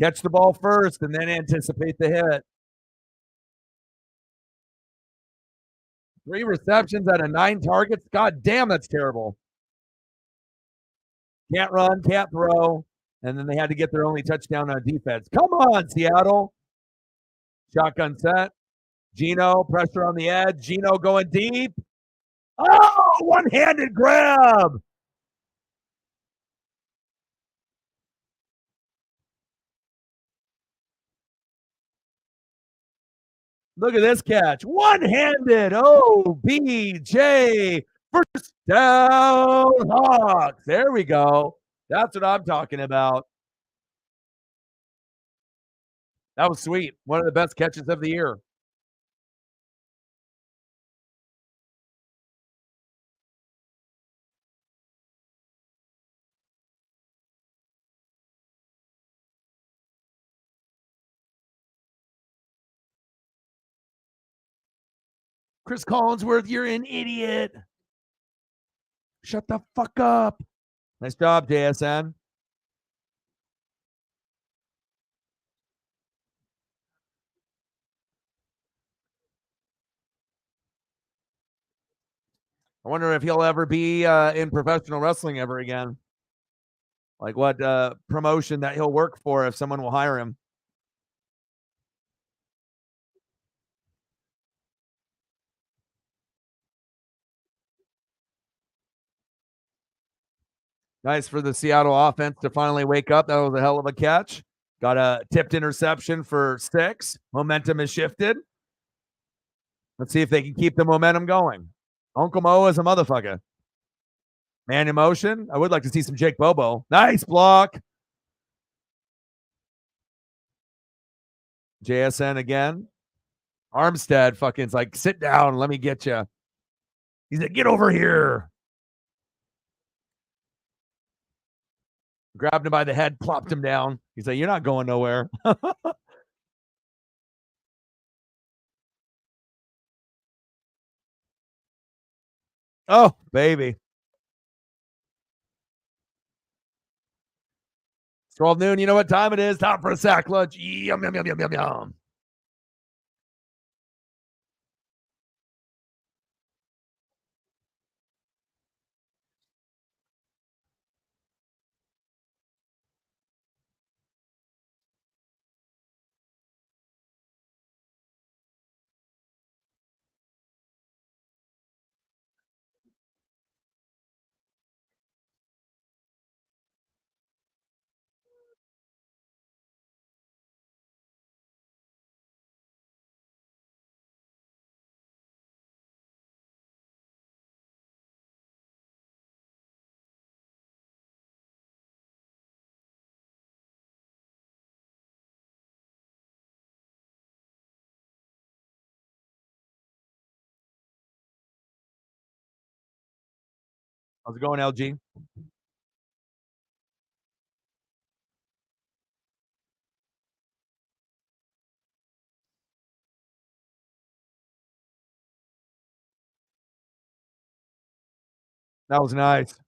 Catch the ball first and then anticipate the hit. 3 receptions out of 9 targets. God damn, that's terrible. Can't run, can't throw. And then they had to get their only touchdown on defense. Come on, Seattle. Shotgun set. Geno, pressure on the edge. Geno going deep. Oh, one-handed grab. Look at this catch. One-handed. Oh, BJ. First down, Hawks. There we go. That's what I'm talking about. That was sweet. One of the best catches of the year. Chris Collinsworth, you're an idiot. Shut the fuck up. Nice job, JSN. I wonder if he'll ever be in professional wrestling ever again. Like what promotion that he'll work for if someone will hire him. Nice for the Seattle offense to finally wake up. That was a hell of a catch. Got a tipped interception for 6. Momentum has shifted. Let's see if they can keep the momentum going. Uncle Mo is a motherfucker. Man in motion. I would like to see some Jake Bobo. Nice block. JSN again. Armstead fucking's like, sit down. Let me get you. He's like, get over here. Grabbed him by the head, plopped him down. He's like, you're not going nowhere. Oh, baby. It's 12 noon. You know what time it is? Time for a sack lunch. Yum, yum, yum, yum, yum, yum. How's it going, LG? That was nice.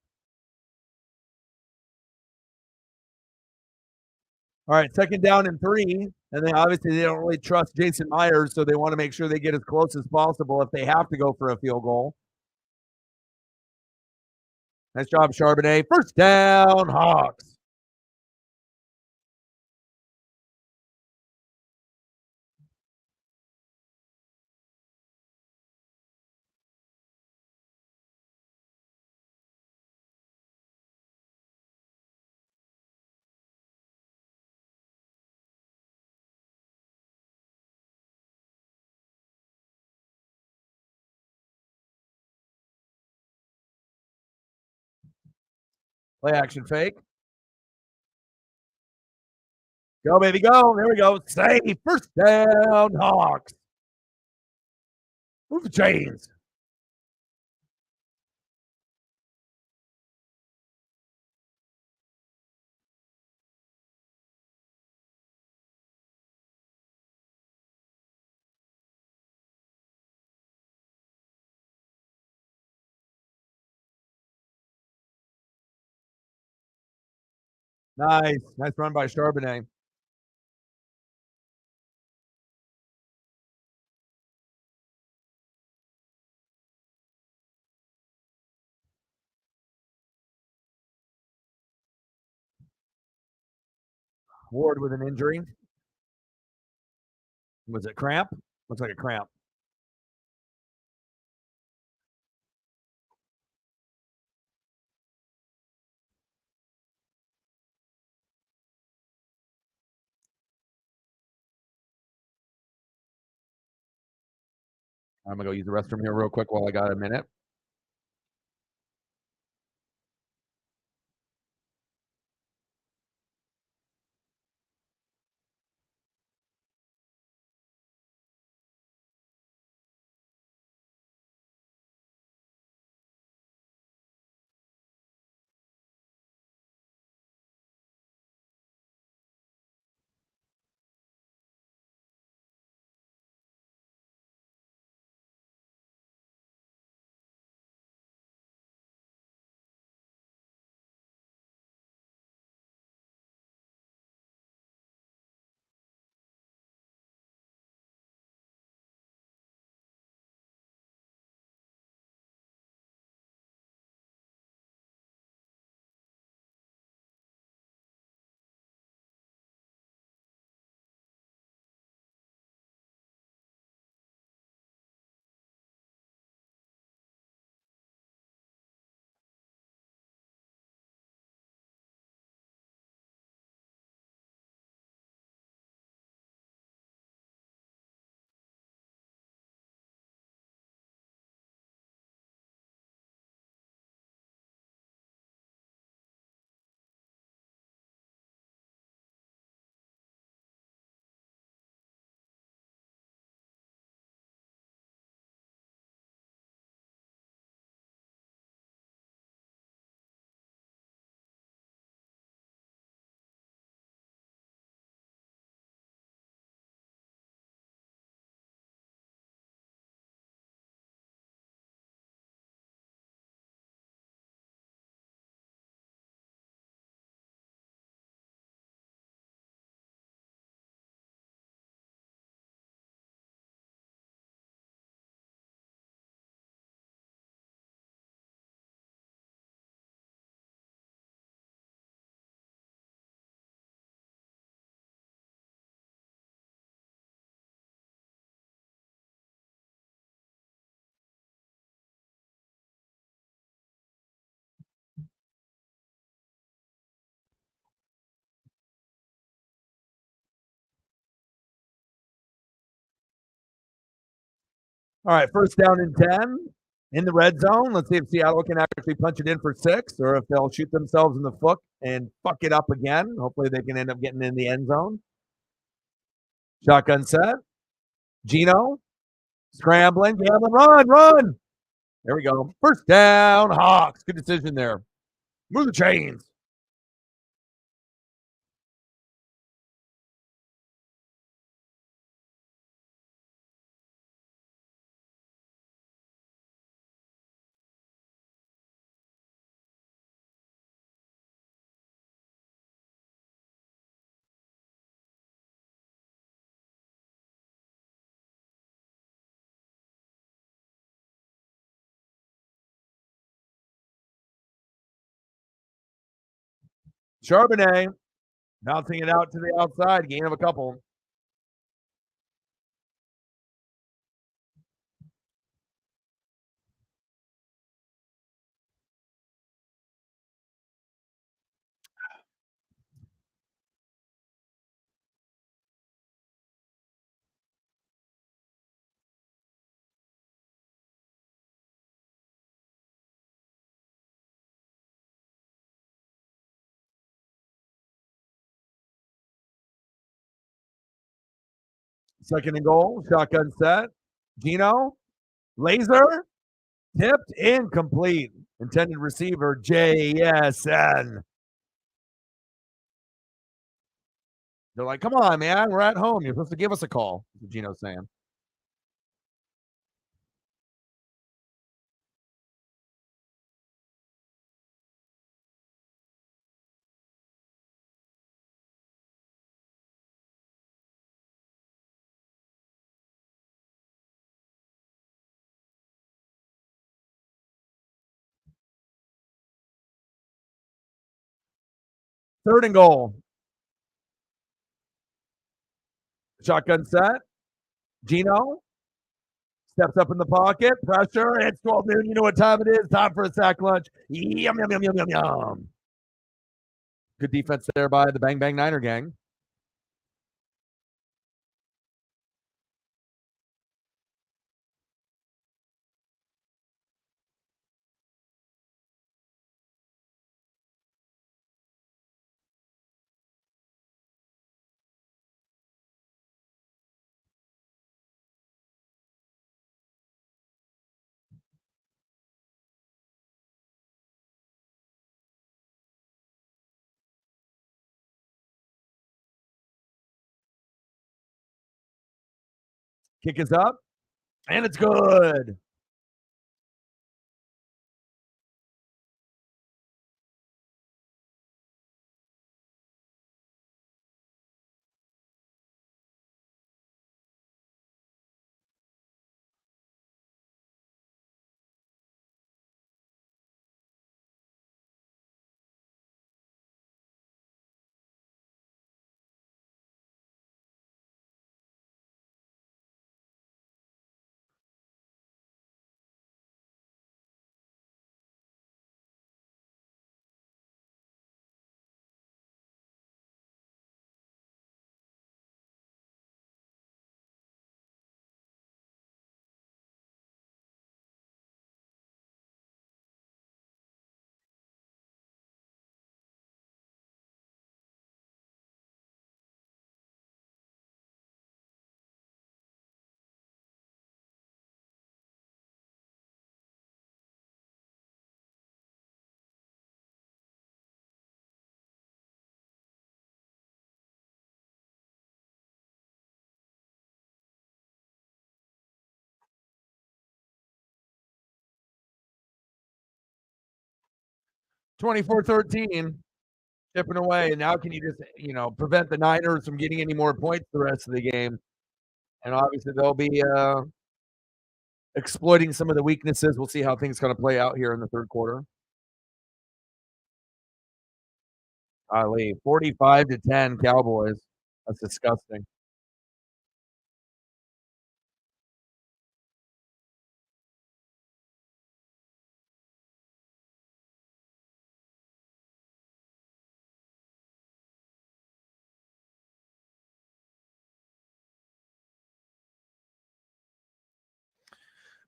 All right, second down and 3. And then obviously they don't really trust Jason Myers, so they want to make sure they get as close as possible if they have to go for a field goal. Nice job, Charbonnet. First down, Hawks. Play action fake. Go, baby, go. There we go. Safe. First down, Hawks. Move the chains. Nice. Nice run by Charbonnet. Ward with an injury. Was it cramp? Looks like a cramp. I'm going to go use the restroom here real quick while I got a minute. All right, first down and 10 in the red zone. Let's see if Seattle can actually punch it in for 6 or if they'll shoot themselves in the foot and fuck it up again. Hopefully they can end up getting in the end zone. Shotgun set. Gino scrambling. Run. There we go. First down, Hawks. Good decision there. Move the chains. Charbonnet bouncing it out to the outside. Gain of a couple. Second and goal. Shotgun set. Gino. Laser. Tipped. Incomplete. Intended receiver, JSN. They're like, come on, man. We're at home. You're supposed to give us a call. That's what Gino's saying. Third and goal. Shotgun set. Gino steps up in the pocket. Pressure. It's 12 noon. You know what time it is. Time for a sack lunch. Yum, yum, yum, yum, yum, yum. Good defense there by the Bang Bang Niner gang. Kick is up, and it's good. (24-13), chipping away. And now can you just, prevent the Niners from getting any more points the rest of the game? And obviously they'll be exploiting some of the weaknesses. We'll see how things kind of play out here in the third quarter. Ali, 45-10 Cowboys. That's disgusting.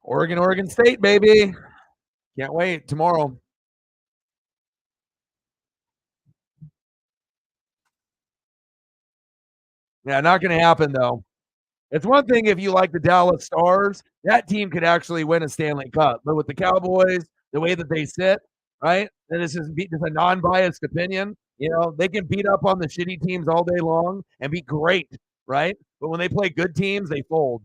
Oregon State, baby. Can't wait. Tomorrow. Yeah, not going to happen, though. It's one thing if you like the Dallas Stars, that team could actually win a Stanley Cup. But with the Cowboys, the way that they sit, right? And this is just a non-biased opinion. They can beat up on the shitty teams all day long and be great, right? But when they play good teams, they fold.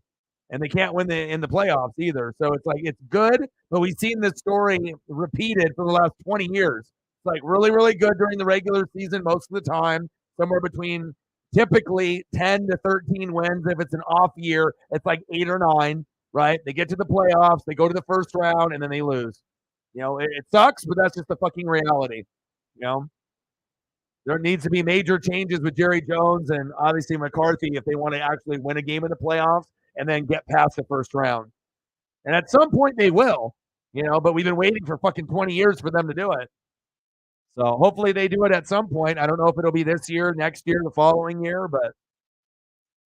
And they can't win in the playoffs either. So it's like it's good, but we've seen this story repeated for the last 20 years. It's like really, really good during the regular season most of the time, somewhere between typically 10 to 13 wins. If it's an off year, it's like 8 or 9, right? They get to the playoffs, they go to the first round, and then they lose. It sucks, but that's just the fucking reality. There needs to be major changes with Jerry Jones and obviously McCarthy if they want to actually win a game in the playoffs and then get past the first round. And at some point they will, but we've been waiting for fucking 20 years for them to do it. So hopefully they do it at some point. I don't know if it'll be this year, next year, the following year, but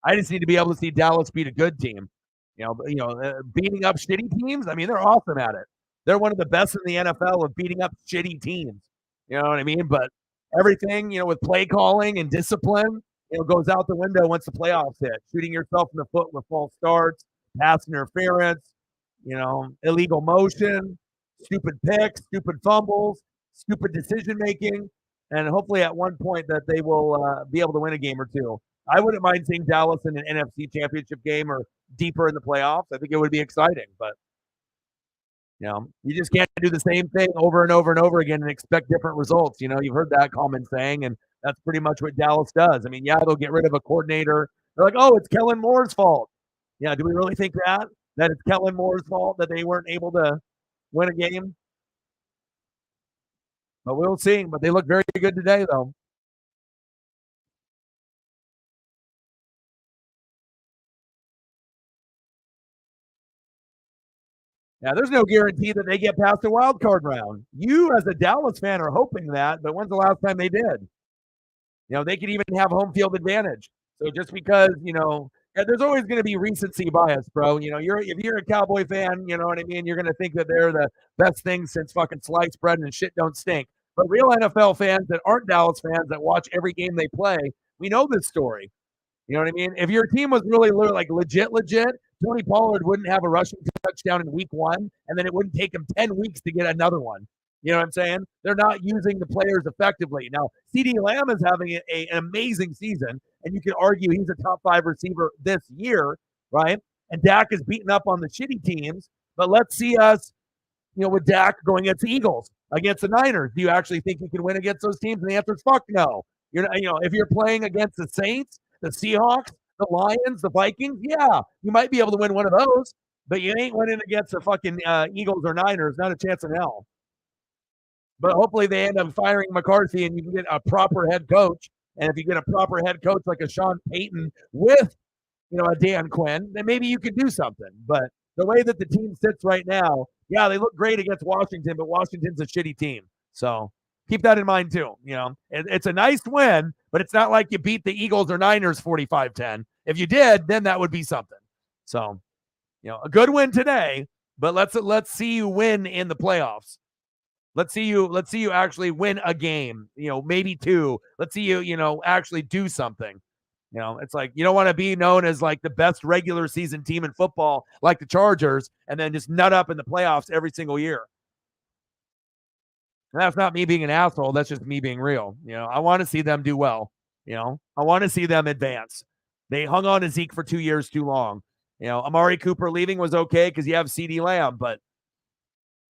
I just need to be able to see Dallas beat a good team. Beating up shitty teams. I mean, they're awesome at it. They're one of the best in the NFL of beating up shitty teams. You know what I mean? But everything, with play calling and discipline, goes out the window once the playoffs hit. Shooting yourself in the foot with false starts, pass interference, illegal motion, stupid picks, stupid fumbles, stupid decision making, and hopefully at one point that they will be able to win a game or two. I wouldn't mind seeing Dallas in an NFC Championship game or deeper in the playoffs. I think it would be exciting, but you just can't do the same thing over and over and over again and expect different results. You've heard that common saying, and that's pretty much what Dallas does. I mean, yeah, they'll get rid of a coordinator. They're like, oh, it's Kellen Moore's fault. Yeah, do we really think that it's Kellen Moore's fault that they weren't able to win a game? But we'll see. But they look very good today, though. Yeah, there's no guarantee that they get past the wild card round. You, as a Dallas fan, are hoping that, but when's the last time they did? They could even have home field advantage. So just because, there's always going to be recency bias, bro. If you're a Cowboy fan, you know what I mean? You're going to think that they're the best thing since fucking sliced bread and shit don't stink. But real NFL fans that aren't Dallas fans that watch every game they play, we know this story. You know what I mean? If your team was really like legit, Tony Pollard wouldn't have a rushing touchdown in week 1, and then it wouldn't take him 10 weeks to get another one. You know what I'm saying? They're not using the players effectively. Now, CeeDee Lamb is having an amazing season, and you could argue he's a top 5 receiver this year, right? And Dak is beating up on the shitty teams. But let's see us, with Dak going against the Eagles, against the Niners. Do you actually think you can win against those teams? And the answer is fuck no. If you're playing against the Saints, the Seahawks, the Lions, the Vikings, yeah, you might be able to win one of those, but you ain't winning against the fucking Eagles or Niners. Not a chance in hell. But hopefully they end up firing McCarthy and you can get a proper head coach. And if you get a proper head coach like a Sean Payton with, a Dan Quinn, then maybe you could do something. But the way that the team sits right now, yeah, they look great against Washington, but Washington's a shitty team. So keep that in mind too. It's a nice win, but it's not like you beat the Eagles or Niners 45-10. If you did, then that would be something. So, a good win today, but let's see you win in the playoffs. Let's see you actually win a game, maybe 2. Let's see you, actually do something. It's like you don't want to be known as like the best regular season team in football like the Chargers and then just nut up in the playoffs every single year. And that's not me being an asshole. That's just me being real. I want to see them do well. I want to see them advance. They hung on to Zeke for 2 years too long. Amari Cooper leaving was okay because you have CeeDee Lamb, but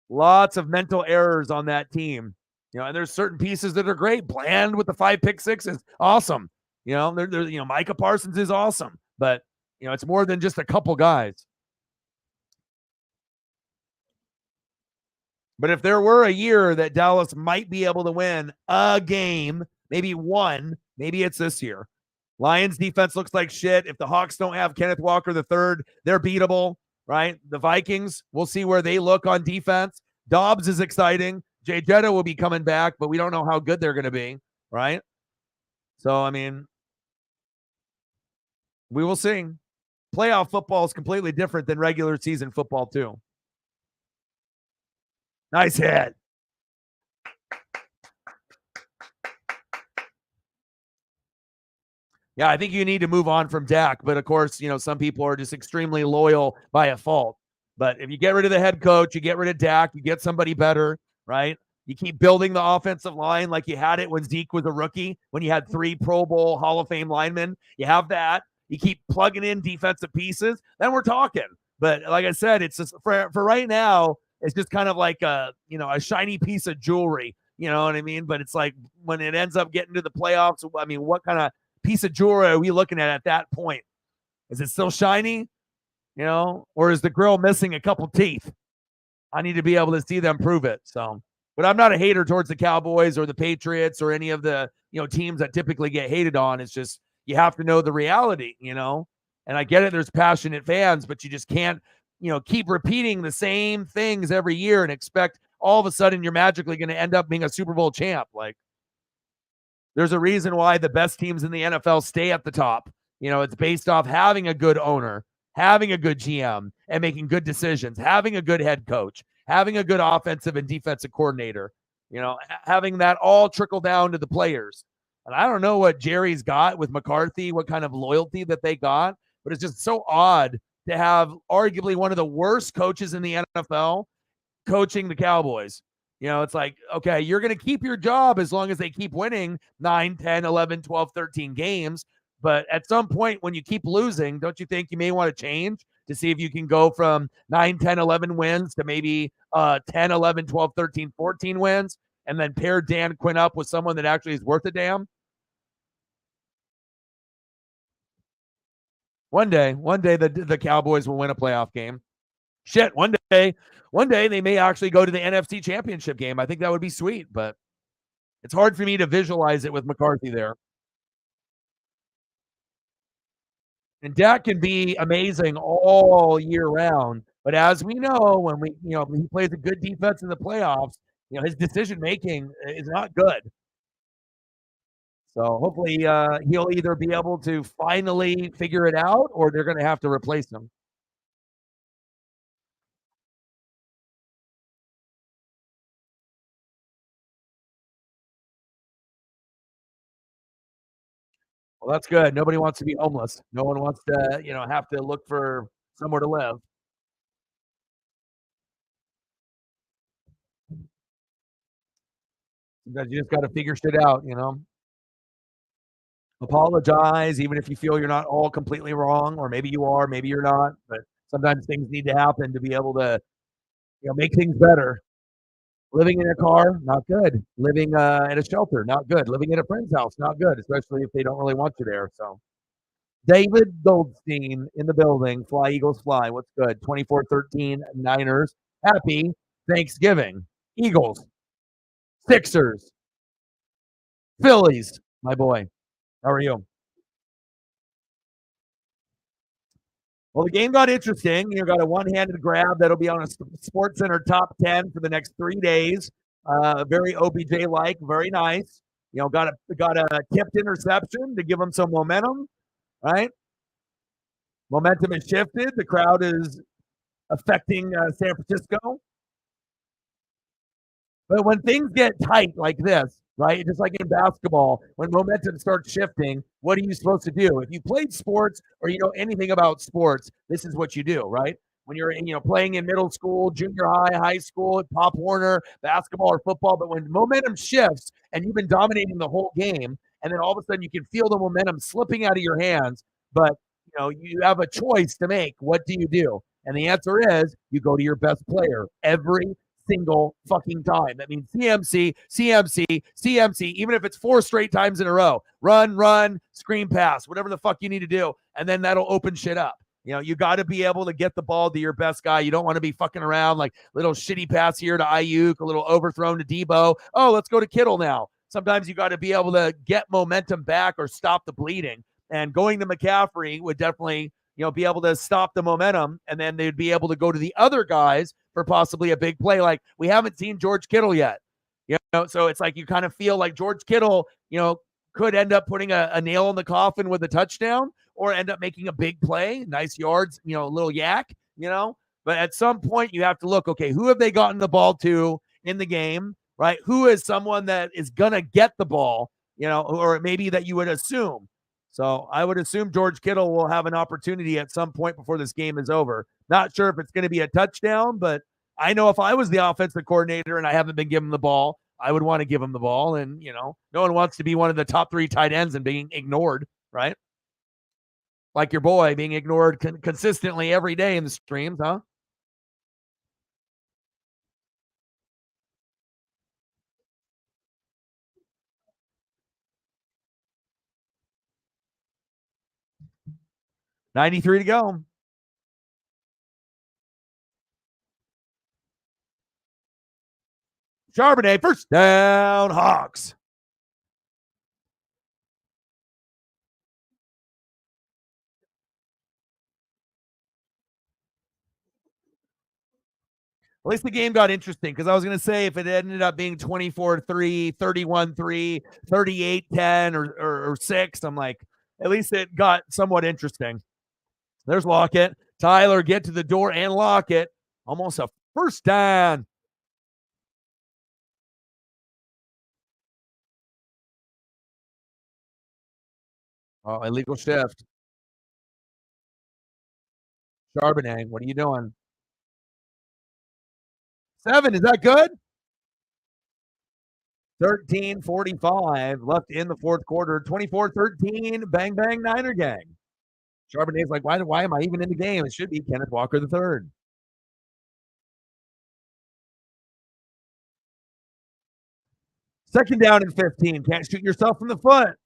lots of mental errors on that team. And there's certain pieces that are great. Bland with the 5 pick sixes, awesome. Micah Parsons is awesome, but it's more than just a couple guys. But if there were a year that Dallas might be able to win a game, maybe one, maybe it's this year. Lions defense looks like shit. If the Hawks don't have Kenneth Walker III, they're beatable, right? The Vikings, we'll see where they look on defense. Dobbs is exciting. Jay Jetta will be coming back, but we don't know how good they're going to be, right? So, I mean, we will see. Playoff football is completely different than regular season football, too. Nice hit. Yeah, I think you need to move on from Dak. But, of course, some people are just extremely loyal by default. But if you get rid of the head coach, you get rid of Dak, you get somebody better, right? You keep building the offensive line like you had it when Zeke was a rookie, when you had 3 Pro Bowl Hall of Fame linemen. You have that. You keep plugging in defensive pieces. Then we're talking. But like I said, it's just for right now, it's just kind of like a shiny piece of jewelry. You know what I mean? But it's like when it ends up getting to the playoffs, I mean, what kind of piece of jewelry are we looking at that point? Is it still shiny? Or is the grill missing a couple teeth? I need to be able to see them prove it. So, but I'm not a hater towards the Cowboys or the Patriots or any of the, teams that typically get hated on. It's just, you have to know the reality, and I get it. There's passionate fans, but you just can't, keep repeating the same things every year and expect all of a sudden you're magically going to end up being a Super Bowl champ. Like, there's a reason why the best teams in the NFL stay at the top. It's based off having a good owner, having a good GM and making good decisions, having a good head coach, having a good offensive and defensive coordinator, having that all trickle down to the players. And I don't know what Jerry's got with McCarthy, what kind of loyalty that they got, but it's just so odd to have arguably one of the worst coaches in the NFL coaching the Cowboys. It's like, okay, you're going to keep your job as long as they keep winning 9, 10, 11, 12, 13 games. But at some point, when you keep losing, don't you think you may want to change to see if you can go from 9, 10, 11 wins to maybe 10, 11, 12, 13, 14 wins, and then pair Dan Quinn up with someone that actually is worth a damn? One day the Cowboys will win a playoff game. Shit, one day they may actually go to the NFC Championship game. I think that would be sweet, but it's hard for me to visualize it with McCarthy there. And Dak can be amazing all year round, but as we know, when he plays a good defense in the playoffs, his decision making is not good. So hopefully he'll either be able to finally figure it out, or they're going to have to replace him. Well, that's good. Nobody wants to be homeless. No one wants to, have to look for somewhere to live. Sometimes you just got to figure shit out. Apologize, even if you feel you're not all completely wrong, or maybe you are, maybe you're not. But sometimes things need to happen to be able to, make things better. Living in a car, not good. Living at a shelter, not good. Living at a friend's house, not good, especially if they don't really want you there. So, David Goldstein in the building. Fly, Eagles, fly. What's good? 24-13 Niners. Happy Thanksgiving. Eagles, Sixers, Phillies. My boy. How are you? Well, the game got interesting. You got a one-handed grab that'll be on a Sports Center top 10 for the next 3 days. Very OBJ-like, very nice. Got a tipped interception to give them some momentum, right? Momentum has shifted. The crowd is affecting San Francisco. But when things get tight like this, right, just like in basketball, when momentum starts shifting, what are you supposed to do? If you played sports or you know anything about sports, this is what you do, right? When you're playing in middle school, junior high, high school, Pop Warner, basketball or football, but when momentum shifts and you've been dominating the whole game, and then all of a sudden you can feel the momentum slipping out of your hands, but you have a choice to make. What do you do? And the answer is you go to your best player every single fucking time. That means CMC, CMC, CMC, even if it's 4 straight times in a row. Run, screen pass, whatever the fuck you need to do. And then that'll open shit up. You got to be able to get the ball to your best guy. You don't want to be fucking around like little shitty pass here to Ayuk, a little overthrown to Debo. Oh, let's go to Kittle now. Sometimes you got to be able to get momentum back or stop the bleeding. And going to McCaffrey would definitely, be able to stop the momentum, and then they'd be able to go to the other guys for possibly a big play. Like we haven't seen George Kittle yet. So it's like you kind of feel like George Kittle, could end up putting a nail in the coffin with a touchdown or end up making a big play, nice yards, a little yak. But at some point you have to look, okay, who have they gotten the ball to in the game, right? Who is someone that is going to get the ball, or maybe that you would assume. So I would assume George Kittle will have an opportunity at some point before this game is over. Not sure if it's going to be a touchdown, but I know if I was the offensive coordinator and I haven't been given the ball, I would want to give him the ball. And, no one wants to be one of the top 3 tight ends and being ignored, right? Like your boy being ignored consistently every day in the streams, huh? $93 to go. Charbonnet, first down, Hawks. At least the game got interesting because I was going to say if it ended up being 24-3, 31-3, 38-10, or 6, I'm like, at least it got somewhat interesting. There's Lockett. Tyler, get to the door and Lockett. Almost a first down. Oh, illegal shift. Charbonnet, what are you doing? 7, is that good? 13:45 left in the fourth quarter. 24-13, bang, bang, Niner gang. Charbonnet's like, why am I even in the game? It should be Kenneth Walker the third. Second down and 15. Can't shoot yourself in the foot.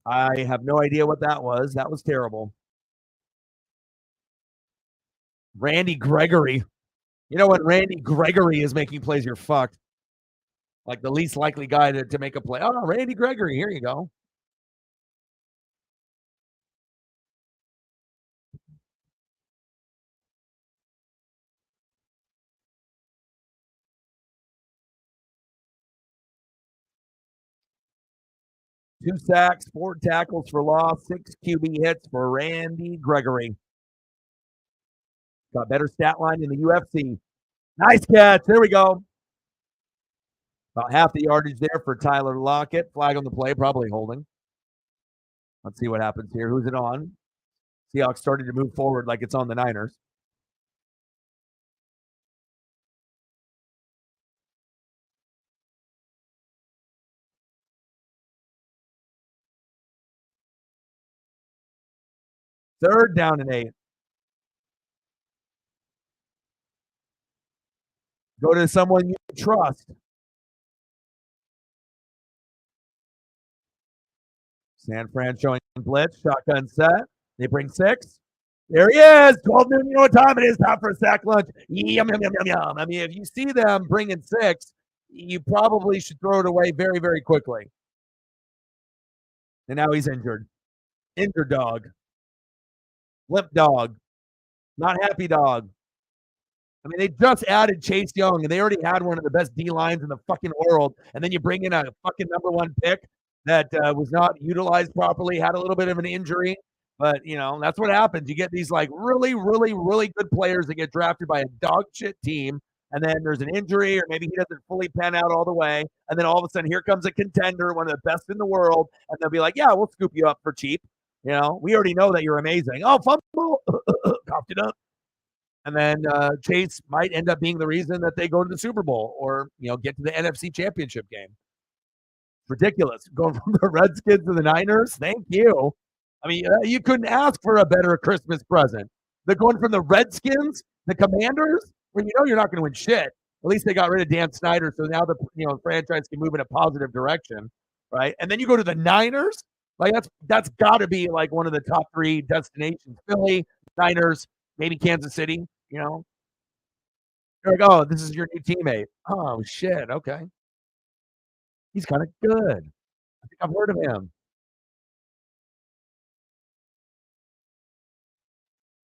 I have no idea what that was. That was terrible. Randy Gregory. You know when Randy Gregory is making plays, you're fucked. Like the least likely guy to make a play. Oh, Randy Gregory. Here you go. Two sacks, 4 tackles for loss, 6 QB hits for Randy Gregory. Got better stat line in the UFC. Nice catch. There we go. About half the yardage there for Tyler Lockett. Flag on the play, probably holding. Let's see what happens here. Who's it on? Seahawks started to move forward like it's on the Niners. Third down and 8. Go to someone you trust. San Fran showing blitz, shotgun set. They bring 6. There he is. 12 noon. You know what time it is? Time for a sack lunch. Yum, yum, yum, yum, yum. I mean, if you see them bringing 6, you probably should throw it away very, very quickly. And now he's injured. Injured dog. Limp dog. Not happy dog. I mean, they just added Chase Young, and they already had one of the best D lines in the fucking world. And then you bring in a fucking number 1 pick that was not utilized properly, had a little bit of an injury. But, you know, that's what happens. You get these, like, really, really, really good players that get drafted by a dog shit team, and then there's an injury, or maybe he doesn't fully pan out all the way. And then all of a sudden, here comes a contender, one of the best in the world, and they'll be like, yeah, we'll scoop you up for cheap. You know, we already know that you're amazing. Oh, fumble. Coughed it up. And then Chase might end up being the reason that they go to the Super Bowl or, you know, get to the NFC Championship game. Ridiculous. Going from the Redskins to the Niners. Thank you. I mean, you couldn't ask for a better Christmas present. They're going from the Redskins, the Commanders, when you know you're not going to win shit. At least they got rid of Dan Snyder, so now the franchise can move in a positive direction, right? And then you go to the Niners. Like that's got to be like one of the top 3 destinations: Philly, Niners, maybe Kansas City. You know, you're like, oh, this is your new teammate. Oh shit, okay, he's kind of good. I think I've heard of him.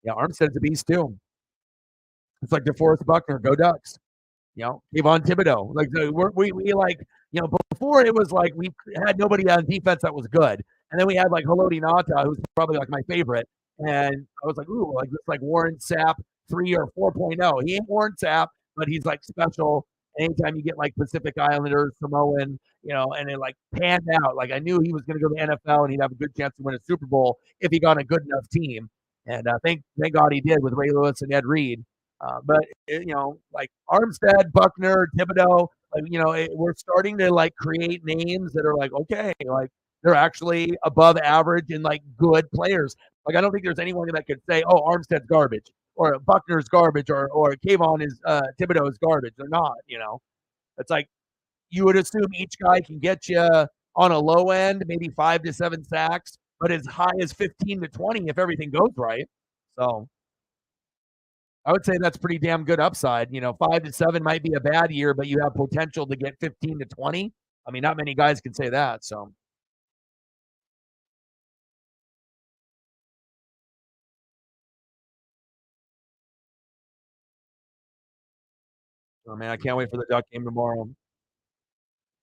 Yeah, Armstead's a beast too. It's like DeForest Buckner, go Ducks. You know, Kayvon Thibodeau. Like we like, you know, before it was like we had nobody on defense that was good, and then we had like Haloti Ngata, who's probably like my favorite, and I was like, ooh, like this like Warren Sapp 3 or 4.0. He ain't Warren Sapp, but he's like special. Anytime you get like Pacific Islanders, Samoan, you know, and it like panned out. Like I knew he was going to go to the NFL and he'd have a good chance to win a Super Bowl if he got a good enough team. And thank God he did with Ray Lewis and Ed Reed. But you know, like Armstead, Buckner, Thibodeau, like you know, we're starting to like create names that are like okay, like they're actually above average and like good players. Like I don't think there's anyone that could say, oh, Armstead's garbage or Buckner's garbage or Kayvon is Thibodeau is garbage. They're not. You know, it's like you would assume each guy can get you on a low end, maybe 5 to 7 sacks, but as high as 15 to 20 if everything goes right. So I would say that's pretty damn good upside. You know, 5 to 7 might be a bad year, but you have potential to get 15 to 20. I mean, not many guys can say that. So, oh man, I can't wait for the Duck game tomorrow.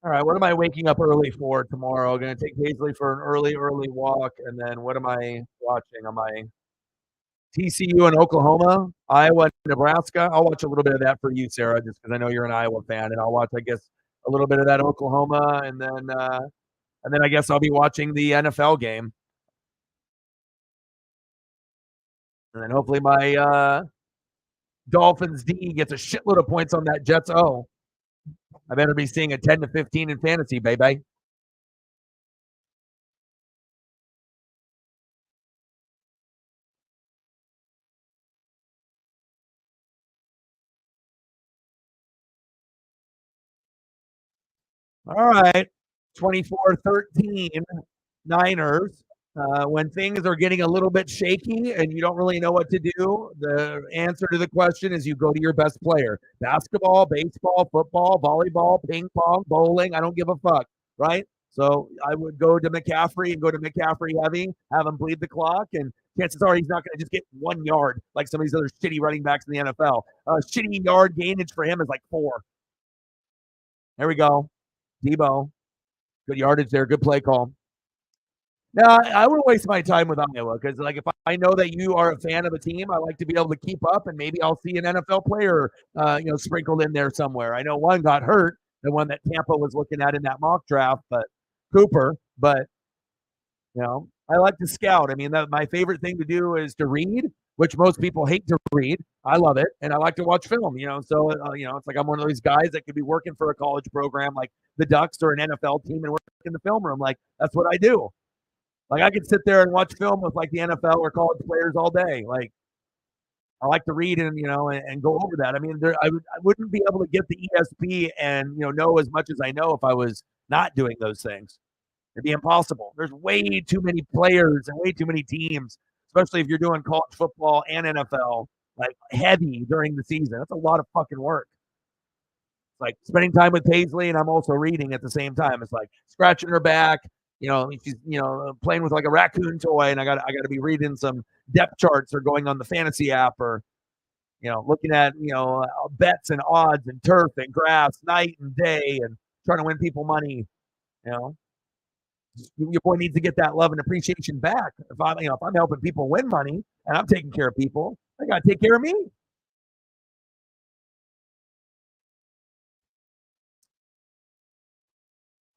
All right, what am I waking up early for tomorrow? Going to take Paisley for an early walk, and then what am I watching? Am I TCU and Oklahoma, Iowa, Nebraska? I'll watch a little bit of that for you, Sarah, just because I know you're an Iowa fan, and I'll watch, I guess, a little bit of that Oklahoma, and then And then I guess I'll be watching the NFL game. And then hopefully my Dolphins D gets a shitload of points on that Jets O. I better be seeing a 10 to 15 in fantasy, baby. All right. 24-13 Niners. When things are getting a little bit shaky and you don't really know what to do, the answer to the question is you go to your best player. Basketball, baseball, football, volleyball, ping pong, bowling. I don't give a fuck, right? So I would go to McCaffrey and go to McCaffrey heavy, have him bleed the clock, and chances are he's not going to just get 1 yard like some of these other shitty running backs in the NFL. Shitty yard gainage for him is like 4. There we go. Debo, good yardage there, good play call. No, I wouldn't waste my time with Iowa because, like, if I know that you are a fan of a team, I like to be able to keep up, and maybe I'll see an NFL player, sprinkled in there somewhere. I know one got hurt, the one that Tampa was looking at in that mock draft, but Cooper. But I like to scout. I mean, my favorite thing to do is to read, which most people hate to read. I love it, and I like to watch film. So it's like I'm one of those guys that could be working for a college program like the Ducks or an NFL team and work in the film room. Like that's what I do. Like I could sit there and watch film with like the NFL or college players all day. Like I like to read and go over that. I mean, I wouldn't be able to get the ESP and know as much as I know if I was not doing those things. It'd be impossible. There's way too many players and way too many teams, especially if you're doing college football and NFL, like heavy during the season. That's a lot of fucking work. It's like spending time with Paisley and I'm also reading at the same time. It's like scratching her back. She's playing with like a raccoon toy, and I got to be reading some depth charts or going on the fantasy app or looking at bets and odds and turf and grass night and day and trying to win people money. Your boy needs to get that love and appreciation back. If I'm helping people win money and I'm taking care of people, I got to take care of me.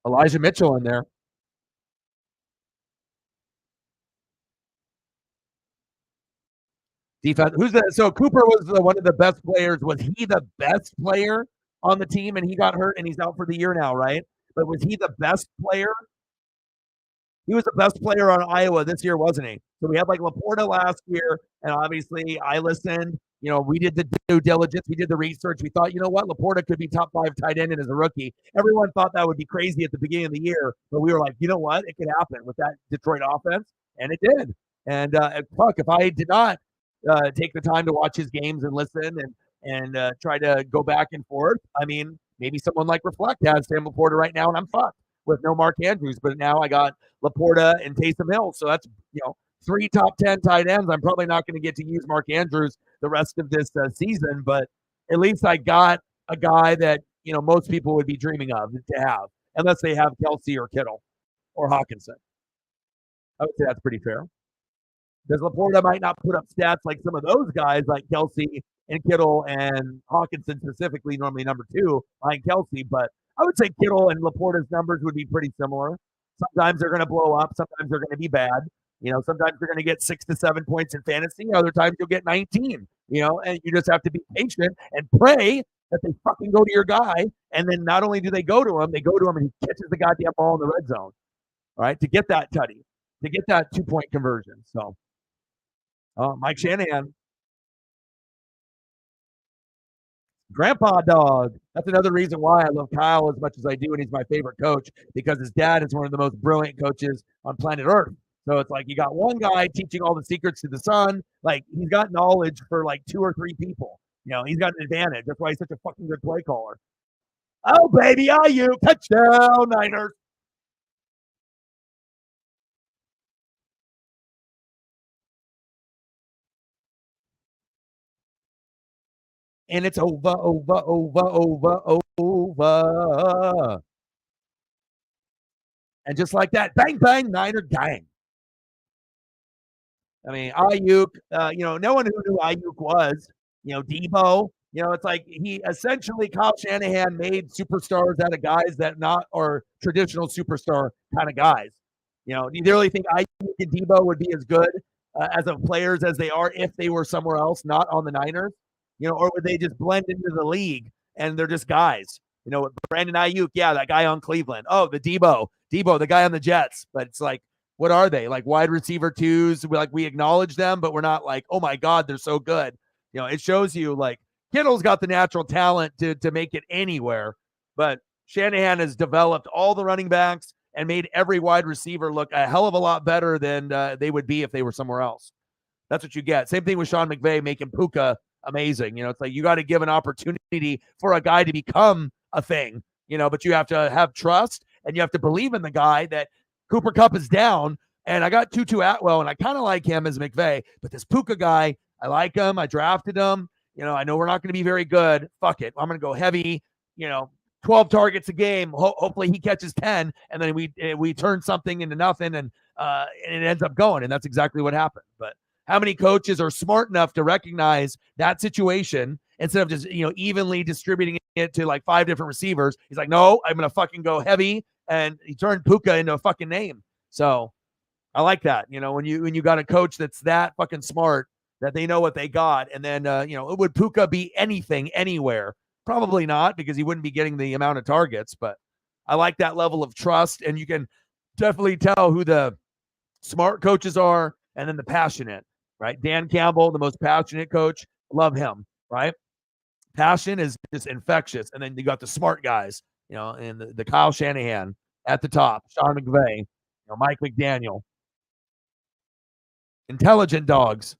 Elijah Mitchell in there. Defense. Who's that? So Cooper was one of the best players. Was he the best player on the team and he got hurt and he's out for the year now, right? But was he the best player? He was the best player on Iowa this year, wasn't he? So we had like Laporta last year, and obviously I listened. We did the due diligence, we did the research. We thought, what, Laporta could be top 5 tight end as a rookie. Everyone thought that would be crazy at the beginning of the year, but we were like, you know what, it could happen with that Detroit offense, and it did. And fuck, if I did not take the time to watch his games and listen and try to go back and forth, I mean, maybe someone like Reflect has Sam Laporta right now, and I'm fucked with no Mark Andrews. But now I got Laporta and Taysom Hill, so that's 3 top 10 tight ends. I'm probably not going to get to use Mark Andrews the rest of this season, but at least I got a guy that most people would be dreaming of to have, unless they have Kelsey or Kittle or Hawkinson. I would say that's pretty fair. Because Laporta might not put up stats like some of those guys, like Kelsey and Kittle and Hawkinson specifically, normally number 2 behind Kelsey, but I would say Kittle and Laporta's numbers would be pretty similar. Sometimes they're going to blow up. Sometimes they're going to be bad. Sometimes you're going to get 6 to 7 points in fantasy. Other times you'll get 19, and you just have to be patient and pray that they fucking go to your guy. And then not only do they go to him and he catches the goddamn ball in the red zone, all right, to get that tutty, to get that 2-point conversion. So, Mike Shanahan. Grandpa dog. That's another reason why I love Kyle as much as I do, and he's my favorite coach because his dad is one of the most brilliant coaches on planet Earth. So it's like you got one guy teaching all the secrets to the son. Like he's got knowledge for like 2 or 3 people. He's got an advantage. That's why he's such a fucking good play caller. Oh, baby, are you? Touchdown, Niners. And it's over. And just like that, bang, bang, Niner gang. I mean, Ayuk, no one who knew Ayuk was, Debo, It's like he essentially Kyle Shanahan made superstars out of guys that not are traditional superstar kind of guys. Do you really think Ayuk and Debo would be as good as of players as they are if they were somewhere else, not on the Niners? Or would they just blend into the league and they're just guys? Brandon Ayuk, yeah, that guy on Cleveland. Oh, the Debo, the guy on the Jets. But it's like, what are they? Like wide receiver twos? We acknowledge them, but we're not like, oh my God, they're so good. It shows you like Kittle's got the natural talent to make it anywhere, but Shanahan has developed all the running backs and made every wide receiver look a hell of a lot better than they would be if they were somewhere else. That's what you get. Same thing with Sean McVay making Puka amazing. It's like you got to give an opportunity for a guy to become a thing, but you have to have trust and you have to believe in the guy that Cooper Kupp is down. And I got Tutu Atwell, and I kind of like him as McVay, but this Puka guy, I like him. I drafted him. I know we're not going to be very good. Fuck it. I'm going to go heavy, 12 targets a game. Hopefully he catches 10, and then we turn something into nothing, and it ends up going, and that's exactly what happened. But how many coaches are smart enough to recognize that situation instead of just, evenly distributing it to like 5 different receivers? He's like, no, I'm going to fucking go heavy, and he turned Puka into a fucking name. So I like that. When you got a coach that's that fucking smart, that they know what they got. And then, would Puka be anything anywhere? Probably not, because he wouldn't be getting the amount of targets. But I like that level of trust. And you can definitely tell who the smart coaches are and then the passionate, right? Dan Campbell, the most passionate coach. Love him, right? Passion is just infectious. And then you got the smart guys, and the Kyle Shanahan at the top, Sean McVay, Mike McDaniel. Intelligent dogs.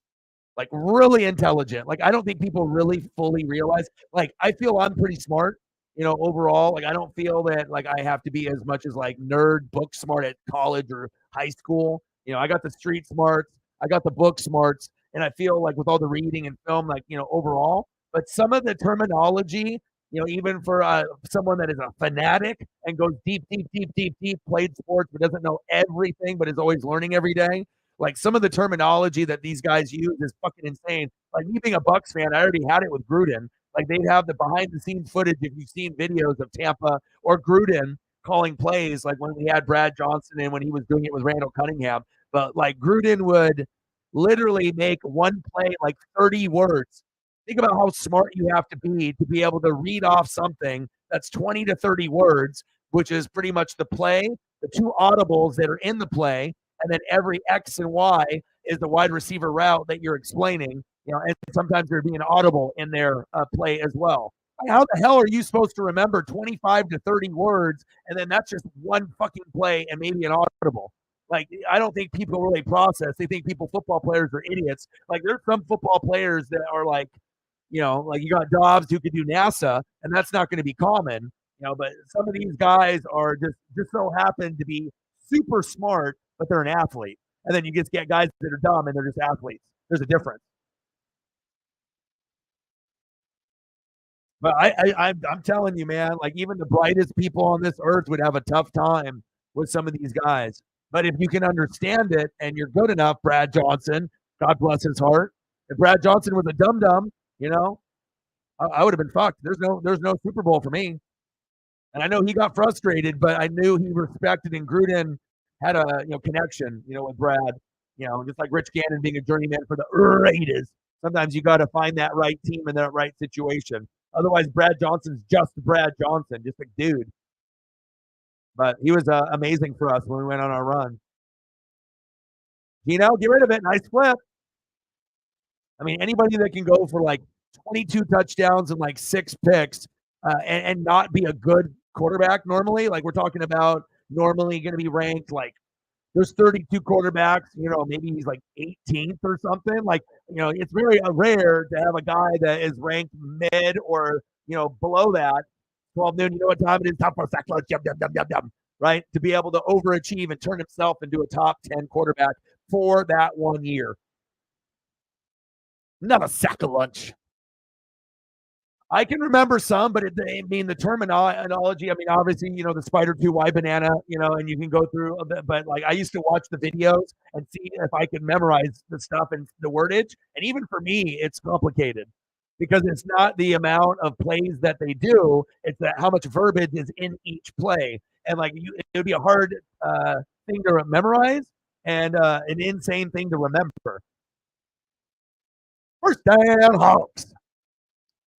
Like really intelligent. Like I don't think people really fully realize. Like I feel I'm pretty smart, overall. Like I don't feel that like I have to be as much as like nerd book smart at college or high school. I got the street smarts, I got the book smarts, and I feel like with all the reading and film, like overall. But some of the terminology, even for someone that is a fanatic and goes deep, deep, deep, deep, deep, played sports but doesn't know everything, but is always learning every day. Like some of the terminology that these guys use is fucking insane. Like me being a Bucks fan, I already had it with Gruden. Like they'd have the behind the scenes footage if you've seen videos of Tampa or Gruden calling plays, like when we had Brad Johnson and when he was doing it with Randall Cunningham. But like Gruden would literally make one play like 30 words. Think about how smart you have to be able to read off something that's 20 to 30 words, which is pretty much the play, the 2 audibles that are in the play, and then every X and Y is the wide receiver route that you're explaining, and sometimes there'd be an audible in their play as well. How the hell are you supposed to remember 25 to 30 words, and then that's just one fucking play and maybe an audible? Like, I don't think people really process. They think football players are idiots. Like, there's some football players that are like, like you got Dobbs who could do NASA, and that's not going to be common, but some of these guys are just so happen to be super smart, but they're an athlete. And then you just get guys that are dumb and they're just athletes. There's a difference. But I'm telling you, man, like even the brightest people on this earth would have a tough time with some of these guys. But if you can understand it and you're good enough, Brad Johnson, God bless his heart. If Brad Johnson was a dum dum, I would have been fucked. There's no Super Bowl for me. And I know he got frustrated, but I knew he respected, and Gruden had a connection, with Brad. Just like Rich Gannon being a journeyman for the Raiders. Sometimes you got to find that right team in that right situation. Otherwise, Brad Johnson's just Brad Johnson, just a dude. But he was amazing for us when we went on our run. Get rid of it. Nice flip. I mean, anybody that can go for like 22 touchdowns and like 6 picks and not be a good quarterback normally, like we're talking about normally going to be ranked like there's 32 quarterbacks, maybe he's like 18th or something. Like, it's very rare to have a guy that is ranked mid or, below that. 12 noon, you know what time it is? Time for a sack lunch, right? To be able to overachieve and turn himself into a top 10 quarterback for that 1 year. Not a sack of lunch. I can remember some, but the terminology, obviously, the spider 2Y banana, and you can go through a bit, but like I used to watch the videos and see if I could memorize the stuff and the wordage. And even for me, it's complicated. because it's not the amount of plays that they do; it's that how much verbiage is in each play, and like it would be a hard thing to memorize and an insane thing to remember. First down, Hawks.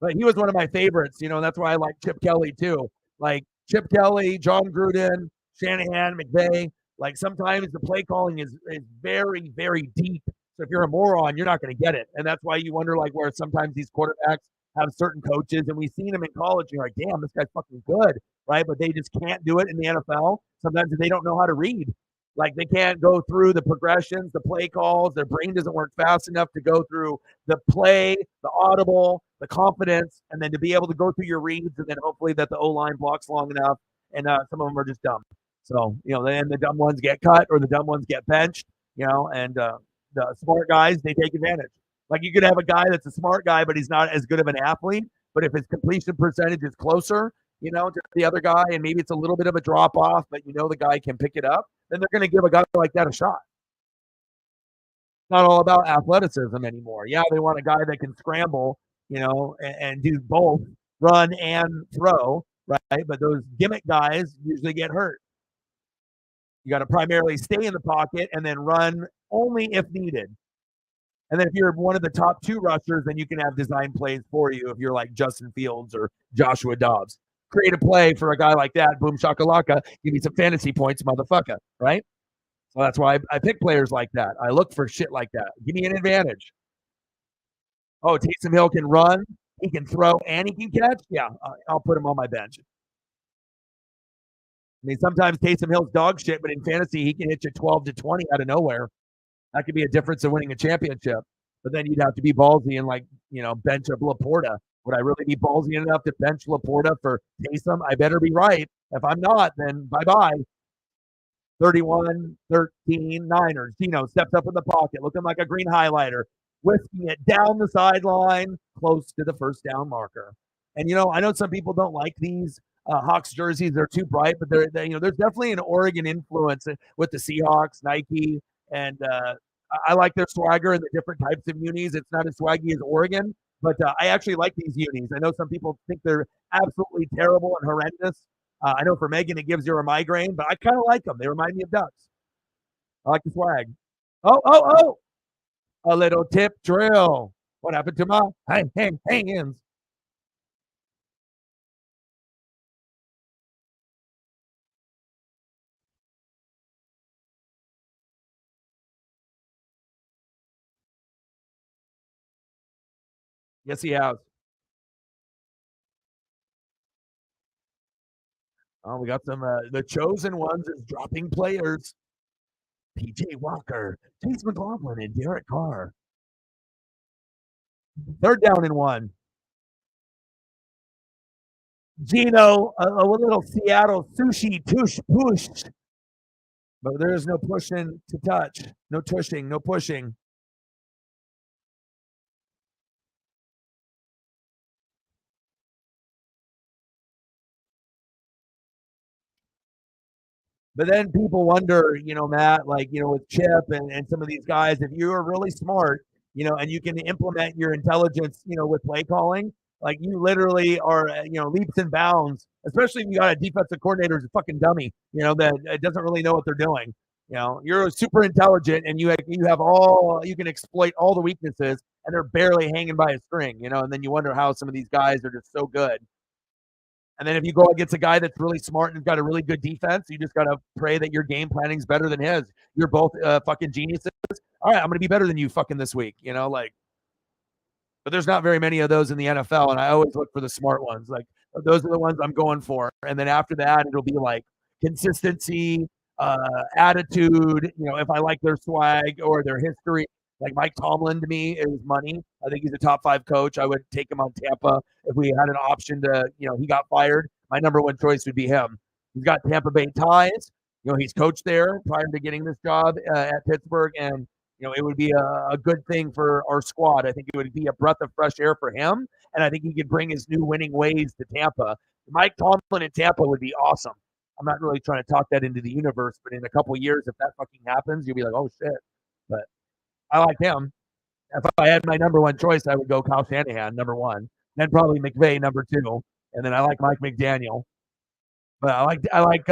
But he was one of my favorites, and that's why I like Chip Kelly too. Like Chip Kelly, John Gruden, Shanahan, McVay. Like sometimes the play calling is very, very deep. So if you're a moron, you're not going to get it. And that's why you wonder like where sometimes these quarterbacks have certain coaches, and we've seen them in college. And you're like, damn, this guy's fucking good, right? But they just can't do it in the NFL. Sometimes they don't know how to read. Like they can't go through the progressions, the play calls. Their brain doesn't work fast enough to go through the play, the audible, the confidence, and then to be able to go through your reads, and then hopefully that the O line blocks long enough. And some of them are just dumb. So then the dumb ones get cut or the dumb ones get benched. And the smart guys, they take advantage. Like you could have a guy that's a smart guy, but he's not as good of an athlete. But if his completion percentage is closer, to the other guy, and maybe it's a little bit of a drop off, but the guy can pick it up, then they're going to give a guy like that a shot. It's not all about athleticism anymore. Yeah, they want a guy that can scramble, and do both run and throw, right? But those gimmick guys usually get hurt. You got to primarily stay in the pocket and then run only if needed. And then if you're one of the top two rushers, then you can have design plays for you if you're like Justin Fields or Joshua Dobbs. Create a play for a guy like that. Boom shakalaka. Give me some fantasy points, motherfucker. Right? So that's why I pick players like that. I look for shit like that. Give me an advantage. Oh, Taysom Hill can run, he can throw, and he can catch. Yeah, I'll put him on my bench. I mean, sometimes Taysom Hill's dog shit, but in fantasy, he can hit you 12 to 20 out of nowhere. That could be a difference in winning a championship. But then you'd have to be ballsy and bench a Laporta. Would I really be ballsy enough to bench Laporta for Taysom? I better be right. If I'm not, then bye-bye. 31-13 Niners. Gino steps up in the pocket, looking like a green highlighter, whisking it down the sideline, close to the first down marker. And, I know some people don't like these Hawks jerseys. They're too bright, but there's definitely an Oregon influence with the Seahawks, Nike, and I like their swagger and the different types of unis. It's not as swaggy as Oregon, but I actually like these unis. I know some people think they're absolutely terrible and horrendous. I know for Megan it gives her a migraine, but I kind of like them. They remind me of ducks. I like the swag. Oh! A little tip drill. What happened to my hands? Yes, he has. Oh, we got some. The chosen ones is dropping players. PJ Walker, Chase McLaughlin, and Derek Carr. Third down and 1. Gino, a little Seattle sushi tush push. But there is no pushing to touch. No tushing, no pushing. But then people wonder, Matt, like, with Chip and some of these guys, if you are really smart, and you can implement your intelligence, with play calling, like you literally are, leaps and bounds, especially if you got a defensive coordinator who's a fucking dummy, that doesn't really know what they're doing. You're super intelligent and you have all, you can exploit all the weaknesses and they're barely hanging by a string, and then you wonder how some of these guys are just so good. And then if you go against a guy that's really smart and has got a really good defense, you just got to pray that your game planning is better than his. You're both fucking geniuses. All right, I'm going to be better than you fucking this week, but there's not very many of those in the NFL, and I always look for the smart ones. Like those are the ones I'm going for. And then after that, it'll be like consistency, attitude. If I like their swag or their history. Like Mike Tomlin to me is money. I think he's a top 5 coach. I would take him on Tampa if we had an option to. He got fired. My number 1 choice would be him. He's got Tampa Bay ties. He's coached there prior to getting this job at Pittsburgh, and it would be a good thing for our squad. I think it would be a breath of fresh air for him, and I think he could bring his new winning ways to Tampa. Mike Tomlin in Tampa would be awesome. I'm not really trying to talk that into the universe, but in a couple of years, if that fucking happens, you'll be like, oh shit. But I like him. if I had my number one choice, I would go Kyle Shanahan, number one, then probably McVay, number two, and then I like Mike McDaniel. But I like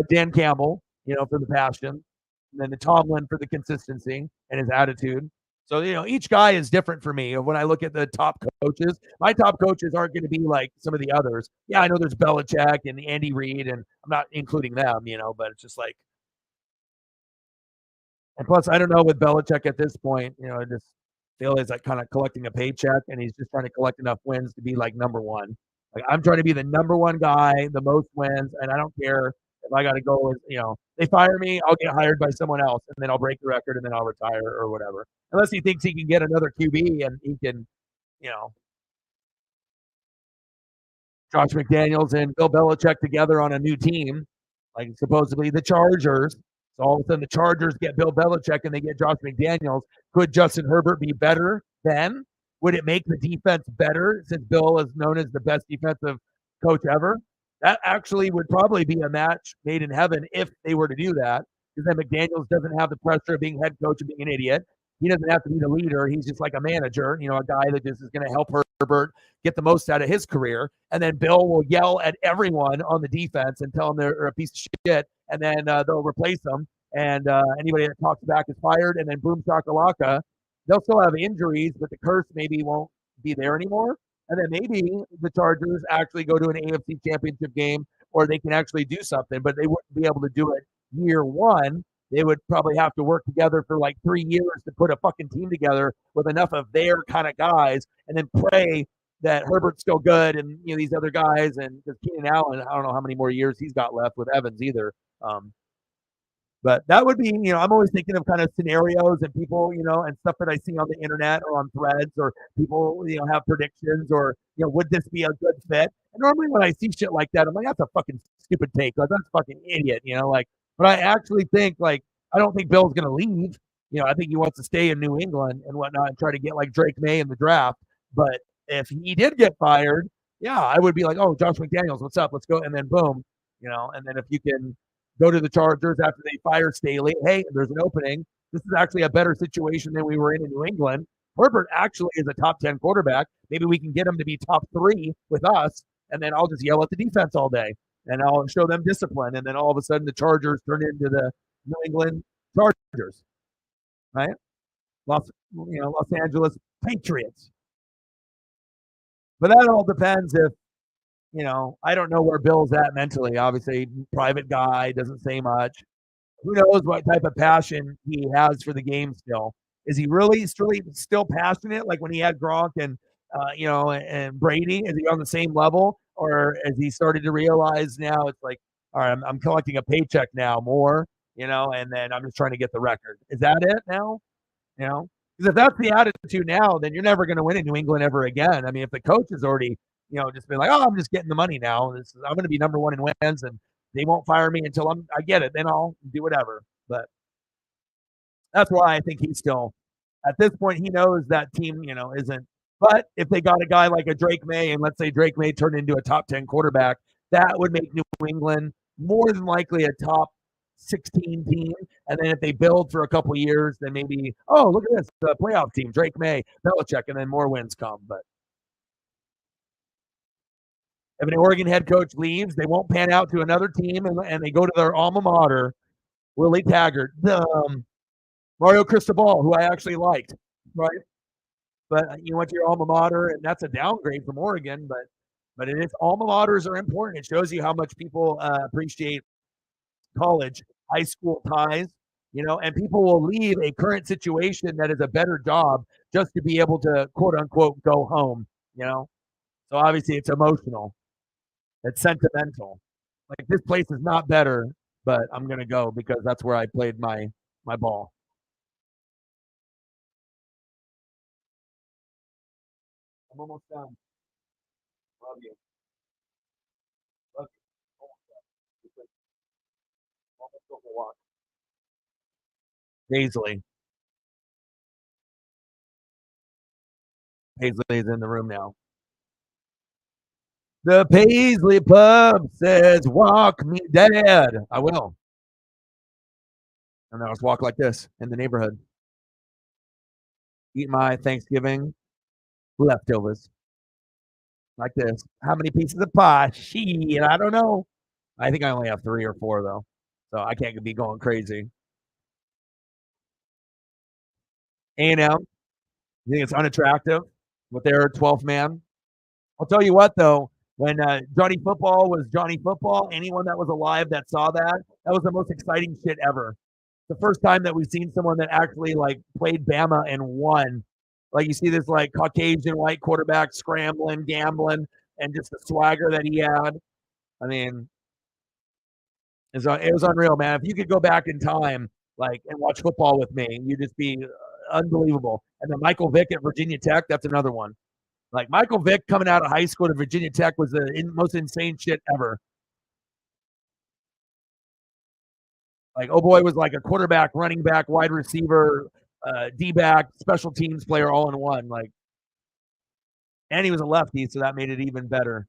Dan Campbell, for the passion, and then the Tomlin for the consistency and his attitude. So each guy is different for me. When I look at the top coaches, my top coaches aren't going to be like some of the others. Yeah, I know there's Belichick and Andy Reid, and I'm not including them, but it's just like, and plus I don't know with Belichick at this point, I just feel he's like kind of collecting a paycheck, and he's just trying to collect enough wins to be like number one. Like I'm trying to be the number one guy, the most wins, and I don't care if I got to go with, they fire me, I'll get hired by someone else, and then I'll break the record, and then I'll retire or whatever. Unless he thinks he can get another QB and he can, you know, Josh McDaniels and Bill Belichick together on a new team, like supposedly the Chargers. So all of a sudden the Chargers get Bill Belichick and they get Josh McDaniels. Could Justin Herbert be better then? Would it make the defense better since Bill is known as the best defensive coach ever? That actually would probably be a match made in heaven if they were to do that, because then McDaniels doesn't have the pressure of being head coach and being an idiot. He doesn't have to be the leader. He's just like a manager, a guy that just is going to help Herbert get the most out of his career. And then Bill will yell at everyone on the defense and tell them they're a piece of shit, and then they'll replace them. And anybody that talks back is fired. And then boom shakalaka, they'll still have injuries, but the curse maybe won't be there anymore. And then maybe the Chargers actually go to an AFC championship game, or they can actually do something, but they wouldn't be able to do it year one. They would probably have to work together for like 3 years to put a fucking team together with enough of their kind of guys, and then pray that Herbert's still good and these other guys, and because Keenan Allen, I don't know how many more years he's got left with Evans either. But that would be, I'm always thinking of kind of scenarios and people, and stuff that I see on the internet or on threads, or people, have predictions, or, would this be a good fit? And normally when I see shit like that, I'm like, that's a fucking stupid take. Like, that's fucking idiot, but I actually think, like, I don't think Bill's going to leave. I think he wants to stay in New England and whatnot and try to get like Drake May in the draft. But if he did get fired, yeah, I would be like, oh, Josh McDaniels, what's up? Let's go. And then boom, and then if you can go to the Chargers after they fire Staley. Hey, there's an opening. This is actually a better situation than we were in New England. Herbert actually is a top 10 quarterback. Maybe we can get him to be top 3 with us, and then I'll just yell at the defense all day, and I'll show them discipline. And then all of a sudden the Chargers turn into the New England Chargers, right? Los Angeles Patriots. But that all depends if, I don't know where Bill's at mentally. Obviously, private guy, doesn't say much. Who knows what type of passion he has for the game still? Is he really still passionate like when he had Gronk and and Brady? Is he on the same level, or has he started to realize now it's like, all right, I'm collecting a paycheck now more, and then I'm just trying to get the record. Is that it now? Because if that's the attitude now, then you're never going to win in New England ever again. I mean, if the coach has already just been like, oh, I'm just getting the money now. I'm going to be number one in wins, and they won't fire me until I get it. Then I'll do whatever. But that's why I think he's still, at this point, he knows that team, isn't. But if they got a guy like a Drake May, and let's say Drake May turned into a top 10 quarterback, that would make New England more than likely a top 16 team. And then if they build for a couple of years, then maybe, oh, look at this, the playoff team, Drake May, Belichick, and then more wins come. But if an Oregon head coach leaves, they won't pan out to another team, and they go to their alma mater, Willie Taggart, Mario Cristobal, who I actually liked, right? But you went to your alma mater, and that's a downgrade from Oregon. But it is, alma maters are important. It shows you how much people appreciate college, high school ties, and people will leave a current situation that is a better job just to be able to, quote unquote, go home, So obviously it's emotional. It's sentimental. Like, this place is not better, but I'm going to go because that's where I played my ball. I'm almost done. Love you. Love you. Almost done. Almost go for a walk. Paisley. Paisley is in the room now. The Paisley Pub says, walk me, Dad. I will. And then I'll just walk like this in the neighborhood. Eat my Thanksgiving leftovers like this. How many pieces of pie? Shit, I don't know. I think I only have 3 or 4 though, so I can't be going crazy. A&M, you think it's unattractive with their 12th man? I'll tell you what though, when Johnny Football was Johnny Football, anyone that was alive that saw that, that was the most exciting shit ever. The first time that we've seen someone that actually like played Bama and won. Like you see this like Caucasian white quarterback scrambling, gambling, and just the swagger that he had. I mean, it was unreal, man. If you could go back in time, like and watch football with me, you'd just be unbelievable. And then Michael Vick at Virginia Tech, that's another one. Like Michael Vick coming out of high school to Virginia Tech was the most insane shit ever. Like, oh boy, was like a quarterback, running back, wide receiver, D back, special teams player all in one. Like, and he was a lefty, so that made it even better.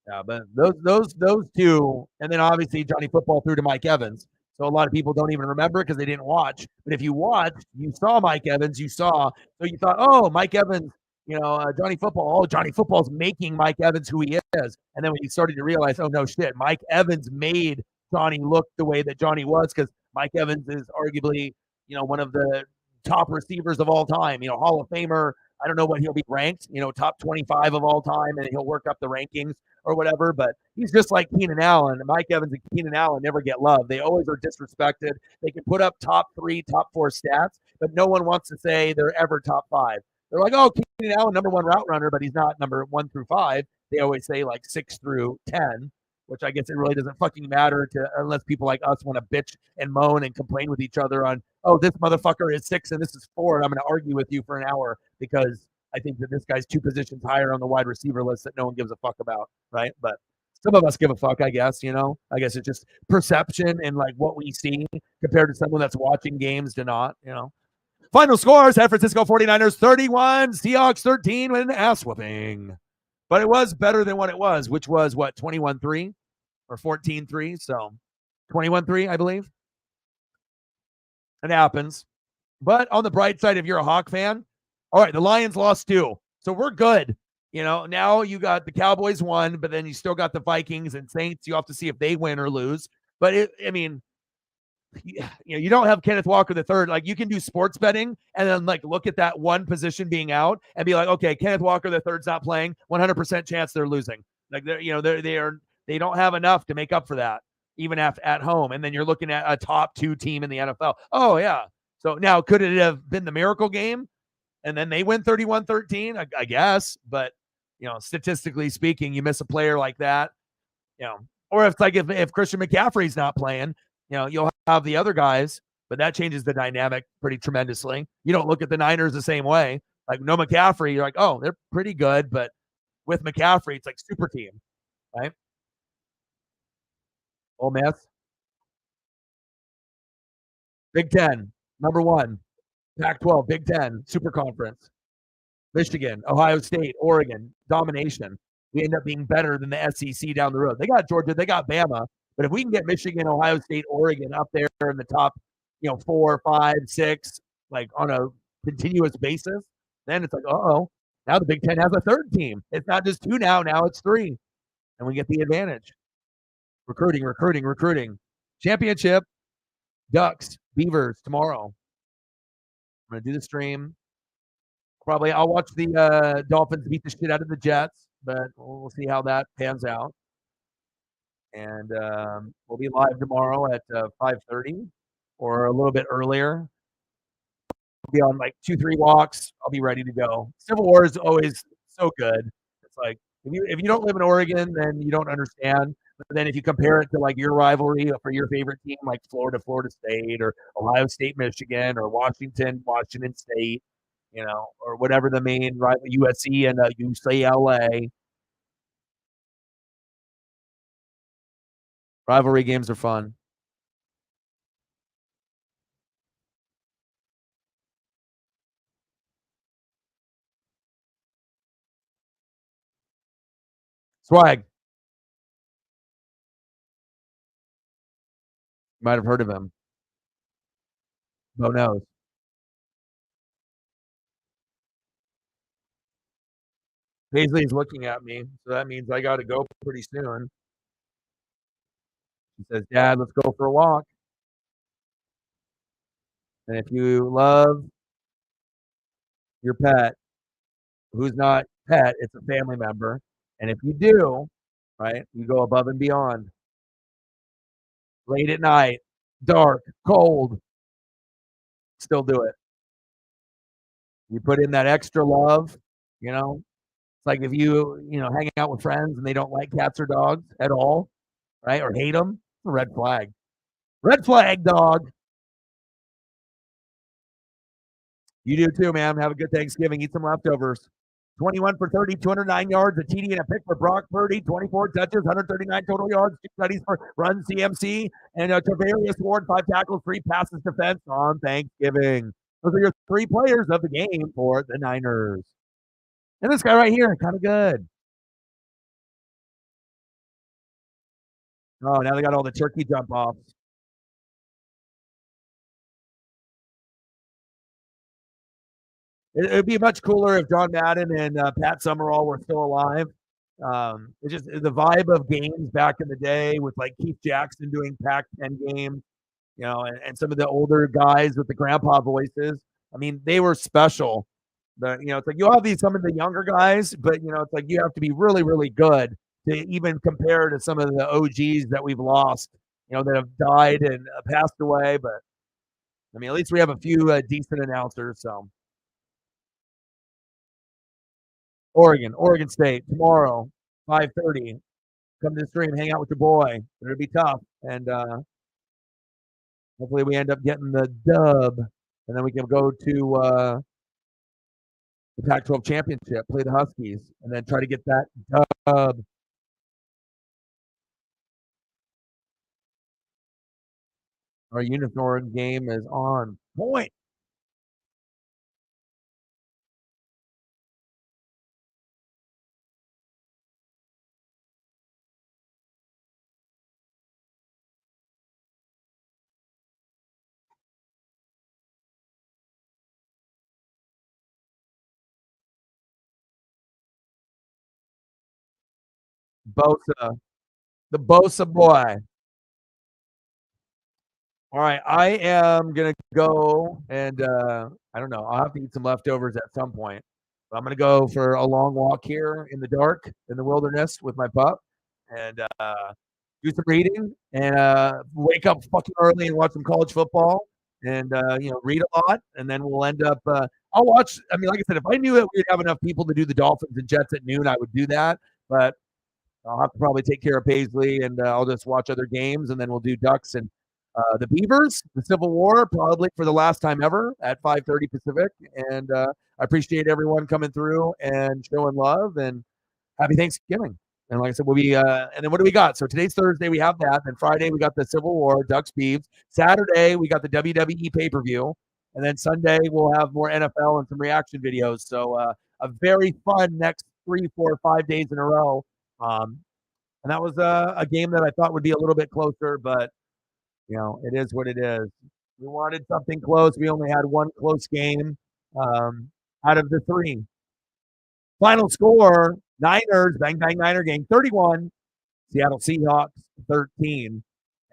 Yeah, but those two, and then obviously Johnny Football threw to Mike Evans. So a lot of people don't even remember because they didn't watch. But if you watched, you saw Mike Evans. You saw, so you thought, oh, Mike Evans, Johnny Football. Oh, Johnny Football's making Mike Evans who he is. And then when you started to realize, oh no shit, Mike Evans made Johnny look the way that Johnny was because Mike Evans is arguably, one of the top receivers of all time. Hall of Famer. I don't know what he'll be ranked. Top 25 of all time, and he'll work up the rankings or whatever, but he's just like Keenan Allen. Mike Evans and Keenan Allen never get love. They always are disrespected. They can put up top 3, top 4 stats, but no one wants to say they're ever top 5. They're like, oh, Keenan Allen, number 1 route runner, but he's not number 1 through 5. They always say like 6 through 10, which I guess it really doesn't fucking matter to unless people like us want to bitch and moan and complain with each other on, oh, this motherfucker is 6 and this is 4, and I'm going to argue with you for an hour because I think that this guy's 2 positions higher on the wide receiver list that no one gives a fuck about, right? But some of us give a fuck, I guess, I guess it's just perception and like what we see compared to someone that's watching games to not. Final score, San Francisco 49ers 31, Seahawks 13 with an ass whooping. But it was better than what it was, which was what, 21-3 or 14-3? So 21-3, I believe. It happens. But on the bright side, if you're a Hawk fan, all right, the Lions lost 2. So we're good. Now you got the Cowboys won, but then you still got the Vikings and Saints. You have to see if they win or lose. But you don't have Kenneth Walker the third. Like you can do sports betting and then like look at that one position being out and be like, okay, Kenneth Walker the third's not playing. 100% chance they're losing. Like they don't have enough to make up for that even at home. And then you're looking at a top 2 team in the NFL. Oh yeah. So now could it have been the miracle game? And then they win 31-13, I guess. But, statistically speaking, you miss a player like that, or if it's like if Christian McCaffrey's not playing, you'll have the other guys, but that changes the dynamic pretty tremendously. You don't look at the Niners the same way. Like no McCaffrey, you're like, oh, they're pretty good. But with McCaffrey, it's like super team, right? Ole Miss, Big Ten, number 1, Pac-12, Big Ten, Super Conference. Michigan, Ohio State, Oregon, domination. We end up being better than the SEC down the road. They got Georgia, they got Bama, but if we can get Michigan, Ohio State, Oregon up there in the top, 4, 5, 6, like on a continuous basis, then it's like, uh-oh, now the Big Ten has a third team. It's not just 2 now it's 3, and we get the advantage. Recruiting, recruiting, recruiting. Championship, Ducks, Beavers tomorrow. I'm going to do the stream. Probably I'll watch the Dolphins beat the shit out of the Jets, but we'll see how that pans out. And we'll be live tomorrow at 5:30 or a little bit earlier. We'll be on like 2-3 walks. I'll be ready to go. Civil War is always so good. It's like if you don't live in Oregon, then you don't understand. But then if you compare it to like your rivalry for your favorite team, like Florida, Florida State, or Ohio State, Michigan, or Washington, Washington State, or whatever the main rival, USC and UCLA. Rivalry games are fun. Swag. You might have heard of him. Bo knows. Paisley's looking at me, so that means I got to go pretty soon. She says, "Dad, let's go for a walk." And if you love your pet, who's not pet, it's a family member. And if you do, right, you go above and beyond. Late at night, dark, cold, still do it. You put in that extra love, you know. It's like if you hang out with friends and they don't like cats or dogs at all, right, or hate them, it's a red flag. Red flag, dog. You do too, man. Have a good Thanksgiving. Eat some leftovers. 21 for 30, 209 yards, a TD and a pick for Brock Purdy, 24 touches, 139 total yards, 2 studies for run CMC, and Tavarius Ward, 5 tackles, 3 passes defense on Thanksgiving. Those are your 3 players of the game for the Niners. And this guy right here, kind of good. Oh, now they got all the turkey jump offs. It'd be much cooler if John Madden and Pat Summerall were still alive. It's just the vibe of games back in the day with like Keith Jackson doing Pac-10 games, and some of the older guys with the grandpa voices. I mean, they were special. But it's like you have some of the younger guys, but it's like you have to be really, really good to even compare to some of the OGs that we've lost, that have died and passed away. But I mean, at least we have a few decent announcers. So Oregon State tomorrow, 5:30. Come to the stream, hang out with your boy. It'll be tough, and hopefully we end up getting the dub, and then we can go to the Pac-12 championship, play the Huskies, and then try to get that dub. Our unicorn game is on point. Bosa, the Bosa boy. All right, I am gonna go and I don't know. I'll have to eat some leftovers at some point. But I'm gonna go for a long walk here in the dark in the wilderness with my pup, and do some reading and wake up fucking early and watch some college football and read a lot, and then we'll end up. I'll watch. I mean, like I said, if I knew that we'd have enough people to do the Dolphins and Jets at noon, I would do that. But I'll have to probably take care of Paisley, and I'll just watch other games, and then we'll do Ducks and the Beavers, the Civil War, probably for the last time ever at 5:30 Pacific. And I appreciate everyone coming through and showing love, and happy Thanksgiving. And like I said, we'll be and then what do we got? So today's Thursday, we have that. Then Friday, we got the Civil War, Ducks, Beavs. Saturday, we got the WWE pay-per-view. And then Sunday, we'll have more NFL and some reaction videos. So a very fun next 3, 4, 5 days in a row. And that was a game that I thought would be a little bit closer, but it is what it is. We wanted something close. We only had one close game out of the 3. Final score: Niners, bang bang Niner gang 31, Seattle Seahawks 13.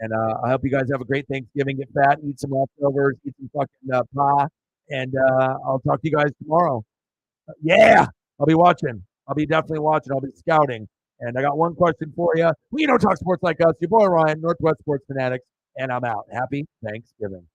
And I hope you guys have a great Thanksgiving. Get fat, eat some leftovers, eat some fucking pie, and I'll talk to you guys tomorrow. Yeah, I'll be watching. I'll be definitely watching. I'll be scouting. And I got one question for you. We don't talk sports like us. Your boy Ryan, Northwest Sports Fanatics, and I'm out. Happy Thanksgiving.